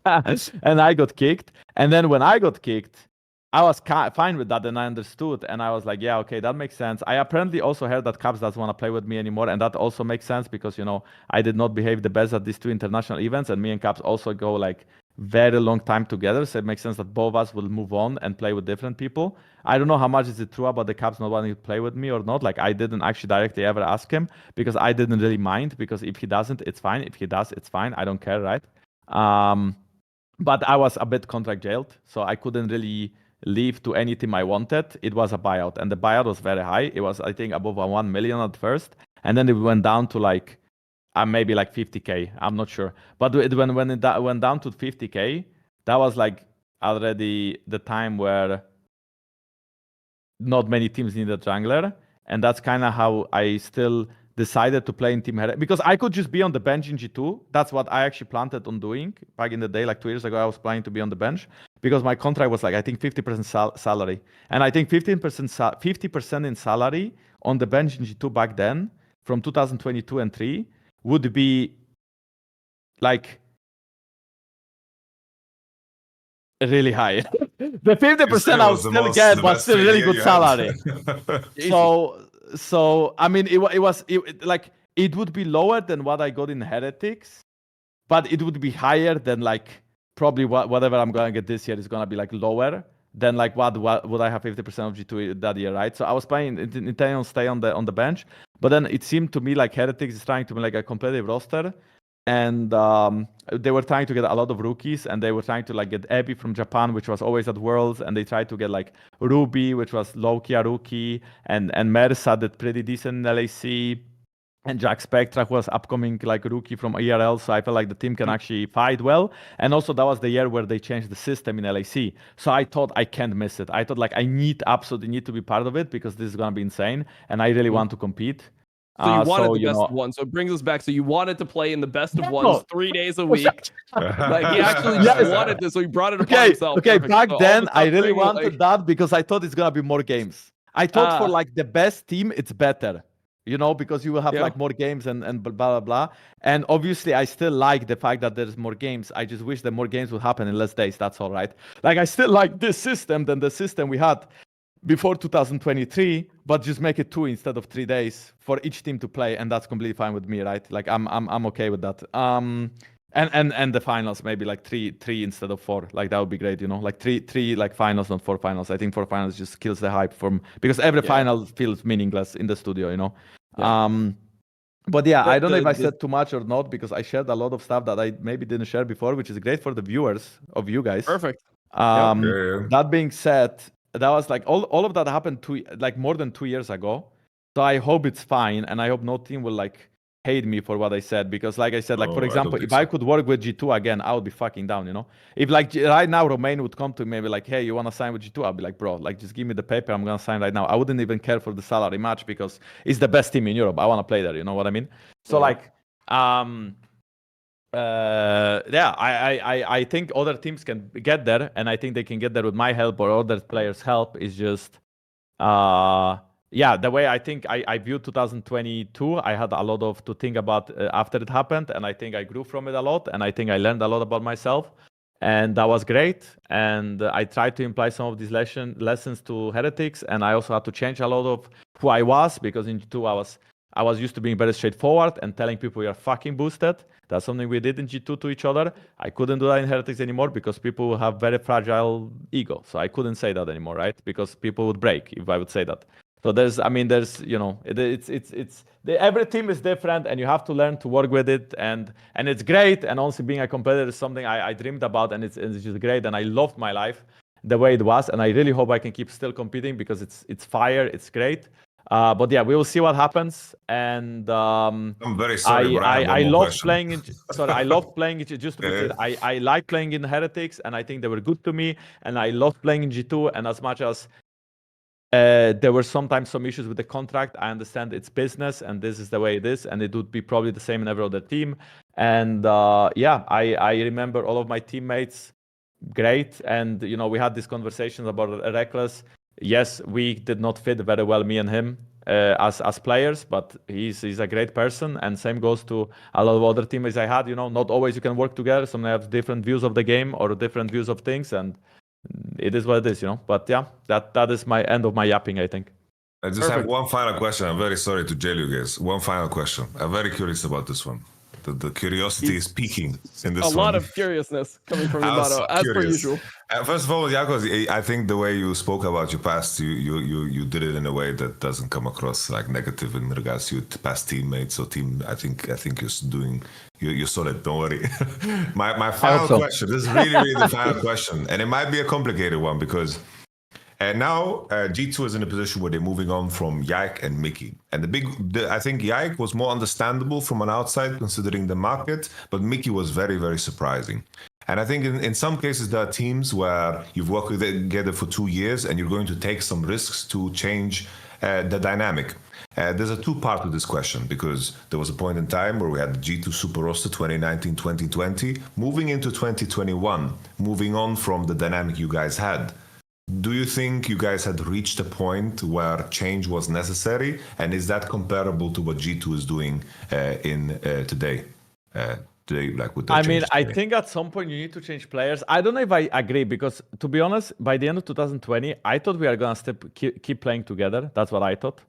And I got kicked. And then when I got kicked, I was fine with that, and I understood, and I was like, yeah, okay, that makes sense. I apparently also heard that Caps doesn't want to play with me anymore, and that also makes sense because, you know, I did not behave the best at these 2 international events, and me and Caps also go like very long time together, so it makes sense that both of us will move on and play with different people. I don't know how much is it true about the Caps not wanting to play with me or not. Like, I didn't actually directly ever ask him because I didn't really mind, because if he doesn't, it's fine. If he does, it's fine. I don't care, right? But I was a bit contract jailed, so I couldn't really leave to any team I wanted. It was a buyout, and the buyout was very high. It was, I think, above 1 million at first, and then it went down to like maybe like 50k. I'm not sure, but when it went down to 50k, that was like already the time where not many teams needed a jungler, and that's kind of how I still decided to play in Team Heretics, because I could just be on the bench in G2. That's what I actually planned on doing back in the day, like 2 years ago. I was planning to be on the bench because my contract was like, I think 50% salary, and I think 50% in salary on the bench in G2 back then, from 2022 and 3, would be like really high. The 50% I would still get, but still really good salary. So I mean, it would be lower than what I got in Heretics, but it would be higher than like probably whatever I'm gonna get this year is gonna be like lower than like what would I have 50% of G2 that year, right? So I was planning intending on stay on the bench, but then it seemed to me like Heretics is trying to be like a competitive roster, and they were trying to get a lot of rookies, and they were trying to like get Abby from Japan, which was always at Worlds, and they tried to get like Ruby, which was low-key a rookie, and Mersa did pretty decent in LAC, and Jack Spectra, who was upcoming like rookie from ERL, so I felt like the team can actually fight well. And also that was the year where they changed the system in LAC, so I thought I can't miss it. I thought like I absolutely need to be part of it because this is gonna be insane, and I really want to compete. So you wanted the best of one. So it brings us back. So you wanted to play in the best of ones 3 days a week. Like he actually just wanted this, so he brought it upon himself. Okay, Perfect. back so then I really wanted that because I thought it's gonna be more games. I thought for like the best team, it's better, you know, because you will have like more games and blah blah blah. And obviously, I still like the fact that there's more games. I just wish that more games would happen in less days. That's all right. Like I still like this system than the system we had before 2023, but just make it 2 instead of 3 days for each team to play, and that's completely fine with me, right? Like I'm okay with that. And the finals, maybe like three instead of 4. Like that would be great, you know. Like three like finals, not 4 finals. I think 4 finals just kills the hype because every final feels meaningless in the studio, you know. Yeah. But yeah, I don't know if I said too much or not because I shared a lot of stuff that I maybe didn't share before, which is great for the viewers of you guys. Perfect. That being said, that was like all of that happened more than 2 years ago. So I hope it's fine, and I hope no team will like hate me for what I said, because like I said, like for example, if I could work with G2 again, I would be fucking down, you know. If like right now Romain would come to me and be like, hey, you want to sign with G2? I'll be like, bro, like just give me the paper, I'm gonna sign right now. I wouldn't even care for the salary match because it's the best team in Europe. I want to play there, you know what I mean? So like I think other teams can get there, and I think they can get there with my help or other players' help. Is just the way I think I view 2022, I had a lot of to think about after it happened, and I think I grew from it a lot, and I think I learned a lot about myself, and that was great. And I tried to imply some of these lessons to Heretics, and I also had to change a lot of who I was, because in G2 I was used to being very straightforward and telling people you're fucking boosted. That's something we did in G2 to each other. I couldn't do that in Heretics anymore because people have very fragile ego, so I couldn't say that anymore, right? Because people would break if I would say that. So there's you know, every team is different, and you have to learn to work with it, and it's great. And also being a competitor is something I dreamed about, and it's just great. And I loved my life the way it was, and I really hope I can keep still competing because it's fire, it's great. But yeah, we will see what happens. And I'm very sorry, Brian. I loved playing. I loved playing it. Just to be clear, I like playing in Heretics, and I think they were good to me. And I loved playing in G2. And as much as there were sometimes some issues with the contract, I understand it's business, and this is the way it is, and it would be probably the same in every other team. And I remember all of my teammates great, and you know, we had these conversations about Reckless. Yes, we did not fit very well, me and him, as players, but he's a great person, and same goes to a lot of other teammates I had. You know, not always you can work together. Some have different views of the game or different views of things, and it is what it is, you know. But yeah, that is my end of my yapping, I think. I just have one final question. I'm very sorry to jail you guys. One final question. I'm very curious about this one. The curiosity is peaking in this one. A lot of curiousness coming from Yamato, as per usual. First of all, Jankos, I think the way you spoke about your past, you did it in a way that doesn't come across like negative in regards to your past teammates or team. I think you're solid. Don't worry. my final question. This is really the final question, and it might be a complicated one because. And now G2 is in a position where they're moving on from Yike and Mickey. And I think Yike was more understandable from an outside considering the market, but Mickey was very, very surprising. And I think in some cases there are teams where you've worked together for 2 years and you're going to take some risks to change the dynamic. There's a two-part to this question because there was a point in time where we had the G2 Super Roster 2019-2020, moving into 2021, moving on from the dynamic you guys had. Do you think you guys had reached a point where change was necessary, and is that comparable to what G2 is doing today? Like with the I think at some point you need to change players. I don't know if I agree because, to be honest, by the end of 2020, I thought we are gonna keep playing together. That's what I thought.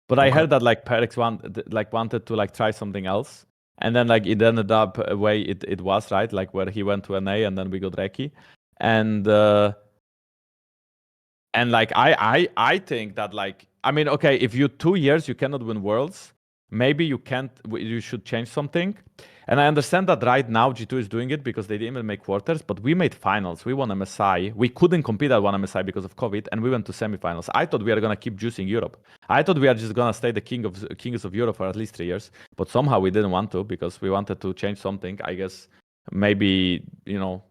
But I heard that like Perkz wanted to like try something else, and then like it ended up a way it was, right, like where he went to NA and then we got Reki, and like I think that like, I mean, okay, if you 2 years you cannot win Worlds, maybe you should change something. And I understand that right now G2 is doing it because they didn't even make quarters, but we made finals. We won MSI. We couldn't compete at one MSI because of COVID, and we went to semifinals. I thought we are gonna keep juicing Europe. I thought we are just gonna stay the kings of Europe for at least 3 years, but somehow we didn't want to because we wanted to change something. I guess maybe, you know,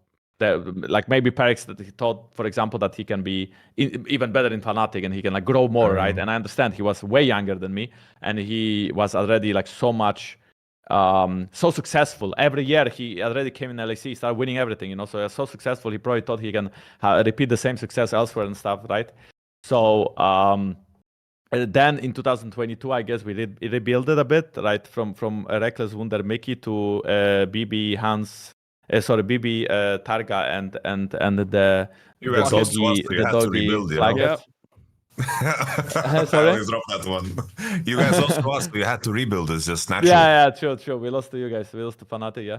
like maybe Perkz, that he thought, for example, that he can be even better in Fnatic and he can like grow more, right? And I understand he was way younger than me, and he was already like so so successful. Every year he already came in LEC, started winning everything, you know. So he was so successful, he probably thought he can repeat the same success elsewhere and stuff, right? So then in 2022, I guess we rebuilt it a bit, right? From Reckless Wunder Mickey to BB Hans. BB Targa and the doggy Flaggers. I Sorry? always drop that one. You guys lost to us, so you had to rebuild. It's just natural. Yeah, true. We lost to you guys. We lost to Fnatic, yeah.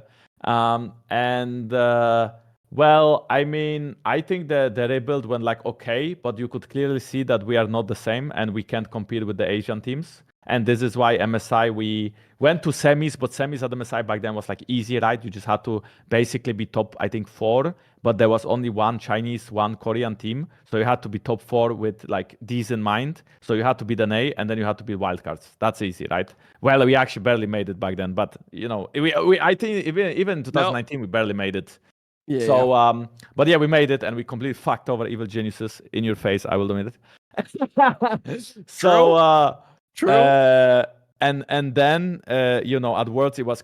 Well, I mean, I think the rebuild went like okay, but you could clearly see that we are not the same and we can't compete with the Asian teams. And this is why MSI, we went to semis, but semis at MSI back then was like easy, right? You just had to basically be top, I think, 4, but there was only one Chinese, one Korean team. So you had to be top 4 with like these in mind. So you had to be the A and then you had to be wildcards. That's easy, right? Well, we actually barely made it back then, but you know, I think even in 2019, we barely made it. Yeah. So, but yeah, we made it and we completely fucked over Evil Geniuses in your face. I will admit it. So, True. And then, you know, at Worlds, it was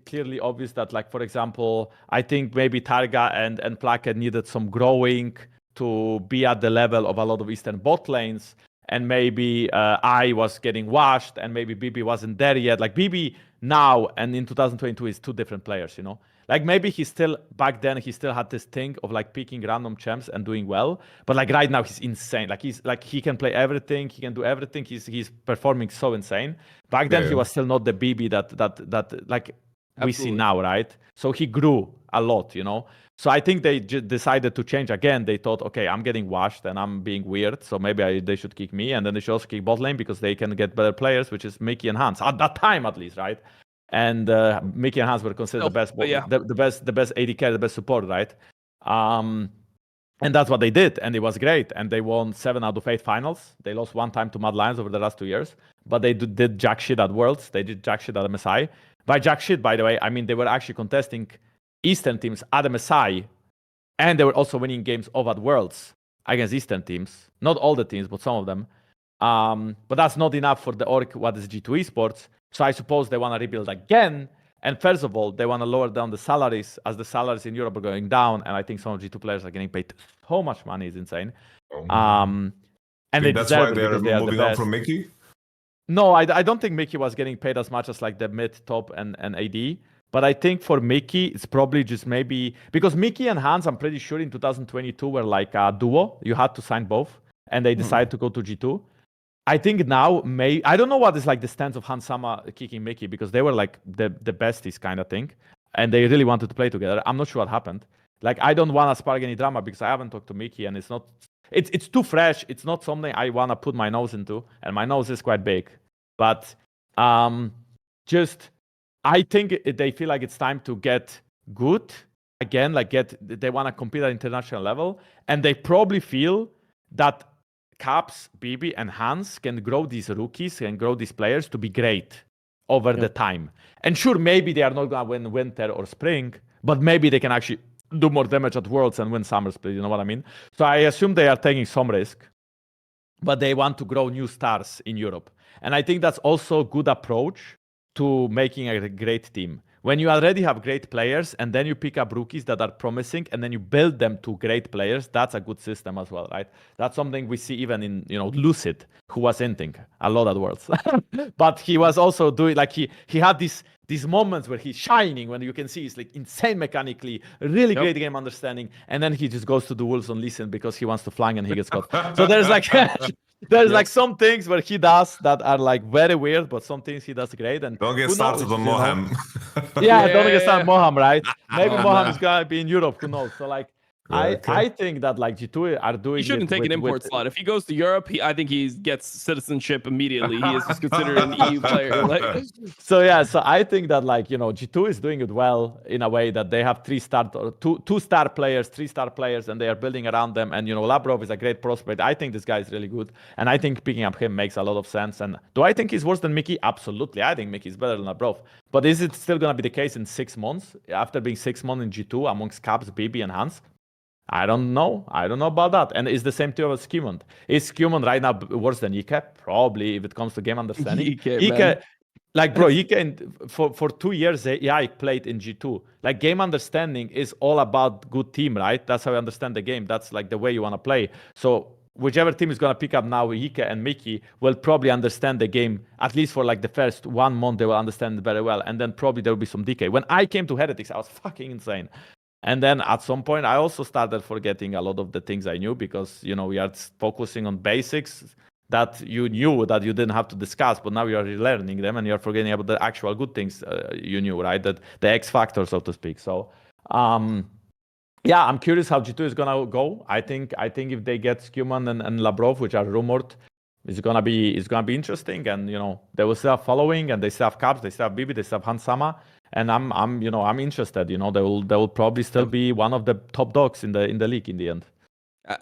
clearly obvious that, like, for example, I think maybe Targa and Placket needed some growing to be at the level of a lot of Eastern bot lanes. And maybe I was getting washed and maybe BB wasn't there yet. Like, BB now and in 2022 is 2 different players, you know? Like, maybe he still, back then, he still had this thing of, like, picking random champs and doing well. But, like, right now, he's insane. Like, he can play everything. He can do everything. He's performing so insane. Back then, he was still not the BB that like, we see now, right? So he grew a lot, you know? So I think they decided to change again. They thought, okay, I'm getting washed and I'm being weird. So maybe they should kick me. And then they should also kick bot lane because they can get better players, which is Mickey and Hans. At that time, at least, right? And Mickey and Hans were considered the best AD carry, the best support, right? And that's what they did, and it was great. And they won 7 out of 8 finals. They lost 1 time to Mad Lions over the last 2 years, but they did jack shit at Worlds. They did jack shit at MSI. By jack shit, by the way, I mean they were actually contesting Eastern teams at MSI, and they were also winning games over at Worlds against Eastern teams. Not all the teams, but some of them. But that's not enough for the org. What is G2 esports? So I suppose they want to rebuild again. And first of all, they want to lower down the salaries as the salaries in Europe are going down. And I think some of G2 players are getting paid so much money. It's insane. And that's why they're moving on from Mickey? No, I don't think Mickey was getting paid as much as like the mid, top, and AD. But I think for Mickey, it's probably just maybe... Because Mickey and Hans, I'm pretty sure in 2022 were like a duo. You had to sign both. And they decided to go to G2. I think now, I don't know what is like the stance of Hansama kicking Mickey, because they were like the besties kind of thing, and they really wanted to play together. I'm not sure what happened. Like, I don't want to spark any drama because I haven't talked to Mickey, and it's too fresh. It's not something I want to put my nose into, and my nose is quite big. But just, I think they feel like it's time to get good again. Like they want to compete at international level, and they probably feel that Caps, BB, and Hans can grow these rookies and grow these players to be great over the time. And sure, maybe they are not going to win winter or spring, but maybe they can actually do more damage at Worlds and win Summer Split, you know what I mean? So I assume they are taking some risk, but they want to grow new stars in Europe. And I think that's also a good approach to making a great team. When you already have great players and then you pick up rookies that are promising and then you build them to great players, that's a good system as well, right? That's something we see even in, you know, Lucid, who was hinting a lot at Worlds. But he was also doing, like, he had these moments where he's shining, when you can see he's like insane mechanically, really great game understanding, and then he just goes to the Wolves on Listen because he wants to flank and he gets caught. So there's like there's like some things where he does that are like very weird, but some things he does great. And don't get started on Moham. Don't get started Moham, right? Maybe Moham is gonna be in Europe, who knows? So like I think that like G2 are doing. He shouldn't take an import slot. If he goes to Europe, I think he gets citizenship immediately. He is just considered an EU player. Like. So I think that like, you know, G2 is doing it well in a way that they have 2-star players, 3-star players, and they are building around them. And you know, Labrov is a great prospect. I think this guy is really good, and I think picking up him makes a lot of sense. And do I think he's worse than Mickey? Absolutely. I think Mickey is better than Labrov. But is it still gonna be the case in 6 months after being 6 months in G2 amongst Caps, BB, and Hans? I don't know about that. And it's the same thing with Skimond. Is Skimond right now worse than Ike? Probably, if it comes to game understanding. Ike, like, bro, Ike for 2 years, I played in G2. Like, game understanding is all about good team, right? That's how I understand the game. That's like the way you want to play. So whichever team is going to pick up now, Ike and Mickey, will probably understand the game, at least for like the first 1 month, they will understand it very well. And then probably there will be some decay. When I came to Heretics, I was fucking insane. And then at some point, I also started forgetting a lot of the things I knew because, you know, we are focusing on basics. that you knew that you didn't have to discuss, but now you're relearning them and you're forgetting about the actual good things you knew, right? That the X factor, so to speak. So, yeah, I'm curious how G2 is gonna go. I think if they get Scuman and Labrov, which are rumored, it's gonna be interesting. And they will still have following, and they still have Caps, they still have Bibi, they still have Hansama, and I'm interested. They will probably still be one of the top dogs in the league in the end.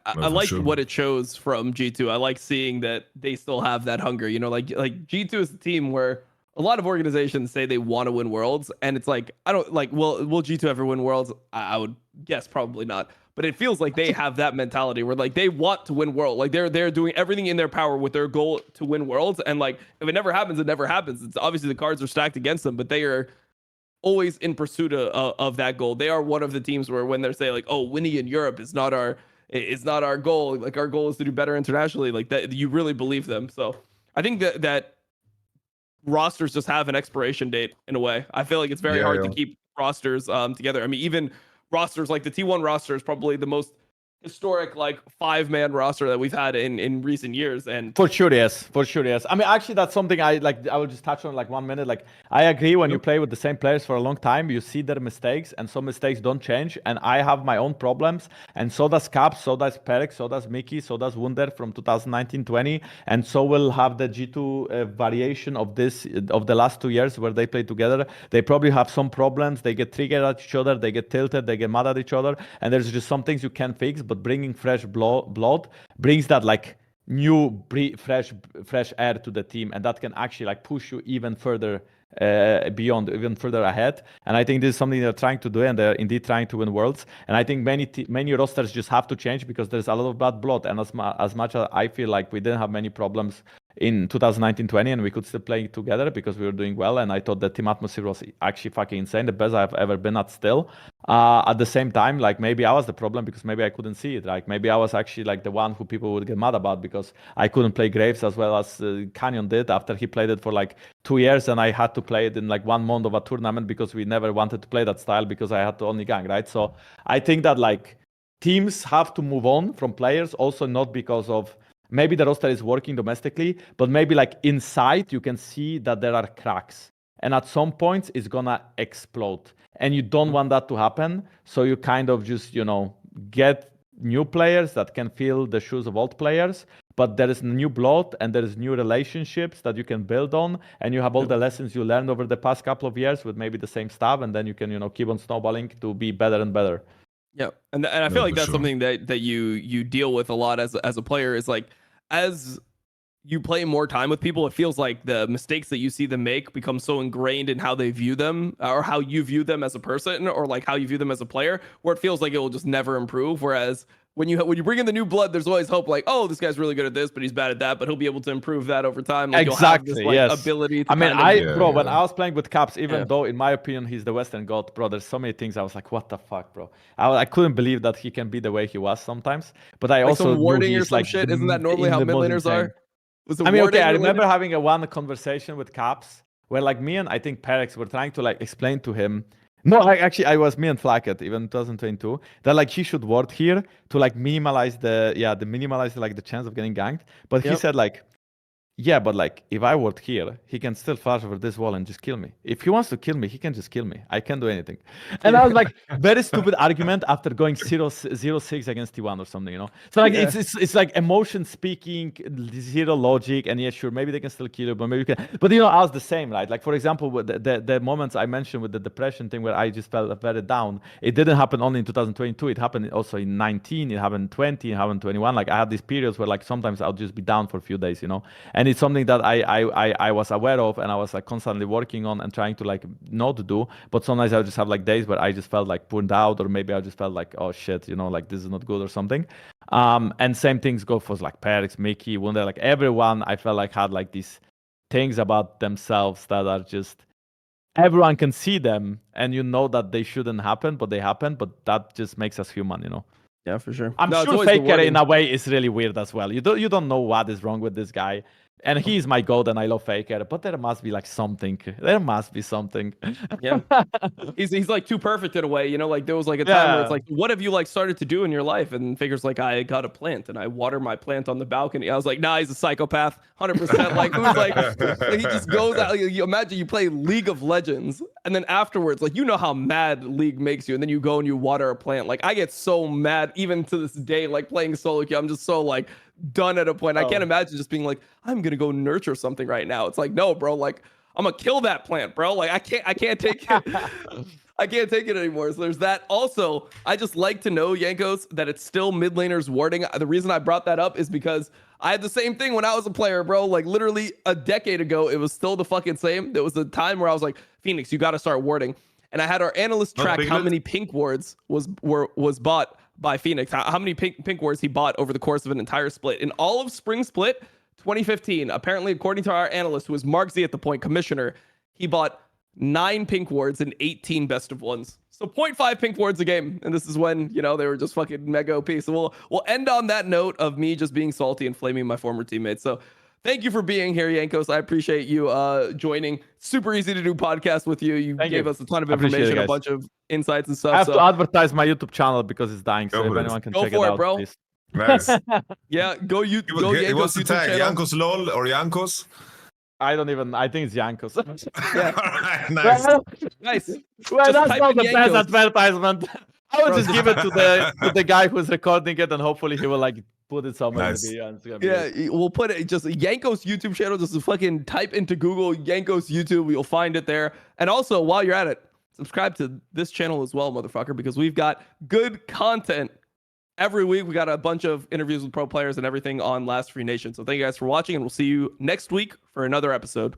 I like what it shows from G2. I like seeing that they still have that hunger. Like G2 is a team where a lot of organizations say they want to win worlds, and it's like, I don't like, will G2 ever win worlds? I would guess probably not. But it feels like they have that mentality where like they want to win world. Like they're doing everything in their power with their goal to win worlds. And like if it never happens, it never happens. It's obviously the cards are stacked against them, but they are always in pursuit of that goal. They are one of the teams where when they're saying like, oh, winning in Europe is not our goal. Like our goal is to do better internationally. Like that, you really believe them. So I think that rosters just have an expiration date in a way. I feel like it's very hard to keep rosters together. I mean, even rosters like the T1 roster is probably the most historic like 5-man roster that we've had in recent years. And for sure, yes. I mean, actually, that's something I will just touch on like 1 minute. Like, I agree, when you play with the same players for a long time, you see their mistakes, and some mistakes don't change. And I have my own problems, and so does Caps, so does Perkz, so does Mickey, so does Wunder from 2019-20, and so will have the G2 variation of the last 2 years where they play together. They probably have some problems. They get triggered at each other. They get tilted. They get mad at each other. And there's just some things you can't fix. But bringing fresh blood brings that like new fresh air to the team, and that can actually like push you even further beyond, even further ahead. And I think this is something they're trying to do, and they're indeed trying to win worlds. And I think many rosters just have to change because there's a lot of bad blood. And as much as I feel like we didn't have many problems in 2019-20, and we could still play together because we were doing well, and I thought the team atmosphere was actually fucking insane, the best I've ever been at still. At the same time, like maybe I was the problem because maybe I couldn't see it. Like maybe I was actually like the one who people would get mad about because I couldn't play Graves as well as Canyon did after he played it for like 2 years, and I had to play it in like 1 month of a tournament because we never wanted to play that style because I had to only gang, right? So I think that like teams have to move on from players, also not because of maybe the roster is working domestically, but maybe like inside you can see that there are cracks. And at some points it's gonna explode. And you don't want that to happen. So you kind of just, get new players that can fill the shoes of old players. But there is new blood and there is new relationships that you can build on. And you have all the lessons you learned over the past couple of years with maybe the same stuff. And then you can, keep on snowballing to be better and better. Yeah. And I feel like that's something that you deal with a lot as a player, is like, as you play more time with people, it feels like the mistakes that you see them make become so ingrained in how they view them, or how you view them as a person, or like how you view them as a player, where it feels like it will just never improve. Whereas when you bring in the new blood, there's always hope, like, oh, this guy's really good at this, but he's bad at that, but he'll be able to improve that over time. Like, exactly. You'll have this, like, ability to I mean, when I was playing with Caps, even though in my opinion he's the Western God, bro, there's so many things I was like, what the fuck, bro? I couldn't believe that he can be the way he was sometimes. But I also some warding knew or some like shit. Isn't that normally how mid laners are? I mean, okay, I remember having one conversation with Caps where like me and I think Perkz were trying to like explain to him. No, I was me and Flacket, even 2022, that like he should ward here to like minimize the chance of getting ganked. But he said like, yeah, but like if I ward here, he can still flash over this wall and just kill me. If he wants to kill me, he can just kill me. I can't do anything. And I was like, very stupid argument after going 0-6 against T1 or something, So like it's like emotion speaking, zero logic, and yeah, sure, maybe they can still kill you, but maybe you can. But I was the same, right? Like for example, with the moments I mentioned with the depression thing where I just felt very down. It didn't happen only in 2022. It happened also in 19. It happened in 20. It happened in 21. Like I had these periods where like sometimes I'll just be down for a few days, And it's something that I was aware of, and I was like constantly working on and trying to like not to do. But sometimes I would just have like days where I just felt like burned out, or maybe I just felt like, oh shit, like this is not good or something. And same things go for like Perkz, Mickey, Wunder, like everyone I felt like had like these things about themselves that are just, everyone can see them and that they shouldn't happen, but they happen. But that just makes us human, Yeah, for sure. I'm No, it's sure always the Faker in wording. a way is really weird as well. You don't know what is wrong with this guy. And he's my god and I love Faker, but there must be like something. There must be something. Yeah. He's like too perfect in a way, you know, like there was like a time where it's Yeah. like, what have you like started to do in your life? And Faker's like, I got a plant and I water my plant on the balcony. I was like, nah, he's a psychopath, 100%. Like who's like he just goes out. You imagine you play League of Legends and then afterwards, like you know how mad League makes you, and then you go and you water a plant. Like I get so mad even to this day, like playing solo queue. I'm just so like done at a point. I can't imagine just being like, I'm gonna go nurture something right now. It's like, no, bro, like I'm gonna kill that plant, bro. Like I can't take it. I can't take it anymore. So there's that. Also, I just like to know, Jankos, that it's still mid laners warding. The reason I brought that up is because I had the same thing when I was a player, bro. Like literally a decade ago, it was still the fucking same. There was a time where I was like, Phoenix, you got to start warding. And I had our analyst track how many pink wards was bought by Phoenix, how many pink wards he bought over the course of an entire split. In all of spring split 2015, apparently, according to our analyst, who was Marcin at the point, commissioner, he bought 9 pink wards and 18 best of ones. So 0.5 pink wards a game. And this is when, you know, they were just fucking mega OP. So we'll end on that note of me just being salty and flaming my former teammates. So thank you for being here, Jankos. I appreciate you joining. Super easy to do podcast with you. You gave us a ton of information, a bunch of insights and stuff. I have to advertise my YouTube channel because it's dying. So if anyone can check it out, bro. Please. Nice. Yeah, go YouTube. Go It was Jankos the YouTube tag, channel. Jankos LOL or Jankos? I think it's Jankos. Yeah. Nice. Nice. Well, Just that's type not in the best Jankos. advertisement. I will just give it to the guy who's recording it, and hopefully he will like put it somewhere in the video. And it's gonna be Yeah, we'll put it just Jankos YouTube channel. Just fucking type into Google Jankos YouTube. You'll find it there. And also, while you're at it, subscribe to this channel as well, motherfucker, because we've got good content every week. We got a bunch of interviews with pro players and everything on Last Free Nation. So thank you guys for watching, and we'll see you next week for another episode.